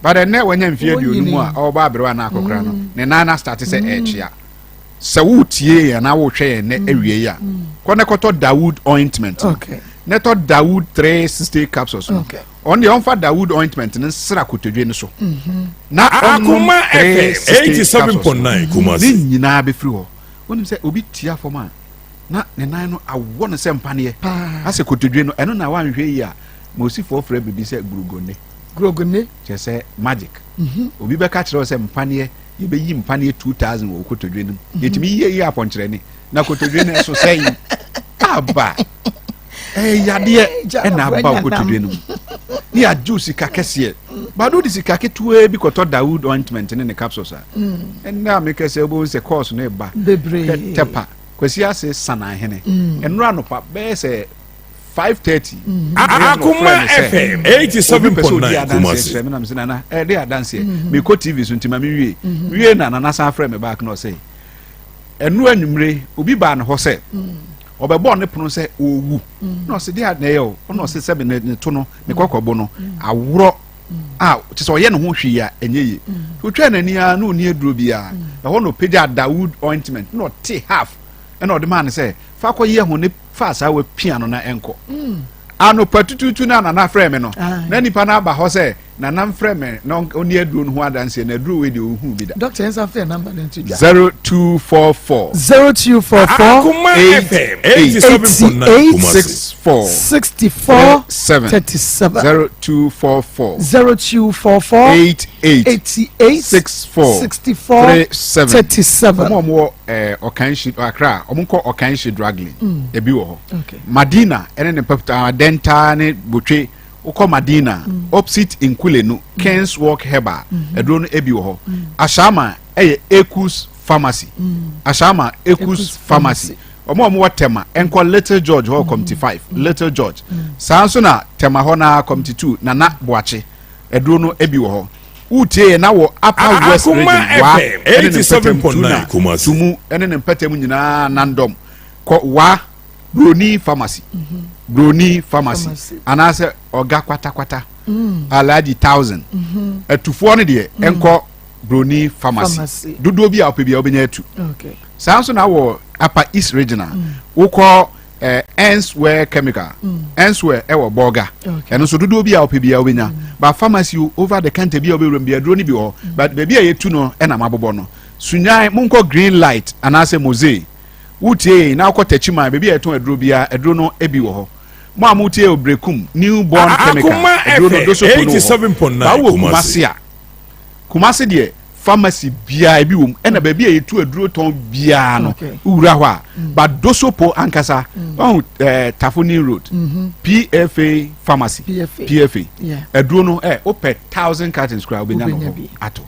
Speaker 2: but ɛnɛ wanya mfie bi onum a ɔba abrewa na akokra no ne na start sɛ ɛkyea sɛ wo tie ya na wo hwɛ ne awie ya kɔ ne kɔtɔ Dawood ointment ne to Dawood 360 capsules on the onfa Dawood ointment ne sra kotodwe ne so na
Speaker 7: Akoma FM 87.9 Kumasi
Speaker 2: ni nyina be firi hɔ wonim sɛ obi tia fom a na ne nan no awɔ ne sɛ mpaneɛ ase kotodwe no ɛno na wanhwɛ yi a mosi for frɛ bibi sɛ grogone kyɛ sɛ magic obi bɛka kyerɛ sɛ mpaneɛ yɛbɛyi mpaneɛ 2000 wɔ kotodwe no yɛtumi yi apɔnkyerɛ ni na kotodwe no so sɛ aba yadeɛ ɛna aba kotodwe no ni adwo sika kɛseɛ bado de sika ketewa bi kɔtɔ Dawood ointment ne capsules a ɛna me kɛsɛ obo sɛ course no ba tepa kwasi ase sana hene ɛnura no pa bɛɛ sɛ 5:30
Speaker 7: Akoma FM 87.9 Kumasi
Speaker 2: me na me na de adanse me ko TV so ntima me wie na na san frɛ me back no sɛ ɛnu anwumre obi ba ne hɔ sɛ ɔbɛbɔ ne pono sɛ owu na ɔsɛ de adɛyɛ o ɔna ɔsɛ sɛ ne to no ne kɔkɔbɔ no aworɔ a kyɛ sɛ ɔyɛ ne ho hwee a ɛnyɛ ye otwa n'ani a na oni aduro bi a ɛhɔ no pagya Dawood ointment na ɔte half ɛna ɔde ma ne sɛ fa kɔ yɛ ho ne fa saa wa pia no na ɛnkɔ ano patututu na na frɛ me no na nipa na aba hɔ sɛ na nam frɛ me na oni aduro no ho adanse na aduro we de ohu bi da
Speaker 3: Dr. Nsem frɛ number no to
Speaker 2: 0244
Speaker 7: Akoma FM 87.9 Kumasi
Speaker 3: 64 37
Speaker 2: 0244 88 64 37 omo Okanshi Accra omo ko Okanshi Dragley ebi wo ho Madina ene ne pepta denta ne botwe ukọ Madina opposite Nkule no Kens Walk Heba edro no ebi wo ho Ashama eye Ekus Pharmacy Ashama Ekus Pharmacy omo watema enko Little George ho committee 5 Little George sanso na tema ho na committee 2 na boache edro no ebi wo ho utie na wo Upper West region wa
Speaker 7: 87.9 Kumasi
Speaker 2: tumu ene ne mpatem nyina nandom ko wa Broni Pharmacy Broni Pharmacy anase oga kwata alaji 1000 etufo ne de enko Broni Pharmacy dodo bi a ope bia obenya atu sanso na wo Upper East regional wokọ Enswear chemical Enswear ewo burger eno so dodo bi a ope bia obenya ba pharmacy over the counter bi obewrem bia duro ni bi ho but baby a yetu no na mabobo no sunyan monko Green Light anase Mose wutie na akotachima baby eton aduro bia aduro no ebi wo ho mo amutie obrekum newborn chemical aduro no do so
Speaker 7: 87.9
Speaker 2: Kumasi Kumasi de pharmacy bia ebi wom ena ba bia yetu aduro ton bia no ura ho a ba dosopo ankasa on Tafoni Road PFA pharmacy PFA aduro no ope 1000 cartons kra obenya no ato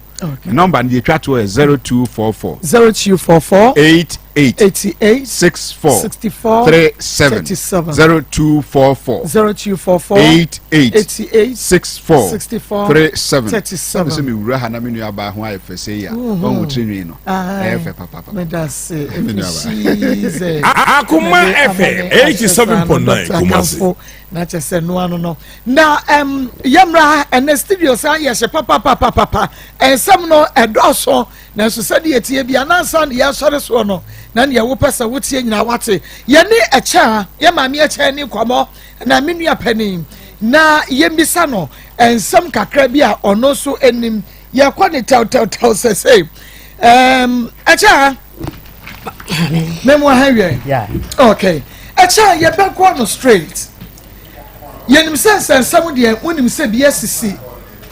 Speaker 2: the number the twa to 0244 88 64 37 0244 88 64 37 so me wura ha na me nua ba ho ayefese ya on wutrinwi no efe papa
Speaker 3: me das
Speaker 7: Akoma FM 87.9 Kumasi
Speaker 3: na chese no ano no na yamra en studio sa ye she papa ensam no edoso na so sade etie bia na ansa ye sore so no na ne wo pesa wotie nyina wate ye ne echa ye maame echa ni komo na menua pani na ye mbisa no ensam kakra bia ono so enim ye kwa ne taw say echa memo hawe
Speaker 8: yeah
Speaker 3: okay echa ye be kwa no straight yenim sense ensam de wonim se bia sisi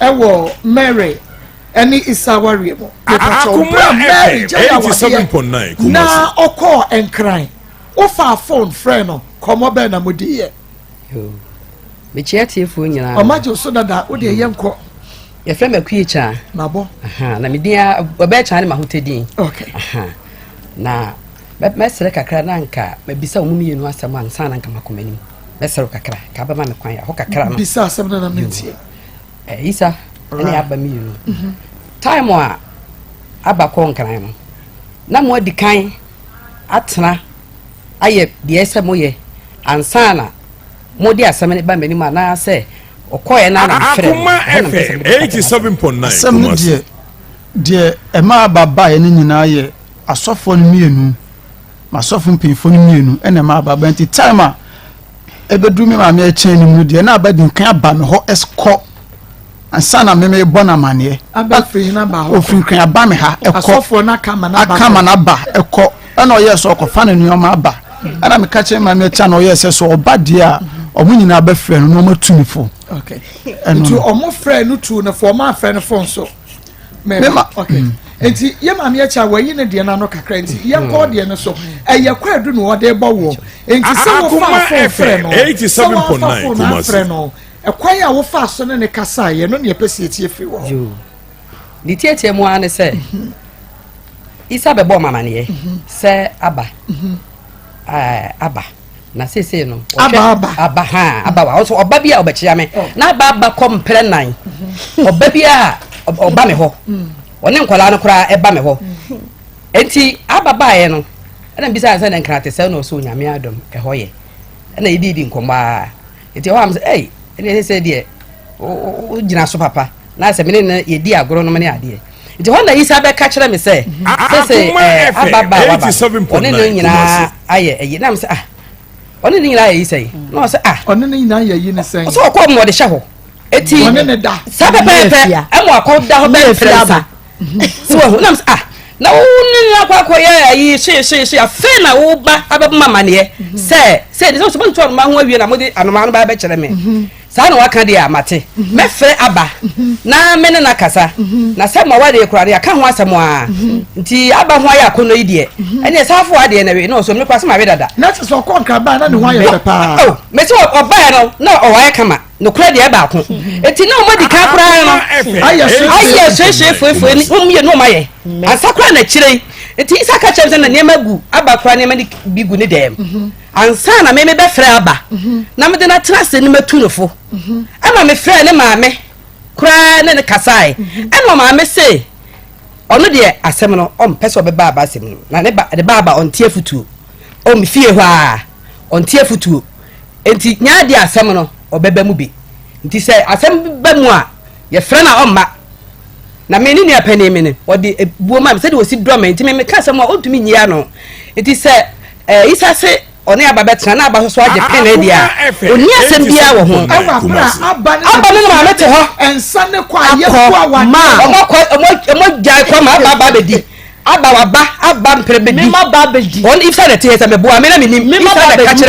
Speaker 3: ewo Mary any isawari mo
Speaker 7: Akoma FM 87.9 Kumasi
Speaker 3: na oko enkran o fa phone friend no komo be na modi ye
Speaker 8: yo me chiatie fu nyina
Speaker 3: o majo so dada o de ye nko
Speaker 8: ye frɛ me kuicha
Speaker 3: na bo
Speaker 8: na me dia obe cha ne mahotedin
Speaker 3: okay
Speaker 8: na mesere kakra na nka mabisa wo mienu asɛm ansa na nka makomani mesere kakra ka ba ma me kwan ya ho kakra no
Speaker 3: bisa asɛm na mentie
Speaker 8: isa ene aba mienu time a aba ko nkran no na mo di kan atena aye de ese moye ansa na mo di asɛm ne ba mani ma na sɛ okoye na na frɛ
Speaker 7: Akoma FM 87.9
Speaker 4: Kumasi de ema baba ye ni nyina ye asofo no mienu masofo mpinfo no mienu ene ma baba nti time a ebedu mi ma me echen ni mu de na aba din kan aba me ho esko ansa na me bona mane
Speaker 3: aba free na ba ho
Speaker 4: ofin kan aba me ha eko
Speaker 3: asofo na kama
Speaker 4: na ba eko ena oye so ko fa na nuoma aba ana me ka che ma me cha na oye se so oba de a omunyina aba frɛ no ma tunifo
Speaker 3: okay to omo frɛ no tu na for ma frɛ no phone so me okay enti ye ma me acha wayi ne de na no kakra enti ye ko de no so eye kwadu no wo de bowo enti se wo fa frɛ no
Speaker 7: 87.9 Kumasi
Speaker 3: no ekwan ya wo fa so ne kasa ye no ne pese tie fi wo
Speaker 8: yo ni tietie mu ane sɛ isa be bo mama ne sɛ aba aba na sese no aba ha aba wa so oba bia obachia me na aba kompre nan oba bia oba me ho one nkwala no kura eba me ho enti aba baaye no na bisa se na nkrate se no so nyame adom hoye na ididi nkomba enti ho am se ene se de o gina so papa na se me ne yedi agoro no me ade enti ho na isa be ka kire me se sese aba ba one no nyina aye na me se one ni nyina yi no se
Speaker 3: one ni nyina yi ne sei
Speaker 8: so ko mo de hye ho eti
Speaker 3: one ne da
Speaker 8: sa pepe e mo akoda ho be fresa so ho na na wo ni akwa ya yi she afa na wo ba abeba mama ne se de so bonto ma ho awie na mo de anoma no ba be kire me sa na waka de amate me fre aba na me ne na kasa na se mo wade kura de aka ho asem a nti aba ho aye akono yi de ene safo ade na we no so me kwase ma we dada
Speaker 3: na so ko nkra ba na ne ho aye pepa
Speaker 8: me se oba ya no na o waye kama no kura de ba ko eti na o modi ka kura no aye hwehwe fufu ni o me no maye asakura na kire eti isaka chemse na niema gu aba kura niema ni bigu ni dem ansa na me be frɛ aba na me de na trase ni matunofo ama me frɛ ne maame kura ne kasae ama maame se ono de asɛm no o mpɛ be ba aba asɛm no na ne ba de ba aba on tie futuo o me fie hɔ a on tie futuo enti nya de asɛm no o beba mu bi nti sɛ asɛm ba mu a ye frɛ na o mma na me ni nua pani me ne o de buo ma se de osi drama enti me ka asɛm a o tumi nyia no enti sɛ isa se oni aba betra na aba so age pen dia oni asem bia wo ho
Speaker 3: aba
Speaker 8: no ma mete ho
Speaker 3: ensa ne kwa ye kwa wa
Speaker 8: omo jai kwa ma aba bedi aba waba aba mprebedi
Speaker 1: me ma ba bedi
Speaker 8: on if say the say me boa me na me nim
Speaker 1: ma ba bedi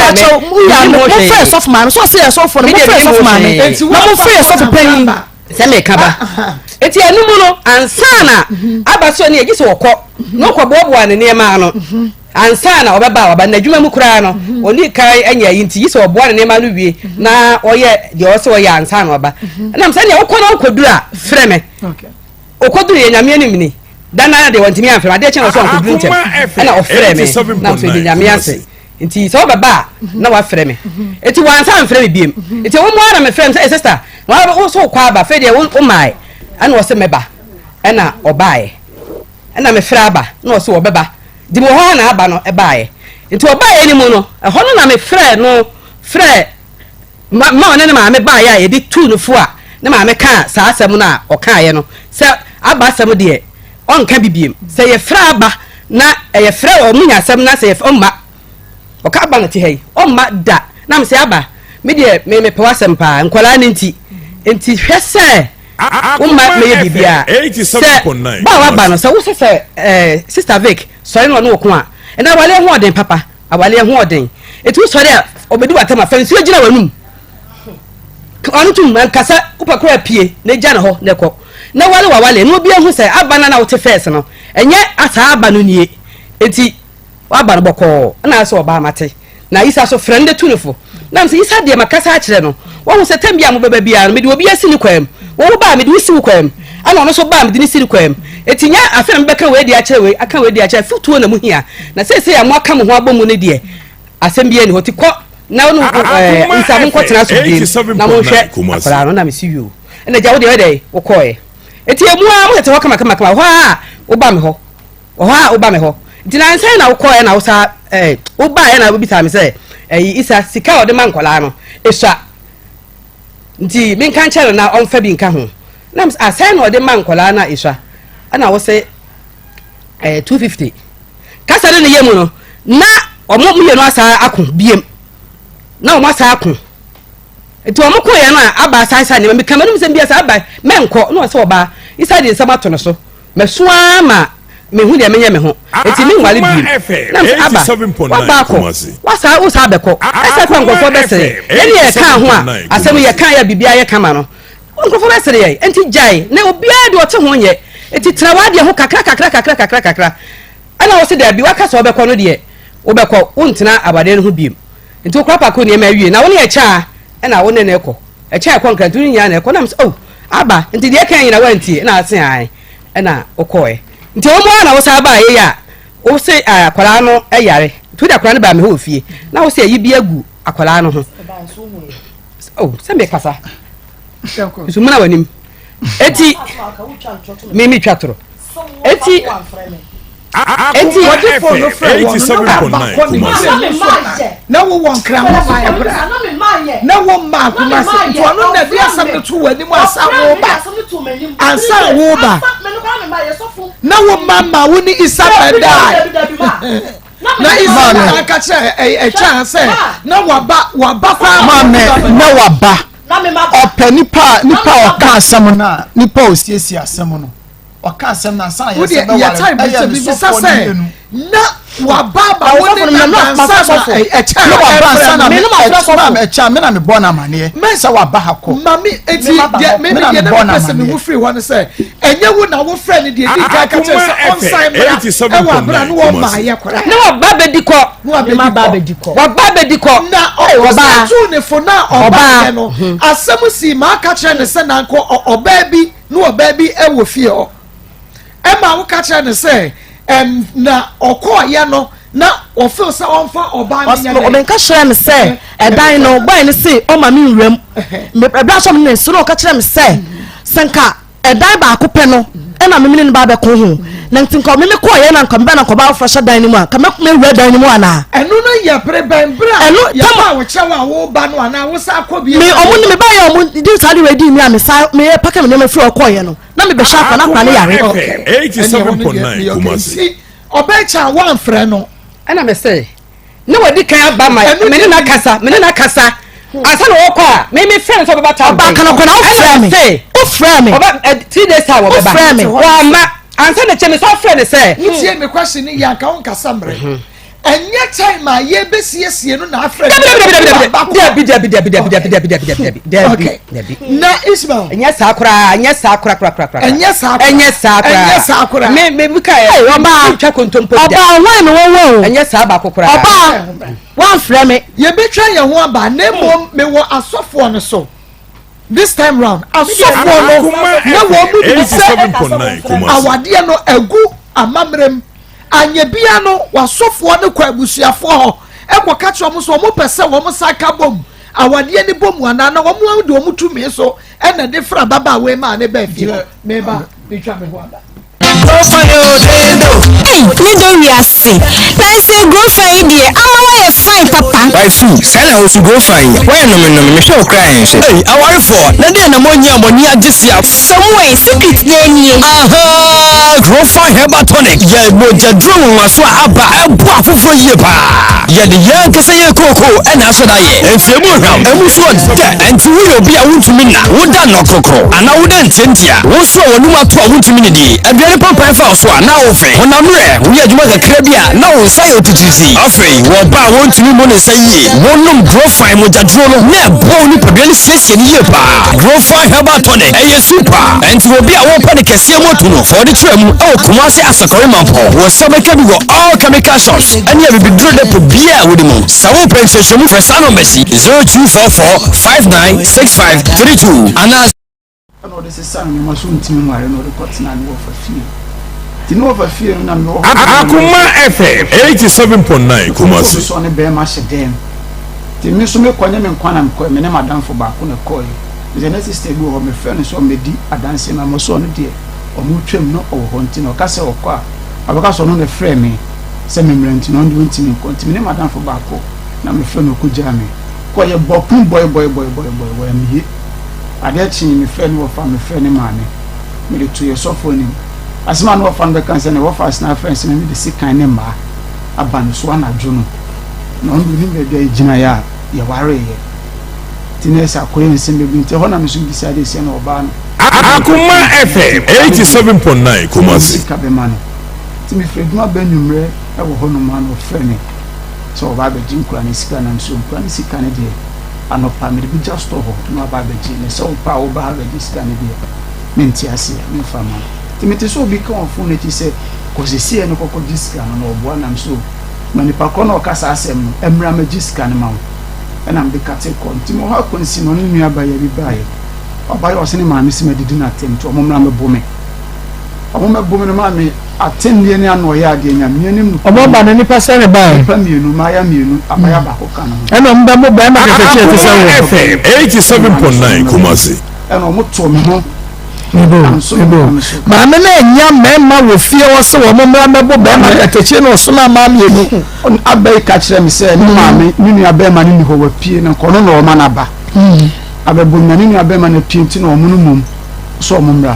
Speaker 1: mo first of man so say so for mo first of man
Speaker 3: enti wo
Speaker 1: first of pen
Speaker 8: seme kaba eti anumu no ansana abaso ne yegi se wokọ no kwabọbọ ne nema no ansana obeba oba na adwuma mu kura no oni kai anya yinti yi se obo ne nema no wie na oye de o se oye ansana oba na msa ne wokọ na okodura freme okodura ye nyame anim ni dana de wontimi anfreme ade che no so okodura ntem na o freme na mso de nyame ase nti so baba na wa freme eti wansan freme biem eti wo mo ara me freme say sister wa wo so kwa ba fe de wo mai ana wo se meba ana obae ana me fra ba na wo so wo beba di mo ho na aba no ebae nti obae ni mu no ho no na me fra no fra ma one na ma me ba ya e di tu no fu a na ma me ka sa asem na o ka ye no se aba asem de on ka bibiem se ye fra ba na ye fra o munya asem na se ye ma oka ba na ti hei o ma da na me se aba me de me pe wasem pa nkola ni nti hwese o ma me ye bibia
Speaker 7: 87.9
Speaker 8: ba wa ba no se wo se sister Vic sorry no no ko a na wale ho oden papa awale ho oden etu sorry a obedi watama fa nsu agina wanum onu tum kasa upakura pie na gya ho ne ko na wale no bi hu se aba na wote first no enye asa aba no nie eti aba no boko na so oba mate na isa so friend tunufo na mse isa de makasa a kire no wo hu se tambia mo baba bia no me de obi asini kwam wo ba me de wisi kwam ana no so ba me de ni siri kwam eti nya afem beka we de a kire we aka we de a kire futuo na mu hia na sese ya mo aka mo ho abomu ne de asem bia ni hoti ko na no isa mo kwotena so bi na mo hwe akara no na me si yu na ja wo de wo koe eti emu a mo tete ho kama ho a wo ba me ho wo ba me ho enti na nsan na wo koe na wo sa wo ba ya na wo bisa me se isa sika ode mankola no eswa nti min kan chere na onfa bi nka ho na asan na ode mankola na eswa ana wo se 250 kasa de ne yemu no na omo mu ye no asa akon biem na omo asa akon eti omo ko ye no aba asa ne me kamanu se bia sa aba menko no se oba isa de nsama to no so me so ama me hu de menye me ho eti mi nwale bi na aba oba ko wasa wo sa beko asa kwa ngofo besere eni ye kan ho a asem ye kan ya bibia ye kama no ngofo besere ye enti jai na obi a de ote ho nye eti trawa de ho kakra ana wo se de bi waka so beko no de wo beko untena abade no ho biem enti okra pa ko ne ma wie na wo ne ye cha na wo ne ne ko e cha ko nkrantu nya na ko na aba enti de kan yina wanti na ase ai na okoe nti o mo na wo sa ba ye ya wo se akwara no yare tu da akwara no ba me ho fie na wo se yi bi agu akwara no ho se me kasa so muna wanim eti me twatro eti
Speaker 3: what the phone no friend 87.9 na wo won kra ho na wo ma kuma se to no na bia sam no to wani mu asa wo ba ansa wo ba na wo mama wo ni isa pedai na isa na ka che cha se na waba kwa
Speaker 4: mama na waba ope nipa oka asem na nipa osiesie asem no oka asem na san ya se be wale
Speaker 3: bi se na wababa woni na nsa e cha
Speaker 4: na waba san na me cha me na me bona mane mensa waba hako
Speaker 3: mami eti me na bona mane wo free one say enye wo na wo friend de di ka ka che on sign e wa bra no wo ma ye kwara
Speaker 8: na waba bedi ko
Speaker 3: na oba tu ne fo na oba no asem si ma ka che ne se na nko oba bi no oba bi e wo fie o e ma wo ka che ne se na okoya no na ofil se onfa oba nya
Speaker 1: o ben ka share me se edan no boy ni se o ma mi nwram me bra so me ne so no ka kire me se senka edan ba ko pe no e na me ne ba be ko ho na ntinko me ko ye na nko be na ko ba fresh dan ni mu a ka me wura dan ni mu ana
Speaker 3: enu no ye pre ben bra
Speaker 1: enu
Speaker 3: tama wo chewa wo ba no ana wo sa ko bi
Speaker 1: me omu ni me ba ye omu di sali ready mi a me sa me paka me ne free ko ye no na me be sharp na kwa ne yare
Speaker 7: 87.9 Kumasi
Speaker 3: obecha one friend no
Speaker 8: ana me say na wadi kan aba ma me ne na kasa asa no woko a me friend so baba ta
Speaker 1: ba kan ko na o frame me
Speaker 8: oba 3 days time wo baba wa ma ansa na che me so friend say
Speaker 3: ntie me question ni ya ka on kasa mre enye time a ye besiesie no na afre
Speaker 8: Debi.
Speaker 3: na Ismail
Speaker 8: Enye sakura me buka oba twa kontompo
Speaker 1: oba wan no wo
Speaker 8: enye sa ba kokora
Speaker 1: oba wan frɛ me
Speaker 3: ye betwa ye ho aba na mo me wo asofo no so this time round asofo no na wo mu di se
Speaker 7: 87.9 Kumasi.
Speaker 3: awade no agu amamrem anya bia no wasofo no kwa abusuafo ho ekwa ka mo so mo pese wo mo saka bom awade ni bom ana na wo mo de wo mo tumi so ena de fra baba we ma ne ba fi me ba betwa me ho aba
Speaker 9: Hey, me don't we are sick. Let's say go find it. I'm away fine, Papa.
Speaker 10: Why fool? Sell house to go find. Why no me show crying. Hey, I worry for. Now then I'm on your money just here.
Speaker 9: Somewhere secret then.
Speaker 10: Aha, go find herbal tonic. Yeah, moja drum was what about a buff for you. Yeah, the young can say cocoa and I said I am. If you move around, and we saw that and to will be a wound to me now. Would that not cocoa? And I wouldn't tend ya. Also, no more to a wound to me. A very papa for now. When I'm rare, we are doing a crabia. Now, say to see. Afraid, what about want to money say ye? One no grow fine with a drone. Never bone for really session here. Grow fine herbal tonic. A super. And to be a open casino for the trim. Oh, Kumasi as a Koreman was some chemical all chemical shops. And you will be driven to beer with him. So, princess, you move for Sano Messi 0244 596532. And as
Speaker 4: this is something you must team where no reports and work for few. The no for fear and no
Speaker 7: Akoma FM 87.9 Kumasi.
Speaker 4: So on a bear mash them. The Musume Quanam and Quanam Coy, me madam for Bakuna Coy. The next stable of my friends or me deep a dancing my son dear, or mutrim no or hunting or castle or qua. I was on the frame me, semi renting on the winting and continue madam for Bako. Now my friend who could jam me. Quite a bopum boy, and he. I did see my friend or family friend and mammy. Made it to your soft name. As man of fan the cancer and offer us now friends and the sick kind of ma. A band swan at Juno. No one will be a Jinaya, your warrior. Tinesa Queen send me to Honor Miss decided to send Oban.
Speaker 7: Akoma FM 87.9 Kumasi.
Speaker 4: Cabemano. Timmy Fred, my benumre, I will honor man of Frenny. So Baba Jim Cranny scan and soon Cranny Canada. And no family be just over no Baba Jim, so power Baba this Canada. Mintiasia, no family. Timothy so become phone it say cause you see no coco discount no one am so many pacono casa asem emra magiska ma and I'm the catecon timo ha konsi no nua ba ya bi bae oba yo se ne ma me se medidi na tem to omomra me bome no ma me atendie ne ano ya de nya me anim
Speaker 3: omo ba na nipa se ne bae
Speaker 4: pa mienu ma ya mienu abaya ba ko kan
Speaker 3: e no mba mo ba ma kete te se
Speaker 7: FM 87.9 Kumasi.
Speaker 4: E no mo to me ho
Speaker 3: maame na enya mema wo fie wo se wo momra mebo be ma atachi na osoma maame enu
Speaker 4: abai ka kire me se ni maame ni nua be ma ni ho wa pie na kono na o ma na ba abebu na ni nua be ma na pie nti na o mu no mum so momra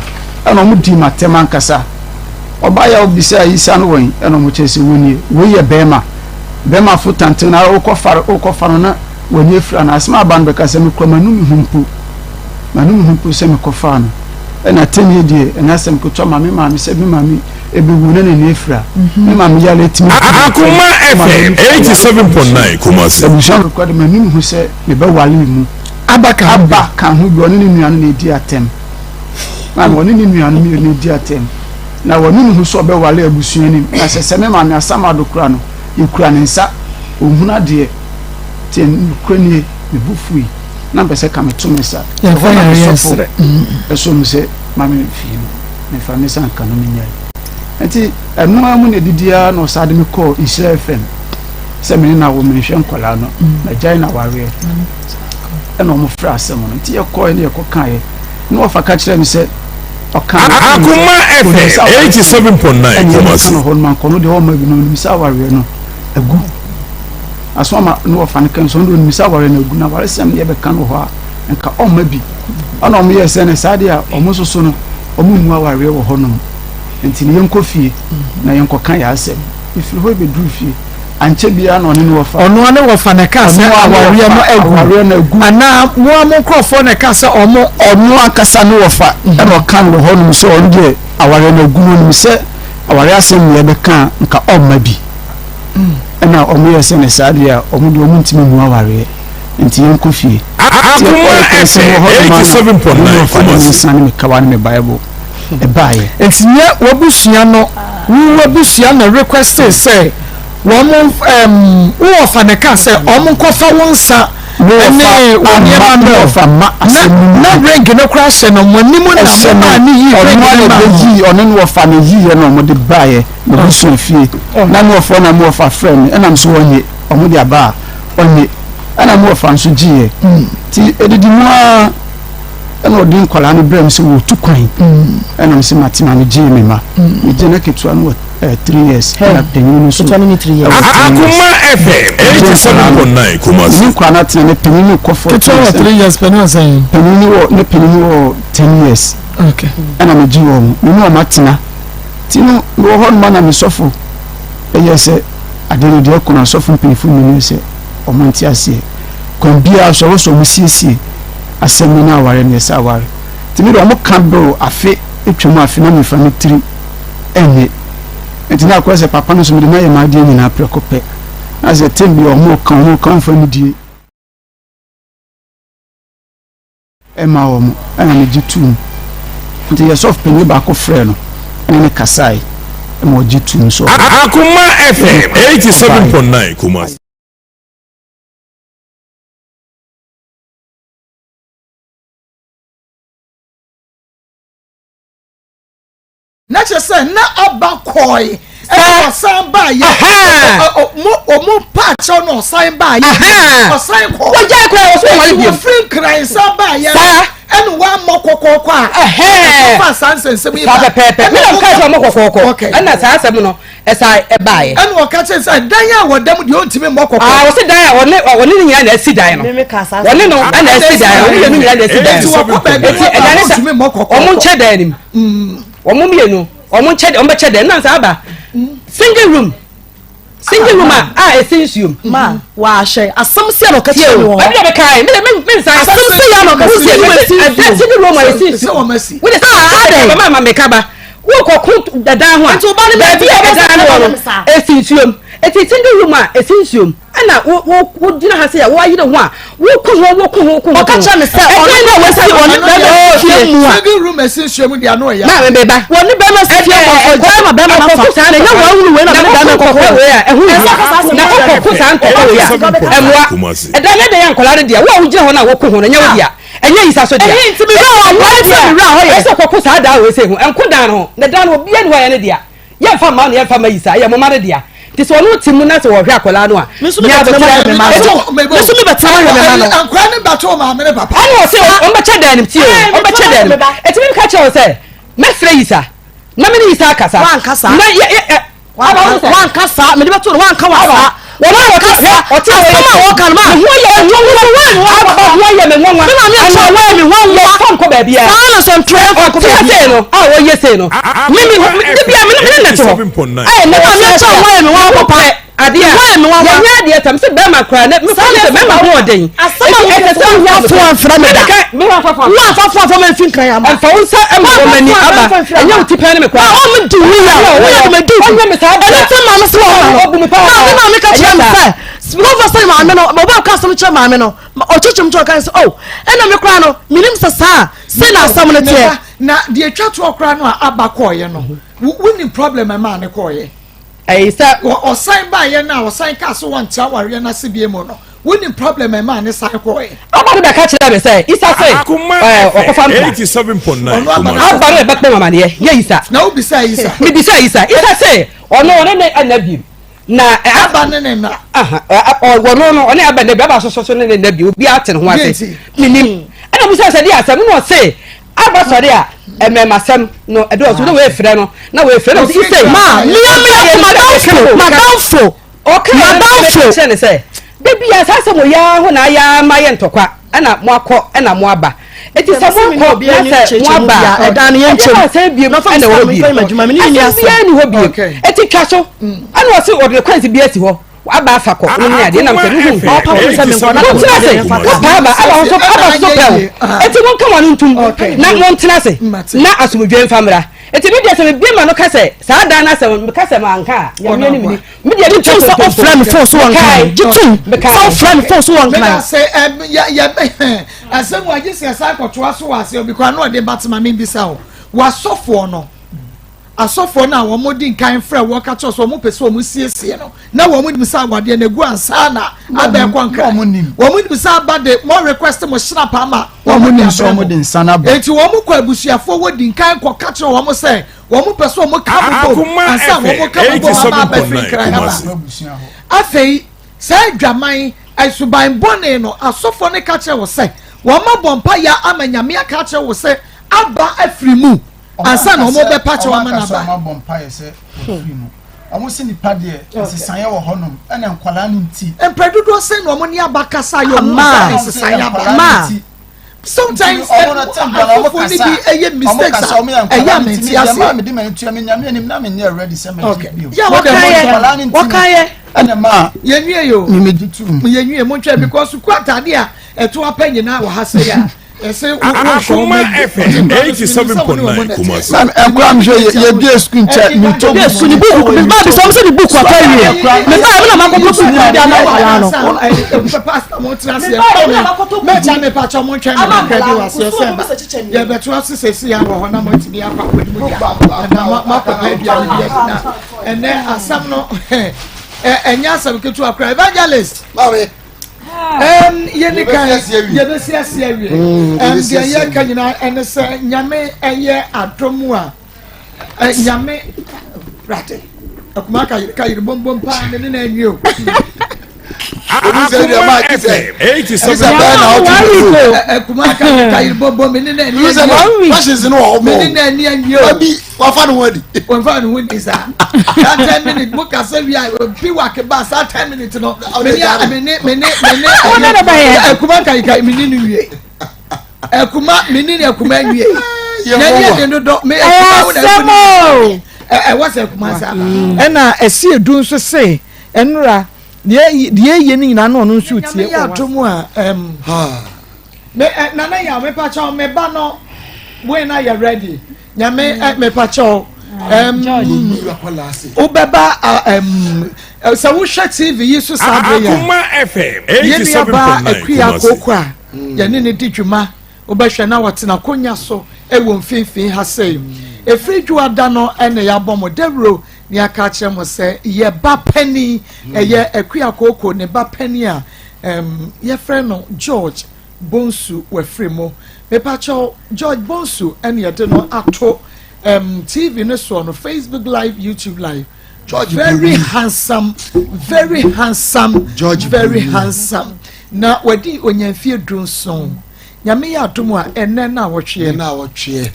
Speaker 4: e no mu di matem ankasa oba ya obisa isa no wen e no mu chese woni wo ye be ma futante na o ko faro na woni efra na asma ban be ka se me kroma nu mi humpu se me ko fa no na teni die na asem ko to mame se bi mame ebewu na ne efra me mame ya letimi
Speaker 7: Akoma FM 87.9 Kumasi.
Speaker 4: ebushon record me nim hu se me be wale mu aba kan hu bi oni ni nuanu na edi atem ma oni ni nuanu mi na edi atem na woni hu so be wale abusuan ni na se me mame asama do kura no yekura ne nsa ohuna de ten kroni me bufui na mpese ka me tumesa
Speaker 3: ya fa ya yesre
Speaker 4: eso mu se mame fi me fa me san kanu me nyai enti enu amu ne didia no sade me call Israel FM se me na wo me hwe nkola no na jai na ware eno mo fra asem no enti ye call ne ye ko kan ye no fa ka kire me se
Speaker 7: Akoma FM 87.9 Kumasi.
Speaker 4: no hon man kono de ho ma bi no mi sa ware no agu asoma no fa ne kan so ndo mi sa ware no agu na ware sem ye be kan ho a nka o ma bi ana o mo ye se ne sade a o mo soso no o mo mu aware wo ho no enti ne yenko fie na yenko kan ya asem ifiri ho be dru fie anche bia no ne wo fa
Speaker 3: ono ne wo fa ne ka se aware no agu ana mo amkrofo ne ka se omo
Speaker 4: ono akasa ne wo fa e no kan wo ho no so on de aware no agu no se aware asem ye be kan nka o ma bi ɛna ɔmo yɛ sɛ ne saa deɛ ɔmo de ɔmo ntimi mu aware nti yɛn kɔ fie
Speaker 7: Akoma FM 87.9
Speaker 4: Kumasi sane me kawa ne me bible ɛbaayɛ
Speaker 3: nti nyɛ wabusua no wabusua na request say wɔn wo fa ne ka sɛ ɔmo nkɔfa wɔn nsa ɛne wɔn ma
Speaker 4: fa ma
Speaker 3: na ring no kra hyɛ no mo nimu na ma ne yi
Speaker 4: ɔno no wɔfa ne yi yɛ no ɔmo de baayɛ na busu fie na no wɔfa na mo wɔfa friend ɛna so wɔnye ɔmo de aba ɔnye ɛna mo wɔfa nso gyiɛ ti edidi mu a ɛna ɔde nkwalaa no brɛ m sɛ wɔtu kwan ɛna m sɛ matema me gyee me ma megye na ketewa no 3 years ɛna panyin no so
Speaker 7: Akoma FM 87.9 Kumasi
Speaker 4: ne nkwa na tena ne panyin no kɔ for
Speaker 3: ketewa 3 years panyin saying
Speaker 4: panyin wɔ 10 years
Speaker 3: okay
Speaker 4: ɛna megye wɔ mu me ne ɔma tena ti no wɔ hɔ no ma na me sɔfo ɛyɛ sɛ ade no deɛ kɔ na sɔfo mpanyinfo mu ne sɛ ɔmo nte aseɛ kwan bia so wɔ so ɔmo siesie asɛm no aware ne sɛ aware timi do ɔmo ka bro afe etwam afe na me fa me tiri ɛnye nti na akɔ sɛ papa no so me de na yɛ ma de nyina prɛko pɛ na sɛ tem bi ɔmo kan fa me die ɛma ɔmo ɛna me gye tum nti yɛ soft penny ba ko frɛ no ɛna ne kasai ɛma ɔgye tum so
Speaker 7: Akoma FM 87.9 Kumasi
Speaker 3: na kyerɛ sɛ na ɔba kɔe ɔsan ba yɛ ɔmo paakyɛw na ɔsan ba yɛ ɔsan kɔ
Speaker 8: wɔgya kɔ wɔ so wɔn bi
Speaker 3: wɔfiri nkran san ba yɛ ɛna wɔamɔ kɔkɔɔkɔ a ɔfa san nsɛnsɛm yi ba
Speaker 8: pɛpɛpɛ mena nka sɛ ɔmɔ kɔkɔɔkɔ ɛna saa asɛm no ɛsa ɛbaeɛ
Speaker 3: ɛna ɔka kyerɛ sɛ dan a wɔdam deɛ ɔntumi mmɔ kɔkɔɔ
Speaker 8: wɔse dan a wɔne ne nyinaa na asi dan no wɔne no ɛna asi dan no wɔne nyinaa na asi dan no ɛti ɛdane sa ɔmo nkyɛ dan nim ɔmo mmienu ɔmo bɛkyɛ dan nansa aba single room a ɛsi nsuom
Speaker 1: ma wahyɛ asɛm si a ɔka kyerɛ me wɔ
Speaker 8: ɛbi a bɛkae me nsa
Speaker 1: asɛm si a ɔka kyerɛ
Speaker 8: single room a ɛsi nsuom wode sɛ ma meka ba wokɔko dadan ho a baabi a bɛdan no no ɛsi nsuom ɛti single room a ɛsi nsuom ɛna wogyina ha sɛ woayere ho a wokɔ ho
Speaker 1: ɔka kyerɛ me sɛ ɔno wɔsi ɔno bɛma mu a
Speaker 3: single room ɛsi nsuom deɛ ano yɛ
Speaker 8: na me beba
Speaker 1: wɔne bɛma si fie kɔkɔ ma bɛma nafa
Speaker 8: saa na nya wɔn wei na bɛma kɔkɔ wei a ɛho yi na kɔkɔ saa ntɔkɔ wei a ɛmoa ɛda ne de yɛ nkɔla de deɛ wo a wogyina hɔ na wokɔ ho na nya wo dia ɛnyɛ yi sa so dia
Speaker 1: ɛyɛ ntimi
Speaker 8: hɔ ɛsɛ kɔkɔ saa da wei sɛ ho ɛnko dan no na dan no obiara ne hɔ yɛ ne dia yɛmfa ma no yɛmfa ma yi sa yɛ moma ne dia ti sɛ ɔno ti mu na sɛ wɔhwɛ akɔla no a
Speaker 1: mesu mi bɛtɛ ma no
Speaker 3: ankora ne bato maame ne papa
Speaker 8: ɛne wɔ sɛ ɔmbɛkyɛ dan nim tie o ɔmbɛkyɛ dan nim ɛtumi ka kyerɛ wo sɛ mɛfrɛ yi sa na mene yi sa akasa na
Speaker 1: wankasa mede bɛto no wanka wasa
Speaker 8: wɔn a wɔkasa ɔte
Speaker 1: asɛm a wɔka no ma
Speaker 8: ho yɛ me nwanwa
Speaker 1: me maame akyɛ wɔyɛ me nwanwa
Speaker 8: fɔnkɔ baabi a
Speaker 1: saa na sɛ ntwerɛ fɔnkɔ baabi
Speaker 8: sei no a wɔyɛ sei no mimi de bia mene nɛte hɔ ayɛ me maame akyɛ wɔyɛ me nwanwa papa adeɛ a yɛnyɛ adeɛ tam sɛ bɛrima koraa ne mefɔ sɛ bɛrima ho ɔden
Speaker 1: asɛm a ɛsɛ sɛ woafo amfra me da woamfafo amfa ma mfi nkran ama
Speaker 8: ɛmfa wo nsa ɛma wɔ m'ani aba ɛnyɛ wo tipɛ ne me koraa
Speaker 1: ɔmedi wo ya woyɛ me di
Speaker 8: ɔnyɛ me saa
Speaker 1: ɛne sɛ maame sɛ wɔma no maame ka kyerɛ me sɛ wɔfa sɛ maame no bɔbɔ ka asɛm kyerɛ maame no ɔkyekyem kyerɛ ɔka sɛ o ɛna me koraa no menim sɛ saa sɛ na asɛm no teɛ
Speaker 3: na deɛ twa toɔ koraa no a aba kɔɔyɛ no wonim problem ɛma ne kɔɔyɛ
Speaker 8: ɛyɛ sɛ
Speaker 3: ɔsan baayɛ no a ɔsan ka so wɔnkyea wareɛ no ase bie mu no wonim problem ɛma ne san kɔɔyɛ
Speaker 8: ɔba no bɛka kyerɛ me sɛ isa sɛ ɔkɔfa mpa
Speaker 7: 87.9
Speaker 8: aba no bɛkpɛ mamaneɛ yɛ isa
Speaker 3: na wobisa isa
Speaker 8: mebisa isa sɛ ɔno ne ɛna biem na
Speaker 3: aba ne na
Speaker 8: wɔno no ɔne aba ne bi aba soso ne na bi obi ate ne ho ase menim ɛna musa sɛ de asɛm no ɔse aba sɔre a ɛmɛmasɛm no ɛdɔ so na wɔefrɛ no na wɔefrɛ no sɛ
Speaker 1: ma madamfo
Speaker 8: kyerɛ ne sɛ da bia saa sɛ moyɛ ho na ayɛ ma yɛ ntɔkwa ɛna moakɔ ɛna moaba ɛti sɛ moakɔ na sɛ moaba
Speaker 1: ɛda no yɛnkyɛm
Speaker 8: ɛsɛ biem ɛna wɔ biem ɛsɛ ni hɔ biem ɛti twa so ɛna wɔse ɔde kwansi bi asi hɔ aba afa kɔ wo ni ade nam sɛ nuhu ɔpa wo sɛ me nkɔna ko tena se ɔpa aba so pɛw ɛti wɔn ka wɔn ntum na wɔn tena se na asomdwe mfamra eti me dia se be ma no kase sa dan na se me kase ma nka ya me ni me dia ni
Speaker 1: so off frame phone so on kan jitu so frame phone so on kan
Speaker 3: say ya asem wa gisi asa akwoto so wa se because no dey batman me bisa o wa sofo no asofo na wo modi nkan frɛ wo ka cho so mo pese wo siesie no na wo modi bisa agwade na gu ansa na abe kwanka wo modi bisa abade mo request mo shira pa ma wo modi so mo di nsana ba enti wo mo kwa abusuafo wo di nkan kwa ka cho wo mo sɛ wo mo pese wo mo ka bo ansa wo mo ka bo ma ba fi kran ba afei sɛ dwaman asuban bone no asofo ne ka che wo sɛ wo ma bompa ya amanyame aka che wo sɛ aba afiri mu ansa na omo be patch wa mana ba
Speaker 4: ma bompa ye se ofiri mu omo se nipa de sesanye wo honom ena nkwala ni nti
Speaker 3: empredudo se no omo ni abakasa yo ma sesanye ba sometimes omo na tamba na omo kasa eye mistakes eye menti ase ma me di me ntua me nyame anim na me ne ready se me bi ya wakaye
Speaker 4: ena ma
Speaker 3: yenwie yo
Speaker 4: me ditu
Speaker 3: yenwie mo ntwa because kwatade a eto apanyi na wo hase ya
Speaker 7: Akoma FM 87.9 Kumasi.
Speaker 4: I'm sure you be a screen chat. You told me
Speaker 1: so the book me ba be some say the book wa carry me ba na ma ko book ni dia na wa no
Speaker 3: pastor mo trase me cha me pa cha mo ntwa me credit wa se se ya beto asese ya wo na mo timi akwa kwedi mu na ma pa bia na and then asam no enya asam ketu akra evangelist yeni kan yebesi awie dia ye kanyina ene se nyame eye adomu a nyame rate akuma ka yiri bombom pa ne na anwi o
Speaker 7: Akoma FM 87.9
Speaker 3: akuma ka yiri bombom ne na anwi
Speaker 4: passions no o
Speaker 3: me na ani anwi o
Speaker 4: bi wa fa no wadi
Speaker 3: sa that 10 minutes book as we are be work ba sa 10 minutes no me akuma ka me ni wie akuma me ni akuma wie na ni do me akuma what's akuma sa
Speaker 11: na esi edu nso se enura de ye ni nyina no nso tie
Speaker 3: ko ya tomu a me na ya me pa cha me ba no we na ya ready nyame me pa cha ubeba so wo hwe TV yisu sabre ya
Speaker 7: Akoma FM 87.9
Speaker 3: akuya kokwa ya ni ne ditwuma ubehwe na watena konya so ewo mfimfin ha sei efridwu ada no ene ya bomo dewro ni aka kire mo se ye ba pani eye akuya kokko ne ba pani a ye frɛ no George Bonsu wefremo me pa cha George Bonsu ene ye de no ato TV no so on Facebook live, YouTube live. George very handsome George very handsome. Na wadi onyamfie drunson. Nyame ya adomu a enne na wotwe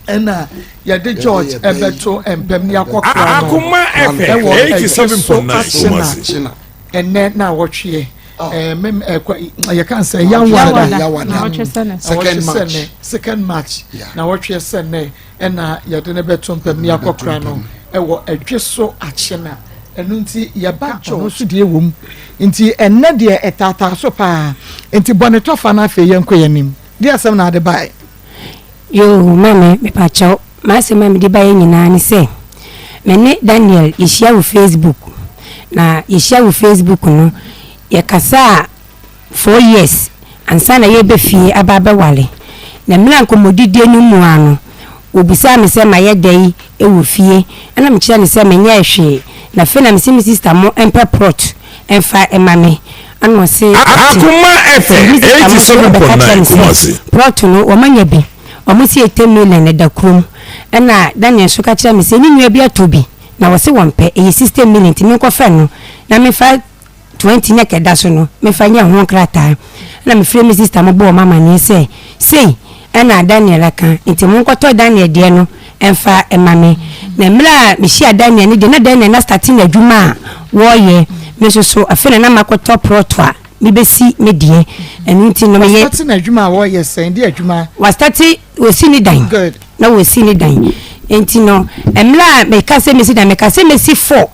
Speaker 3: ena ya de George ebeto empem ni akokra no.
Speaker 7: Akoma FM 87.9 Kumasi.
Speaker 3: Enne na wotwe you can say young second match na wotwe sene ena ya de ne beto mpem ni akokra no ewo adweso achena enu nti ya ba jo so de ewom nti enne de etata so pa nti boneto fa na fe yenko yanim de asem na de bai
Speaker 5: yo mama me pa chao ma se mama de bai nyina ni se me ne Daniel yeshia wo Facebook na yeshia wo Facebook no ye kasa 4 years ansa na ye be fie ababa wale na mira nkomodidie no mu ano obisa me se maye dai ewo fie ana me kira ne se menya ehwe na fe na me se sister mo empa prot emfa emame ana se
Speaker 7: Akoma FM 87.9 Kumasi
Speaker 5: prot no o manya bi o mo se 10 million ne da krom ana Daniel so ka kira me se ni nua bi atobi na wo se wonpe e 60 million ti me ko fa no na me fa 20 ne keda so no me fa nya ho krata na me frɛ me sister mo bo mama ne se sei ana Daniel kan nti mo nkoto Daniel de no emfa emame na mra me hia Daniel ne de na Daniel na starting adwuma wo ye me so afena na makoto protwa me besi me de enu nti no me ye
Speaker 3: starting adwuma wo ye sen de adwuma
Speaker 5: wa starting wo si ni dan
Speaker 3: good
Speaker 5: na wo si ni dan enti no emra me ka se me si dan me ka se me si 4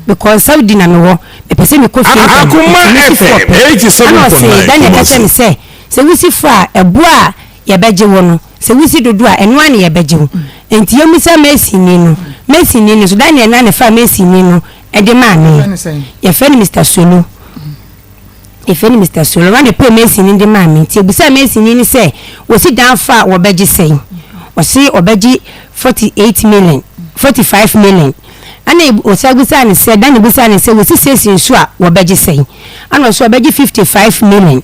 Speaker 5: because Saudi na me wo me pese me ko fi
Speaker 7: Akoma FM 87.9
Speaker 5: Daniel ka se me se we si 4 ebo a ye beje wo no se we si dodo a eno ane ye beje wo enti yo mi se Messi ni no so Daniel na ne fa Messi ni no e de ma me ye fe ni Mr Solo Mr Solo wan de pay Messi ni de ma me ti ebusa Messi ni se wo si dan fa wo beji sen wo si obeji 45 million ana osagusa ni se Daniel busa ni se wo si sesi nso a wo beji sen ana so obeji 55 million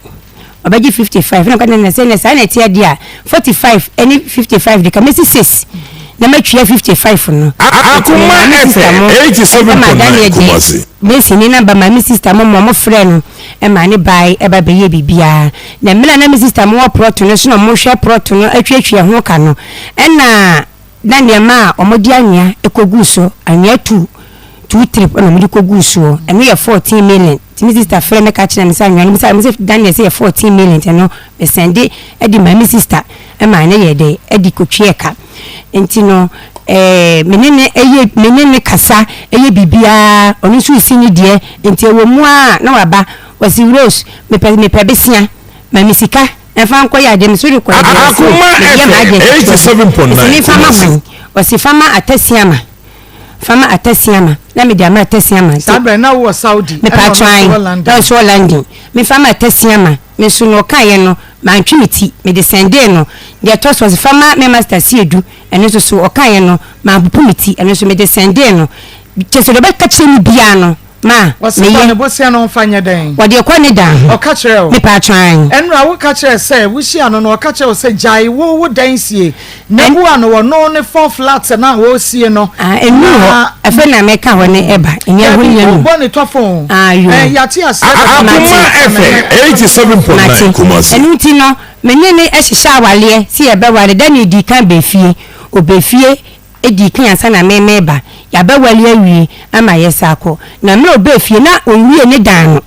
Speaker 5: obeji 55 na kana na se na sa na ti dia 45 any 55 de ka Messi 6 na matwa 55 no
Speaker 7: Akoma FM 87.9 Kumasi
Speaker 5: Messi ni namba ma mi sister mo friend e ma ni bai e ba beye bibia na mela na mi sister mo proto no so no mo hwe proto no atwatwa ho ka no e na Daniel ma omodi anya ekogu so anya 2 trip na mo di kogu so e no ye 14 million ti mi sister friend me ka kire me sa anya mi sa Daniel say 14 million no me sende e di ma mi sister e ma na ye de e di kotwe ka enti no menene kasa eye bibia oni su sini de enti ewo mu a na waba wasi Rose me pe besia ma misika enfa nko ya de misuri ko
Speaker 7: Akoma FM 87.9
Speaker 5: wasi fama atasiama na me dia ma atasiama
Speaker 11: sabre na wo Saudi
Speaker 5: me pa twan da so landing me fama atasiama me so no kan no ma ntwimiti me de sende no de toss was fama me master siedu eno so o kan no ma bupumiti eno so me de sende no cheso do ba ka kire mi bia no ma
Speaker 11: me ye bosia no mfanya den
Speaker 5: wo de kwa ne dan
Speaker 11: o ka kire o
Speaker 5: me pa twan
Speaker 11: enra wo ka kire say wo hia no o ka kire say jai wo dan sie na wo ano wo no ne 4 flat na wo sie no
Speaker 5: enu ho efe na me ka ho ne eba enye ho nya no
Speaker 11: bo ne tofon ya ti ase
Speaker 7: Akoma FM 87.9 Kumasi
Speaker 5: enu ti no menye ne ehihya awale si ebe wale dan di kan be fie obefie edi kan asa na memeba ya be wale awie ama yesako na me obefie na onwie ne dan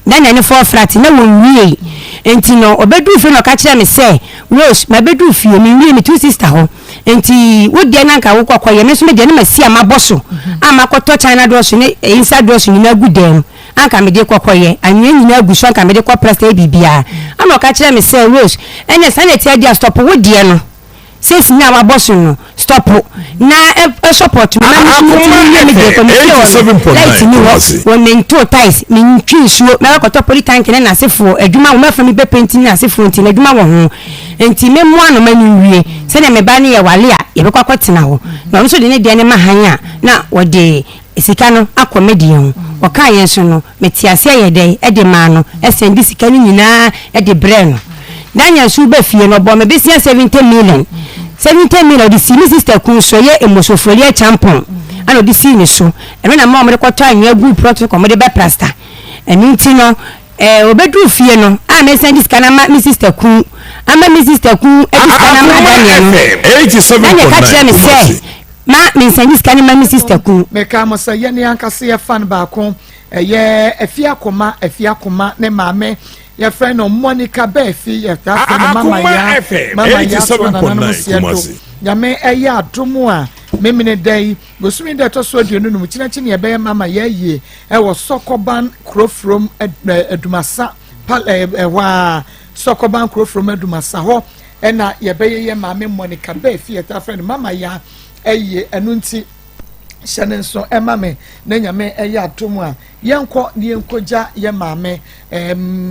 Speaker 5: no na ne 4 flat na wonwie enti no obedu fie no ka kire me say Rose ma bedu fie me wie me two sister ho enti wodi na nka wo kokoye me so me de na masi amaboso ama koto China do so ne inside do so ni na gudem anka me de kokoye anwe nyina aguso anka me de ko presta bibia ama ka kire me say Rose enya sanity dia stop wodi no since na amaboso no stop na support me na me de ko me light ni wo men to ties me ntwi suo me ko to poli tank na asefo adwuma wo mafa me be painting na asefo nti na adwuma wo ho enti me mo ano mani wie se na me ba ne ye wale a ye be kwakotena ho na so de ne de ne mahanya na wo de sika no akomedian wo kan yen so no metiase ye de e de ma no e sendi sika ni nyina e de bre no Daniel su be fie no bo me be 70 million di sini sister kun so ye emosofolia champion ano di sini so e na ma mo de kwato anya gu protocol mo de be plaster eni nti no obedu fie no a me send sika na ma mi sister kun ama mi sister kun e sika na ma Daniel
Speaker 7: 87.9
Speaker 5: ma me send sika na ma mi sister kun
Speaker 11: me ka mo say ye ne ankase ye fan ba ko ye afia Akoma ne maame your friend no Monica Befi your friend mama ya
Speaker 7: 87.9 Kumasi
Speaker 11: ya me eya adomo a memene dai bosumi de to so aduonu no mukina kine ye be mama ya yie e wo Sokoban Krofrom Edumasa wa Sokoban Krofrom Edumasa ho e na ye be ye maame Monica Befi your friend mama ya eye enunti shanen so emame na nyame eya atomu a yenko ne yenkoja ye maame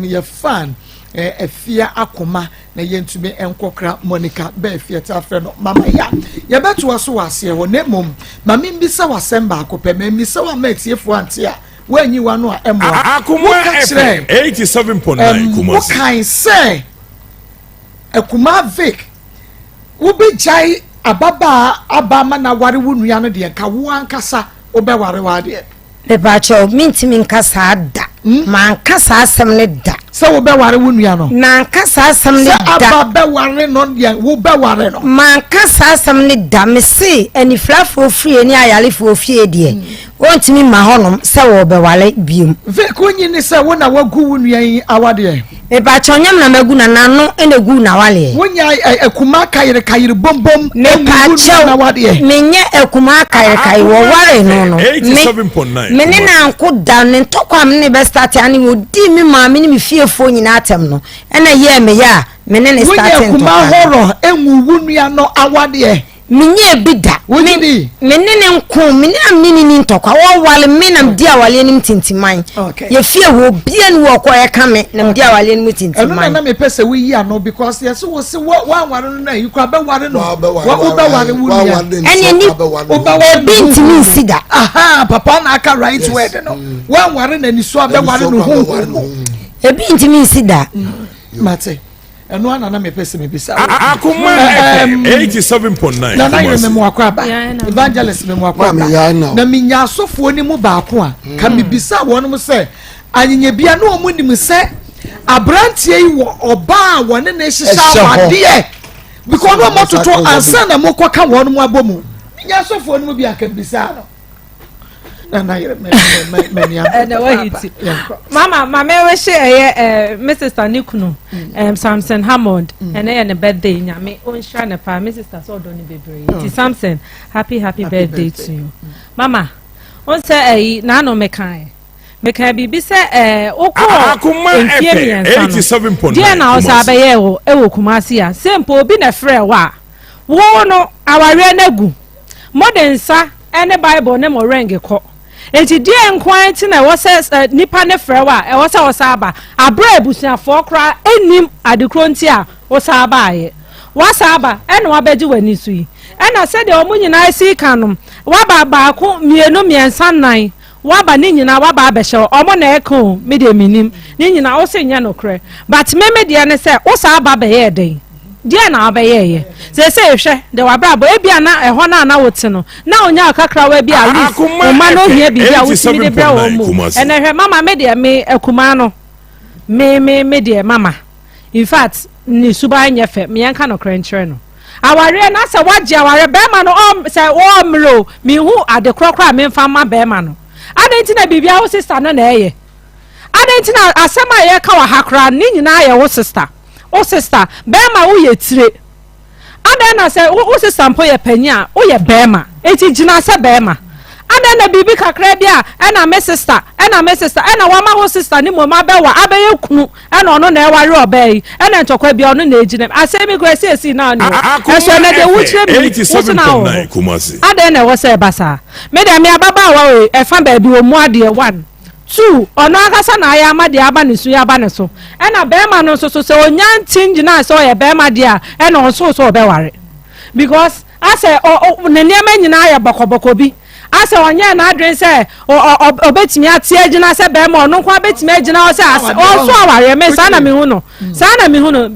Speaker 11: ye fan efia Akoma na yentume enkokra Monica Befi afre no mama ya ye beto waso wase ho ne mom mame mbisa wasemba akopɛ mbisa wa matiefo ante a wanyi wano a emwa
Speaker 7: Akoma FM 87.9 Kumasi
Speaker 11: kan say Akoma Vic ubijai abama na ware wunu no de ka wo ankasa obe ware wade
Speaker 5: be ba cho minti min kasa da man kasa asem ne da
Speaker 11: se wo be ware wunu no
Speaker 5: na kasa asem ne da
Speaker 11: ababa ware no de wo be ware no
Speaker 5: man kasa asem ne da me se ani flafo fie ni ayalefo fie de wontimi ma honom se wo be ware biom
Speaker 11: ve ko nyini se wo na wagu wunu yan awade
Speaker 5: e ba cho nyam na magu na nano ene gu na wale
Speaker 11: wonya Akoma kayire bombom
Speaker 5: me pa cho
Speaker 11: na wade
Speaker 5: menye Akoma kayire wo ware no
Speaker 7: 87.9
Speaker 5: me ne na nko da ne ntokwa me ne be start ani mo di mi ma me ne mi fiefo nyina atem no ena ye me ya me ne starting
Speaker 11: to Akoma horo enwu wunu no awade
Speaker 5: minye bida
Speaker 11: wodi
Speaker 5: menene nko menini ntokwa wo wale menam dia wale nim tintiman ye fie wo bia ni wo koye kame nam dia wale nim tintiman
Speaker 11: eno na me pese we yi ano because yes wo se wa ware no na you kwa be ware no wo be ware wo nia
Speaker 5: ene ni obi ntimi sida
Speaker 11: aha papa na aka right word no wa ware na ni so be ware no ho
Speaker 5: ebi ntimi sida
Speaker 11: mate eno ana na me pese me bisa
Speaker 7: Akoma 87.9
Speaker 11: na na yeme mo akwaba evangelist me mo akwaba na minya asofo ni mu baako a ka me bisa wonum se anyenya bia na omu nim se abrantie yi wo oba wone na ehisa wade because no mototo ansa na mokoka wonum abomu minya asofo ni mu bia ka bisa no
Speaker 12: Mama, we share Mrs. Tanikunu, Samson Hammond, and a birthday. Nyame, on Shana Pa, Mrs. Tasodoni Bebre. Samson, happy birthday to you. Mama, on say Nano Mekai. Mekai be say,
Speaker 7: Akoma 87.9.
Speaker 12: Dear now, Sabayo, Ewo Kumasia, simple, been a frail wa. Wono, our renegu. Modern sa, and a Bible name or renge. Enti die enkwant na wo se nipa ne frewa e wo se wo saba abra ebusia fo kra enim adekro nti a wo saba aye wo saba ene wa beji wani su yi ena se de omu nyina si kanom wa ba ko mienu miensa nan wa ba ni nyina wa ba behye omo na eko me de minim ni nyina wo se nya no kre but me de ne se wo saba be ye den dia na abeye se hwe de wabrabo ebia na eho na wote no na onya akakra wa bia at o ma no hia bibia wotimi de bra wo mu ene hwe mama me de me akuma no me de mama in fact ni suba nyefe me yanka no krenchre no aware na se waje aware be ma no se o mro mi hu ade krokra me mfa ma be ma no adenti na bibia wo sister no na eye adenti na asema ye ka wa hakra ni nyina ye wo sister o sister bema wo ye tire ada na say wo sister mpo ye panya wo ye bema eti gina se bema ada na bibi kakra bia na me sister na wa ma wo sister ni mo ma be wa abeye kunu na ono na e ware obai na ntokwa bia ono na ejine asemi go esi na no eso na de wo tire mi
Speaker 7: 87.9 Kumasi
Speaker 12: ada na wo se basa me de me ababa wa we e fa ba bi wo mu ade 1 2 ono akasa na ya amade aba ne su ya aba ne so na bema no so se onyantin na so ye bema dia na onso so obeware because ase ne niam nyina ya bokoboko bi ase onye na adwen se obetimi atie agina se bema ono kwa betimi agina o se onso aware me sa na me hu no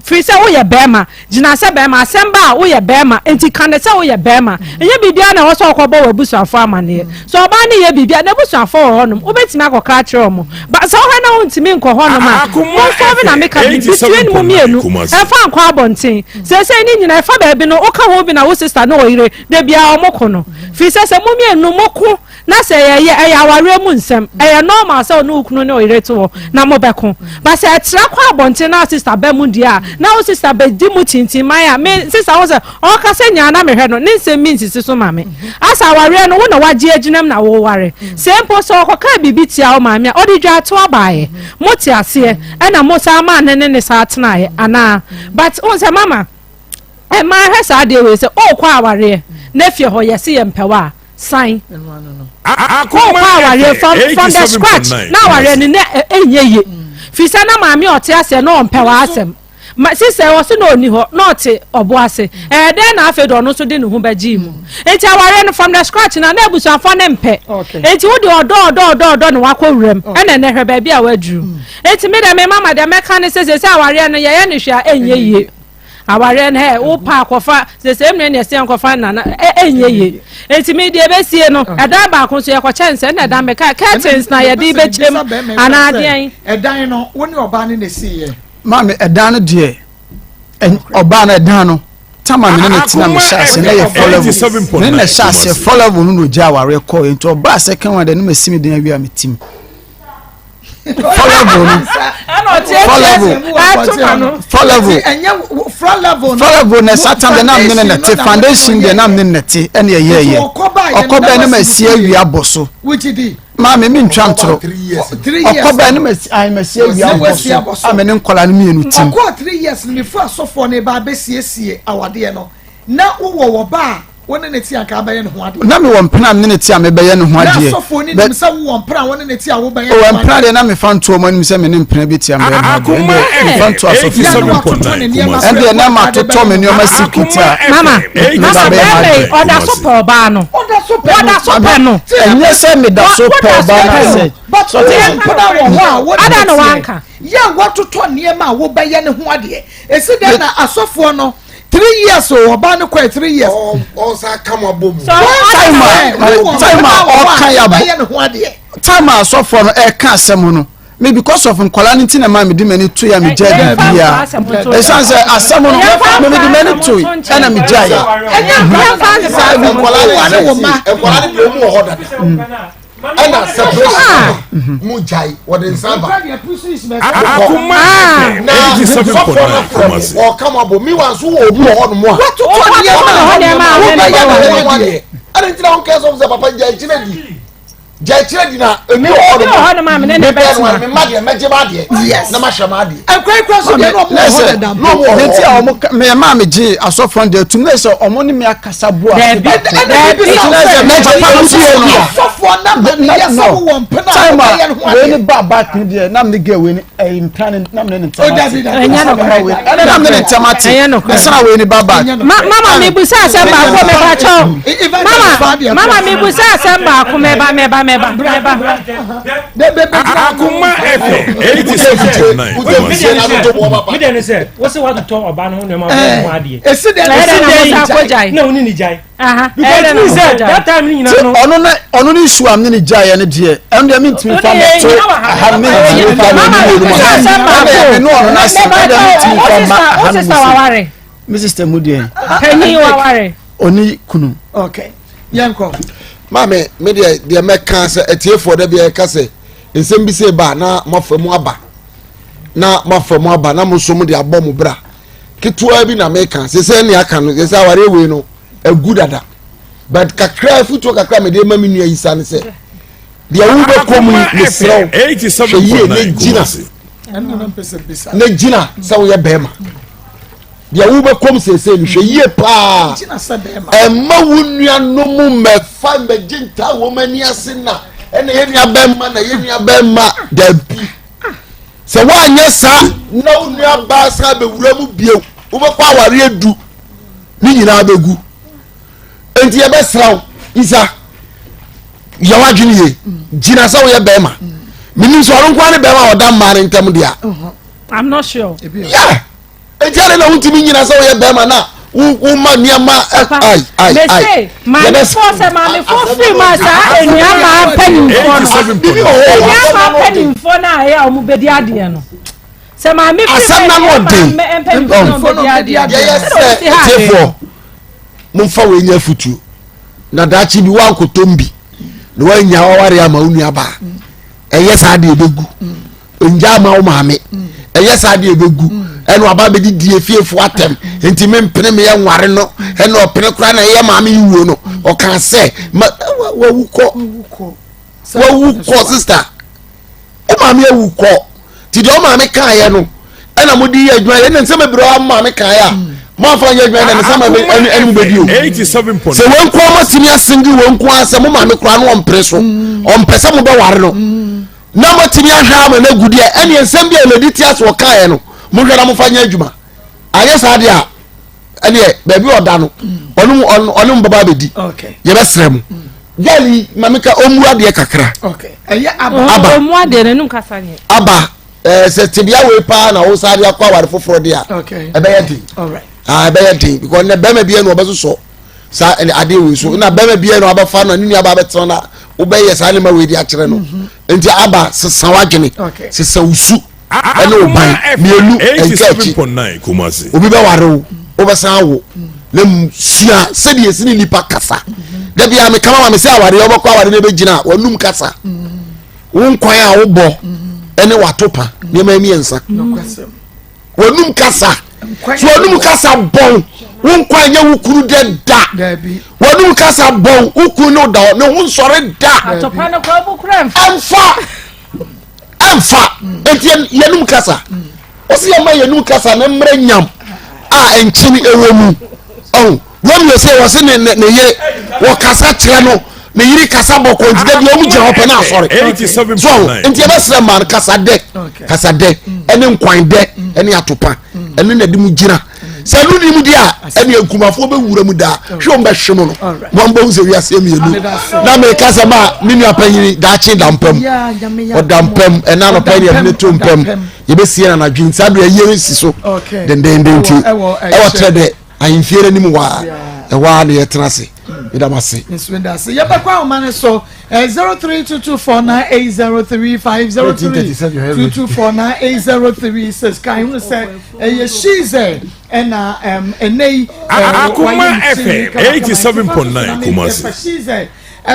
Speaker 12: free se wo ye bema gina se bema asemba wo ye bema enti kane se wo ye bema enye bibia na wo so okobo wabusuafo amane so oba ne ye bibia na busuafo ho honum obetimi akokra kire omo ba so ho na wontimi nko honum a mo so bi na meka between mu mienu e fa nkwa abonten se ni nyina e fa ba bi no o ka ho bi na wo sister no oyire de bia omoko no free se mu mienu moko na se ye aware mu nsem e normal se no ukunu ne oyire to na mo beko ba se tra kwa abonten na sister be mu dia na wo sister be di mu tintin maya me sister wo se o ka se nya na me hwe no ne nsem mi nsisi so ma me asa aware no wo na waje aginam na wo ware se mpo so ko ka bibi tia o ma me o di dwa to abaye mo ti ase e na mo sa ma ne sa atena ye ana but on se mama e ma hwe sa de we se o kwa aware na fie ho yesi ye mpewa sign Akoma from the scratch now are ni enye fisa na maami ote ase no mpewa asem ma sise wo se no ni ho no te obo ase den na afedo no so de ne ho baji mu enti aware no from the scratch na ebusuafo ne mpe enti wo de odo ne wakowrem ene ne hwe ba bia wadru enti me da me mama de meka ne se aware no ye ne hwa enye ye aware no he wo pa akofa se me ne se akofa na enye ye enti me de be sie no eda ba ko so ye ko chense na eda me ka curtains na ye de be chem ana de
Speaker 11: edan no wo ne oba ne sie ye
Speaker 4: mama edan no de oba na edan no tama me ne tina me shase na ye follow me na shase follow no no ja aware ko enti oba second one de no mesimi de wi am tim follow na satan de nam ne nete foundation de nam ne nete ene ye okoba ne masie wi aboso ma me ntwa ntro okoba ne masie wi aboso amene nkola ne mienu tim
Speaker 11: akọ 3 years ni fu asofo ne ba besiesie awade no na wo ba wone ne ti aka abaye ne ho ade
Speaker 4: na me won pena ne ti a me beye ne ho ade
Speaker 11: na sofo ni nim sa won pena wone ne ti a wo beye
Speaker 4: won pena de na me fa nto mo nim se me ne pena bi ti a me me fa nto asofo ende na ma toto me ni o ma sikiti a
Speaker 12: mama bebe oda so po ba no oda so pe no
Speaker 4: enye se me da so po ba na se
Speaker 11: but so te pena wo ha
Speaker 12: ada no wanka
Speaker 11: ya wototo niema wo beye ne ho ade esi de na asofo no 3 years o ba no kwa 3 years
Speaker 13: o sa kama bom
Speaker 11: so time o kan ya beye ne ho ade
Speaker 4: time asofo no e ka asem no me because of nkwala nti na ma me di mani to ya me jada bia e san say asem no me di mani to e na me jaya
Speaker 13: nkwala ni mu ho dada ana separation mu jai wode nsaba
Speaker 7: Akoma
Speaker 13: o kama bo mi wan so obi ho no mo a
Speaker 11: what to
Speaker 13: ana ntira on case of the papa jai chire di na emi ho no
Speaker 12: ma me ne be
Speaker 13: me ma de meje ba de na ma hwa ma de
Speaker 11: ekwa so de no mo ho da
Speaker 4: no mo nti a mo me ma me ji asofo de tum na se omo ni me akasa bo a
Speaker 11: de sofo na me ya so won pena
Speaker 4: we ni baba kin de na me ge we ni implan na me ne tamati
Speaker 12: enya no
Speaker 4: na me ne tamati na na we ni baba
Speaker 12: mama me busa asem ba ko me ba cho mama me busa asem ba ko me ba
Speaker 7: Akoma FM 87.9
Speaker 14: me dey say what say what to talk about no no ma ho ade
Speaker 11: esi de
Speaker 14: na oni ni jai
Speaker 12: because
Speaker 14: we said that time ni na no
Speaker 4: ono ni issue am ni jai ne de and dey mean to farm so ha me ni farm ni no ono na se dey mean to farm
Speaker 12: ma sister waware
Speaker 4: Mrs. Temudie
Speaker 12: penny waware
Speaker 4: oni kunu
Speaker 11: okay yanko
Speaker 13: mame me de me kan se etiefo da bia ka se nsem bi se ba na mafamu aba na musom de abom bra ketua bi na me kan se ne aka no se aware we no agudada but kakra futu kakra me de ma me nua yisa ne se de wu be komu ni srew
Speaker 7: 87.9
Speaker 13: ne gina se wo ye bema de wu be kom se ni hwe yie pa emma wunua no mu mefa megenta wo mani ase na ene ye nua bema na ye nua bema da bi se wa anya sa na wunua ba sa be wura mu biew wo be kwa ware edu ni nyina begu enti ye be sraw isa ya wadwini ye gina sa wo ye bema minim so ron kwa ne bema oda mare ntam dia
Speaker 12: I'm not sure
Speaker 13: yeah ejale na untimi nyina se wo ye bema na wo ma niama ai
Speaker 12: say my force my free my sa enua ma panin for na ya o mu bedi ade no se ma me
Speaker 13: asam na no de tefo mumfa we nya futu na dachi bi wa nkotombi na wa nya waware ama unua ba eye sa de ebegu onja ma wo maame eye sa de ebegu eno aba be di efiefo atem enti me mpene me ye nware no eno opene kura na ye maame yiwo no o kan se wa wuko sister o maame wuko ti de o maame kan ye no ena modi ye adwa ye nsem ebiro maame kan ya mo fa ye adwa na nsem enu bedi o
Speaker 7: 87.9
Speaker 13: se won ko mo timi asingi won ko ase mo maame kura no ompre so ompese mo be ware no na mo timi ahwa ma na gudi e ene nsem bi eledi ti aso kan ye no mo hwera mo fanya adwuma aye sa de a ene baby oda no onu baba bedi
Speaker 11: okay
Speaker 13: ye be srem gali mamika omu ade kakra
Speaker 11: okay eye aba
Speaker 12: omu ade na num kasanye
Speaker 13: aba se tibia we pa na wo sa de akwa ware foforo de a
Speaker 11: okay
Speaker 13: ebe ye din
Speaker 11: all right
Speaker 13: ebe ye din because na be ma bia no obeso so sa ade we so na be ma bia no aba fa na ni aba beto na wo be ye sa ne ma we di a kire no enti aba se wadwene se sawusu ene oban mielu
Speaker 7: 87.9 Kumasi
Speaker 13: obi be ware wo obesan wo lem sia se de esi ni nipa kasa da bia me kama me se aware obekwa aware na be gina wanum kasa won kwan a wo bo ene watopa ne ma mi ensa wanum kasa so wanum kasa bon won kwan nya wukuru de da wanum kasa bon wukuru no da ne won sore da
Speaker 12: atopa no kwa bukura
Speaker 13: amfa enti yenum kasa osi ya ma yenum kasa na mre nyam a enchini ewo mu oh When you say was in the year, what Casa Chano, the Yiri Casabo, the Omuja open now, sorry.
Speaker 7: 87.
Speaker 13: So, in the other man, Casade, and then Quine deck, any atupa, and then the Dimujina. Saluni Mudia, and you come for the Wuramuda, show me Shimon, one bones of your same you. Now make Casama, Minia Penny, Dachi Dampem, or Dampem, and now a penny of Nitum Pem. You be seeing a dream, Sabu a year is so. Then they didn't you. I tell that I am fearing him a while near Trassi. It must say.
Speaker 11: Miss Windasi, Yabakwa man so 0322498035 says Kaim say she's and nay
Speaker 7: Akoma FM 87.9 Kumasi.
Speaker 11: She's at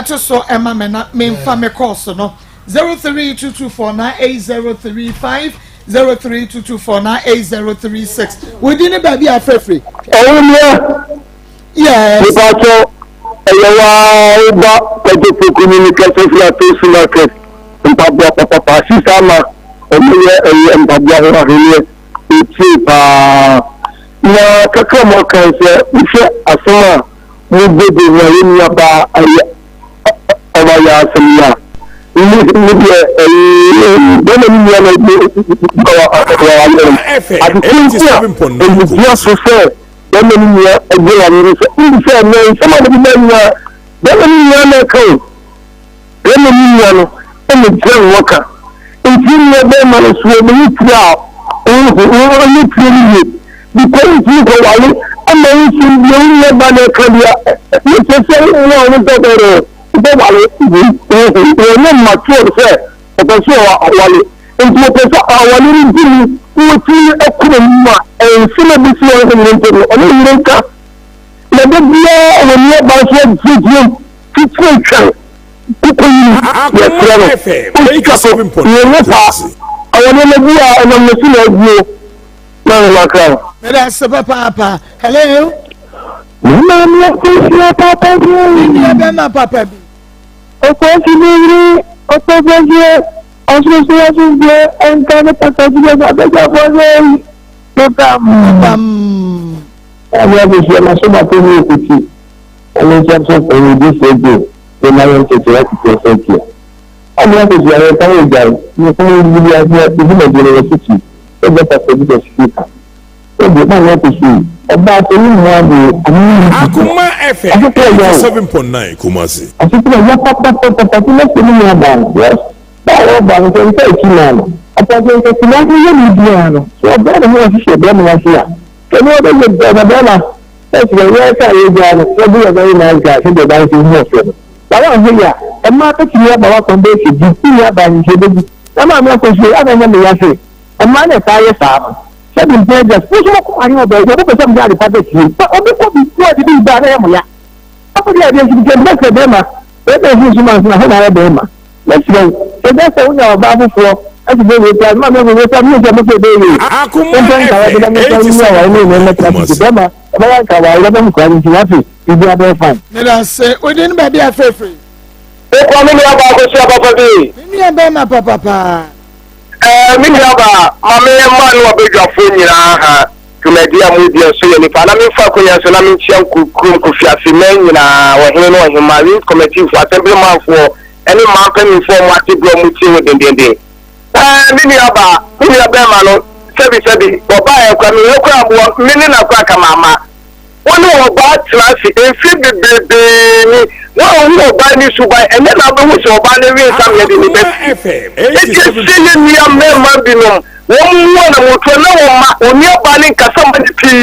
Speaker 11: so Emma Mena main family course no 0322498035 0322498036 within a baby are free. Yes.
Speaker 6: Ewa Pacific Communication Flatfish Market Papa Sisama and Pabia Hile na Kakama can say Asoma would be the Ba Avaya Samia. Then you are again, some of the men were then you are cold. Then you are a young worker. If you are them and swimming now, only clearly because you go away, and then you are by the career. You can say, no, not mature, sir, but I saw into a person which is a Kuma and syllabus on the America. Let it be when you about to situation. People, I want to be and I'm looking at you.
Speaker 11: That's Papa. Hello. Papa. Also, and kind of package of the I have a Masoma community. And in terms of this radio, the Mayan to here. I want to be a guy. You can be a university. The speaker. So the man want to see about the
Speaker 7: Akoma FM 7.9 Kumasi.
Speaker 6: I think yes. Báwo bá ń sọ ìfẹ́ ìtumọ̀ àná àpapọ̀ ìfẹ́ tí wọ́n yé mi di àná tí wọ́n bẹ́ẹ̀ ni wọ́n ti ṣe bẹ́ẹ̀ ni wọ́n ṣe à kẹ́ni wọ́n bẹ́ẹ̀ lè bẹ̀rẹ̀ bẹ́ẹ̀ ma ẹ̀sìn ẹ̀yẹ ẹ̀ka yé di àná tí wọ́n bí ẹ̀ka yé máa ń ga ṣé bẹ̀rẹ̀ bá ń ṣe ní ọ̀fẹ́ mi. bàbá àwọn yà ẹ máa tó kìí ẹ̀bà wá kan bẹ́ẹ̀ ṣe di kí ni àbá yìí ṣe débi ẹ máa mọ̀ kó ṣe àbẹ̀mọ̀ mi yá ṣe ẹ máa lè ta ayé sàá ṣẹ́bi ń tẹ́jẹ̀ fún ṣọ́kọ́ kó àyàn ọ̀bẹ̀ ìjọba pẹ̀sẹ̀ mi jáde pàtẹ́ kì í ọdún kò bí kú ẹ̀dí bí ìgbà rẹ̀ mọ̀ ya ọkùnrin ẹ̀dí ẹ̀ṣin kẹ́ bẹ́ẹ̀ bẹ́ẹ̀ ma bẹ́ẹ̀ bẹ́ẹ̀ fún ìṣúná ìṣúná fún ààrẹ bẹ́ẹ̀ ma lẹ́sìn lẹ́yìn ṣẹ́jẹ́ sẹ́wọ́n yà ọba fúnfọ́ ẹ̀sìn bẹ́ẹ̀ wọ́n ti àmì máa mẹ́rin wọ́n ti àmì ìjọba mọ́tò bẹ́ẹ̀ yìí ó ń tẹ́ ń kàwé ẹgbẹ́ mẹ́ta ní àwọn ilé ìwé mẹ́ta ti bẹ́ẹ̀ ma ẹ̀bá yà ń kàwé ẹgbẹ́ mi kọ́ àti ìwáfì ìdí abẹ́ fàn.
Speaker 11: nígbà sẹ odi ní bàbí afẹ́fẹ́.
Speaker 6: ó kọ́ mímí ọba àkóso ọba bíi.
Speaker 11: mímí ẹbẹ ma pàpàpà.
Speaker 6: mímí ọba maame mmaa ni wọ́n bẹ jọ fún nyinaa ha tùmẹ̀dí àmúdi ẹ̀sọ́ yẹn nípa anamí fún akóyè ẹ̀sọ́ náà mi tiẹ̀ kurum kofi àfimẹ́ nyinaa wọ̀hìn náà wọ̀hìn máa rí kọ́mẹ̀tì fún assembly man fún ẹni máa ń pẹ́mi fún ọmọ àti bùrọ̀ mu tí wọ́n dendenden. mímí ọba ẹ̀ma no sẹ́bi ọba ẹ̀kọ́ mi yẹ kọ́ àbúrò mi ní nàkọ́ àkàmàmà wọ́n ní ọba tìrasì èéfì bèbèbè ni wọ́n ń ọba ní ṣùgbọ́n ẹ̀yẹ́ náà bẹ́ẹ̀ wọ́n sọ ọba ní rí nsàmì ẹ̀dín ní bẹ́ẹ̀ ètí sílẹ̀ ní amẹ́ẹ̀má bínú wọ́n mú wọn àwọn tó náà wọ́n ma òní ọba ní nkàsá mọ́ ti pìí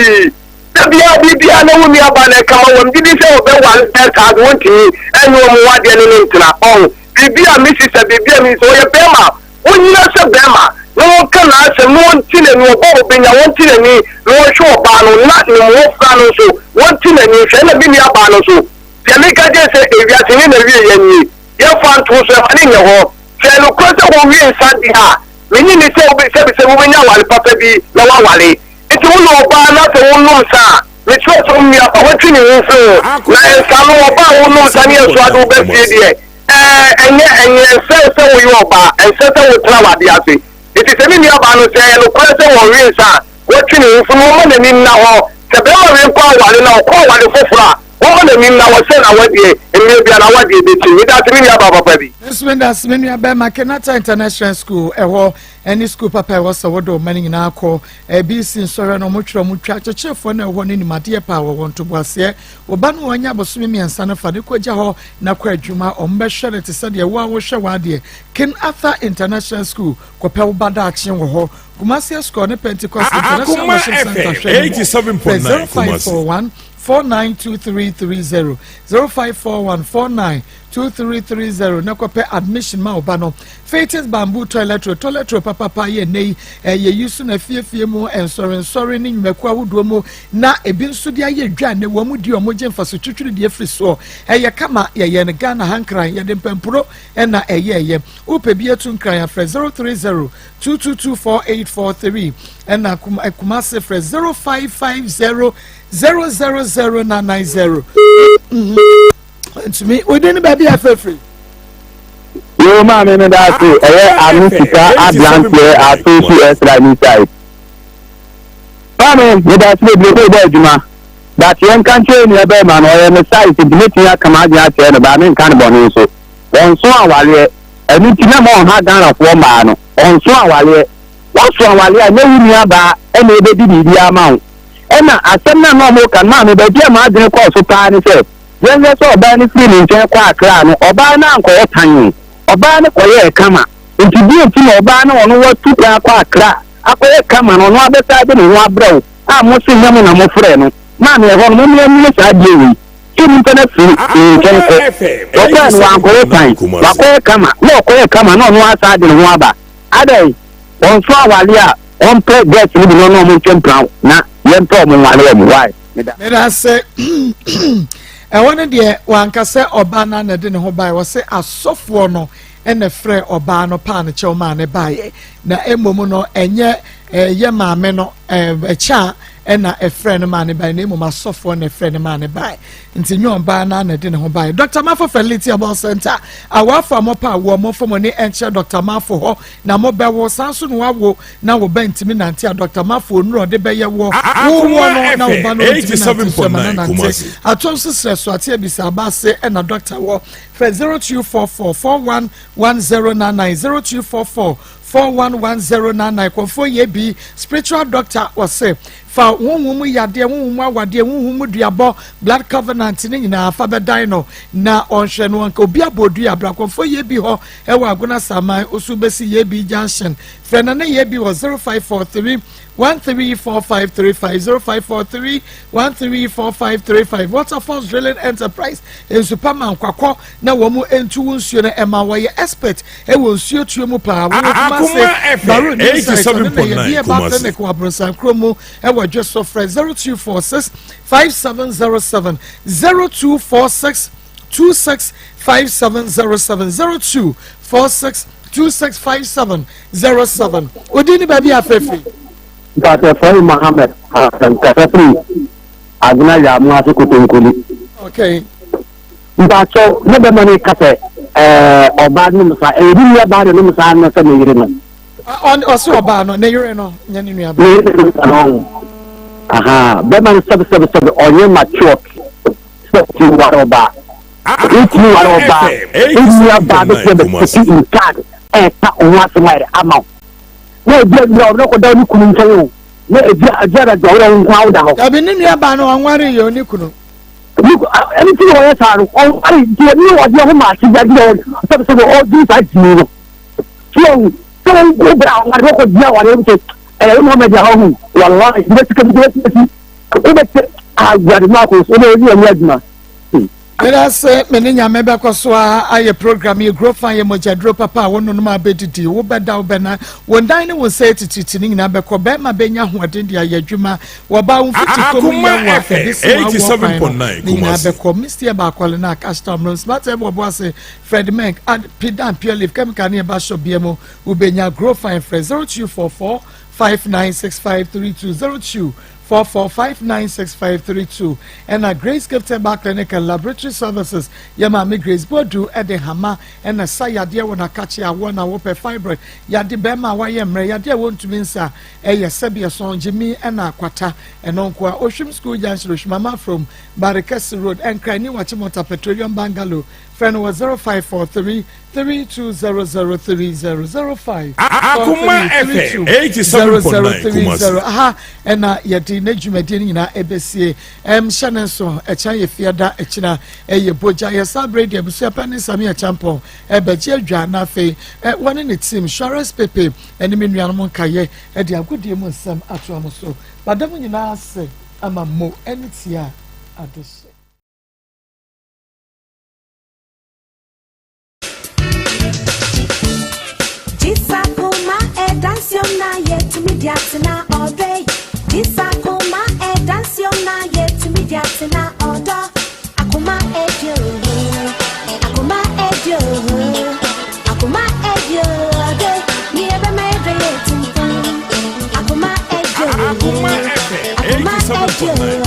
Speaker 6: bíbí anáwó ní ọba ní ẹ̀ka mọ́ wọn bíbí sẹ́ ọbẹ̀ wà ẹ̀ka àwọn tì í ẹni wọn mú wádìí ẹni ní ntìlá ọ̀hún bíbí àmì sísẹ bíbí àmì sọ yẹ bẹ́ẹ̀ ma wọ́n nyina sẹ́ bẹ́ẹ̀ ma ní wọ́n kàn náà sẹ́ ní wọ́n ti nà ní ọba òbẹ̀nyà wọ́n ti nà ní wọ́n sọ ọba nù ná ní wọ́n fura nù so wọ́n ti nà ní sẹ́ ẹ̀ bí ní aba nù so tẹ̀mí kájẹ́ sẹ́ èwi àti ní nà wíyẹ yẹn ni yẹ fa ntò so ẹ̀ ní nyẹ hɔ sẹ́ ẹnu kọ́ sẹ́ wọ́n wíyẹ nsa di ha mẹ́ni ní sẹ́ sẹ́bi wọ́n bẹ́nyà wàlẹ̀ pàpẹ́ bi na wọ́n wàlẹ̀ ètò wọn lọ ọba náà sẹ́ wọ́n nù nsa mẹ́tí wọ́n sọ mi àpá wọ́n ti ní wọ́n fún un na nsa ló ọba àwọn nù nsa ní ẹ̀sọ́ adó bẹ́ẹ̀ fìyẹ diẹ ẹ̀yẹ ẹ̀sẹ̀ wọ́n yọ ọba ẹ̀sẹ̀ wọ́n tẹ́lá wà di ase ètò sẹ́mi ní ọba nù sẹ́ ẹnu kọ́ sẹ́ wọ́n rí nsa wọ́n ti ní wọ́n fún un wọ́n mọ̀ ní nà hɔ sẹ́bẹ̀ wọ́n rí nkọ́ wale na ko wale fofora wo na mi na wo se na wadie emi bia na wadie be ti mi da ti mi aba papa bi
Speaker 11: Smendas menu aba Makenata International School eho any school papa was a wodo mani na akọ bi sin sore no motwero motwa chechefo na eho ne nimade pa wo won to boase oba no wanya bosome miensa na fa de koja ho na kwa adwuma ombehwe ne te se de wo hwe wade Ken Arthur International School ko pe wo bada action wo ho Kumasi School ne Pentecost International Mission Center
Speaker 7: 87.9
Speaker 11: Kumasi 492330 0541492330 nakope admission ma obano Faith's bamboo toilet papa ye nei ye yusu na fiefie mu ensore ni nwekwa wudo mu na ebi nso dia ye dwa ne wo mu di omoje mfaso twetwere die firi so ye kama ye ne Ghana hankran ye de mpempuro na ye upe bi etu nkran afre 03022248843 na Kumasi fre 0550 00090 to me we didn't baby afefri
Speaker 6: yo ma me me da so anutika ablante atosu extra ni side ma me da so be be aduma that yen kan che ni ebe ma no ye me side ti meti ya kama aja che no ba me kan bo no so on so awale eni ti na mo ha Ghana fo ma no on so awale won so awale na wi ni aba e na ebe di ama ena asem na no mo kan ma me ba dia ma adene ko so pa ni se yen so oba ni free ni nchen kwa akra no oba na anko tan oba ne koye kama nti bi enti na oba na wono watu kwa akra akoye kama no no abesa de no abrao a mo se nyam na mo frɛ no ma me ho no me mi sa die wi kim tana free nchen ko oba no anko tan akoye kama no koye kama no no asa de no aba adai on so awale a on play get ni no no mo nchen plan na yen to mo wale mo why me
Speaker 11: da say one de wankase oba na de ne ho bai wo se asofo no ene frɛ oba no pa ne chew ma ne bai na emomu no enye ye maame no echa ena efrɛ ne ma ne bai na emomu asofo ne frɛ ne ma ne bai nti nyon ba na de ne ho bai Dr. Mafo Fertility About Center awafa mo pa wo mo fo mo ne enche Dr. Mafo ho na mo be wo sanso no wawo na wo ba ntimi nante a Dr. Mafo onuro de be ye wo wo no na wo ba no ntimi
Speaker 7: 87.9
Speaker 11: atonso streso ate ebisa ba se ena Dr. wo 0244411099 0244 411099 konfo ye bi spiritual doctor was say fa wonwum yade wonwum awade wonwum duabo blood covenant ni nyina fa be dan no na onhwe no anka obi abodu abra konfo ye bi ho e wa agona saman osu besi ye bi junction fena na ye bi was 0543 134535 0543 134535 Waterfalls Drilling Enterprise in Superman kwakọ na wo mu entu nsuo na ema wo ye expert e wo nsuo tuo mu pa wo kuma se baro ni
Speaker 7: 87.9
Speaker 11: Kumasi ko abronsan kromo e wo just so fresh 0246 5707 0246 265707 0246 265707 odini baby afefi
Speaker 6: Dr. Farid Mohammed Kasafri Agna ya mu aso kotonkoli
Speaker 11: okay
Speaker 6: Mbacho ne be mani kafe oba no msa eri ya ba no msa na se me yire no
Speaker 11: on oso oba no ne yire no nya ni nua ba
Speaker 6: aha be man sab onye mature ti wa oba ti wa oba ti ya ba be se in card ta onwa se wa ama na ebi no ko da ni kunu ntan o na ebi ajara da wora nkwa wo da ho
Speaker 11: abi ni nua ba no anware ye oni kunu
Speaker 6: any thing wo saru o ari di ni wo di ho ma ti ja di o so o di sa ti no so go bra o ngare ko di wa re ko mo me ja ho wallahi be ti kan be ti agwari ma ko so no ni aduma
Speaker 11: Let say meninya mebe kwaswa aye program ye grow fan ye mojadro papa wono no ma bedidi wo beda wo bena wo dan ne wo say tititi ni na beko be ma benya hoden dia ye adwuma wo ba wo fiti ko mu ya wa
Speaker 7: 87.9
Speaker 11: ni na beko Mr. ba kwale na customer smart e bo say Fred Menk and Pidan Pure Leaf chemical ne ba shop biemo wo benya grow fan 0244 596532 02 44596532 and a Grace Gifted Bar Clinic and Laboratory Services. Yama me Grace Bodu at the Hama and a Sayadia when a catch a one hour per fibroid. Yadi Bema Wayemre, Yadia won't to minsa a Sabia son Jimmy and Aquata and Onqua Ocean School Jansh Mama from Barikasi Road and Crani Wachimota Petroleum Bungalow. Friend was 0543 32003005.
Speaker 7: Akoma FM 87.9
Speaker 11: aha ena yedi na dwumadini na ebesie Shannon so echa ye fiada echina eye boja ye celebrate the busia pani Samia champion ebeje adwa na fe one ne team Shores Pepe enimi nuanom kaye e de agodie mu nsem ato amoso badam nyina ase ama mo enitia adese
Speaker 15: Akoma dance your na yet to me diatina all day. This Akoma dance your na yet to me diatina all day. Akoma edio, Akoma edio, Akoma edio day. Me ever made it. Akoma edio, Akoma edio.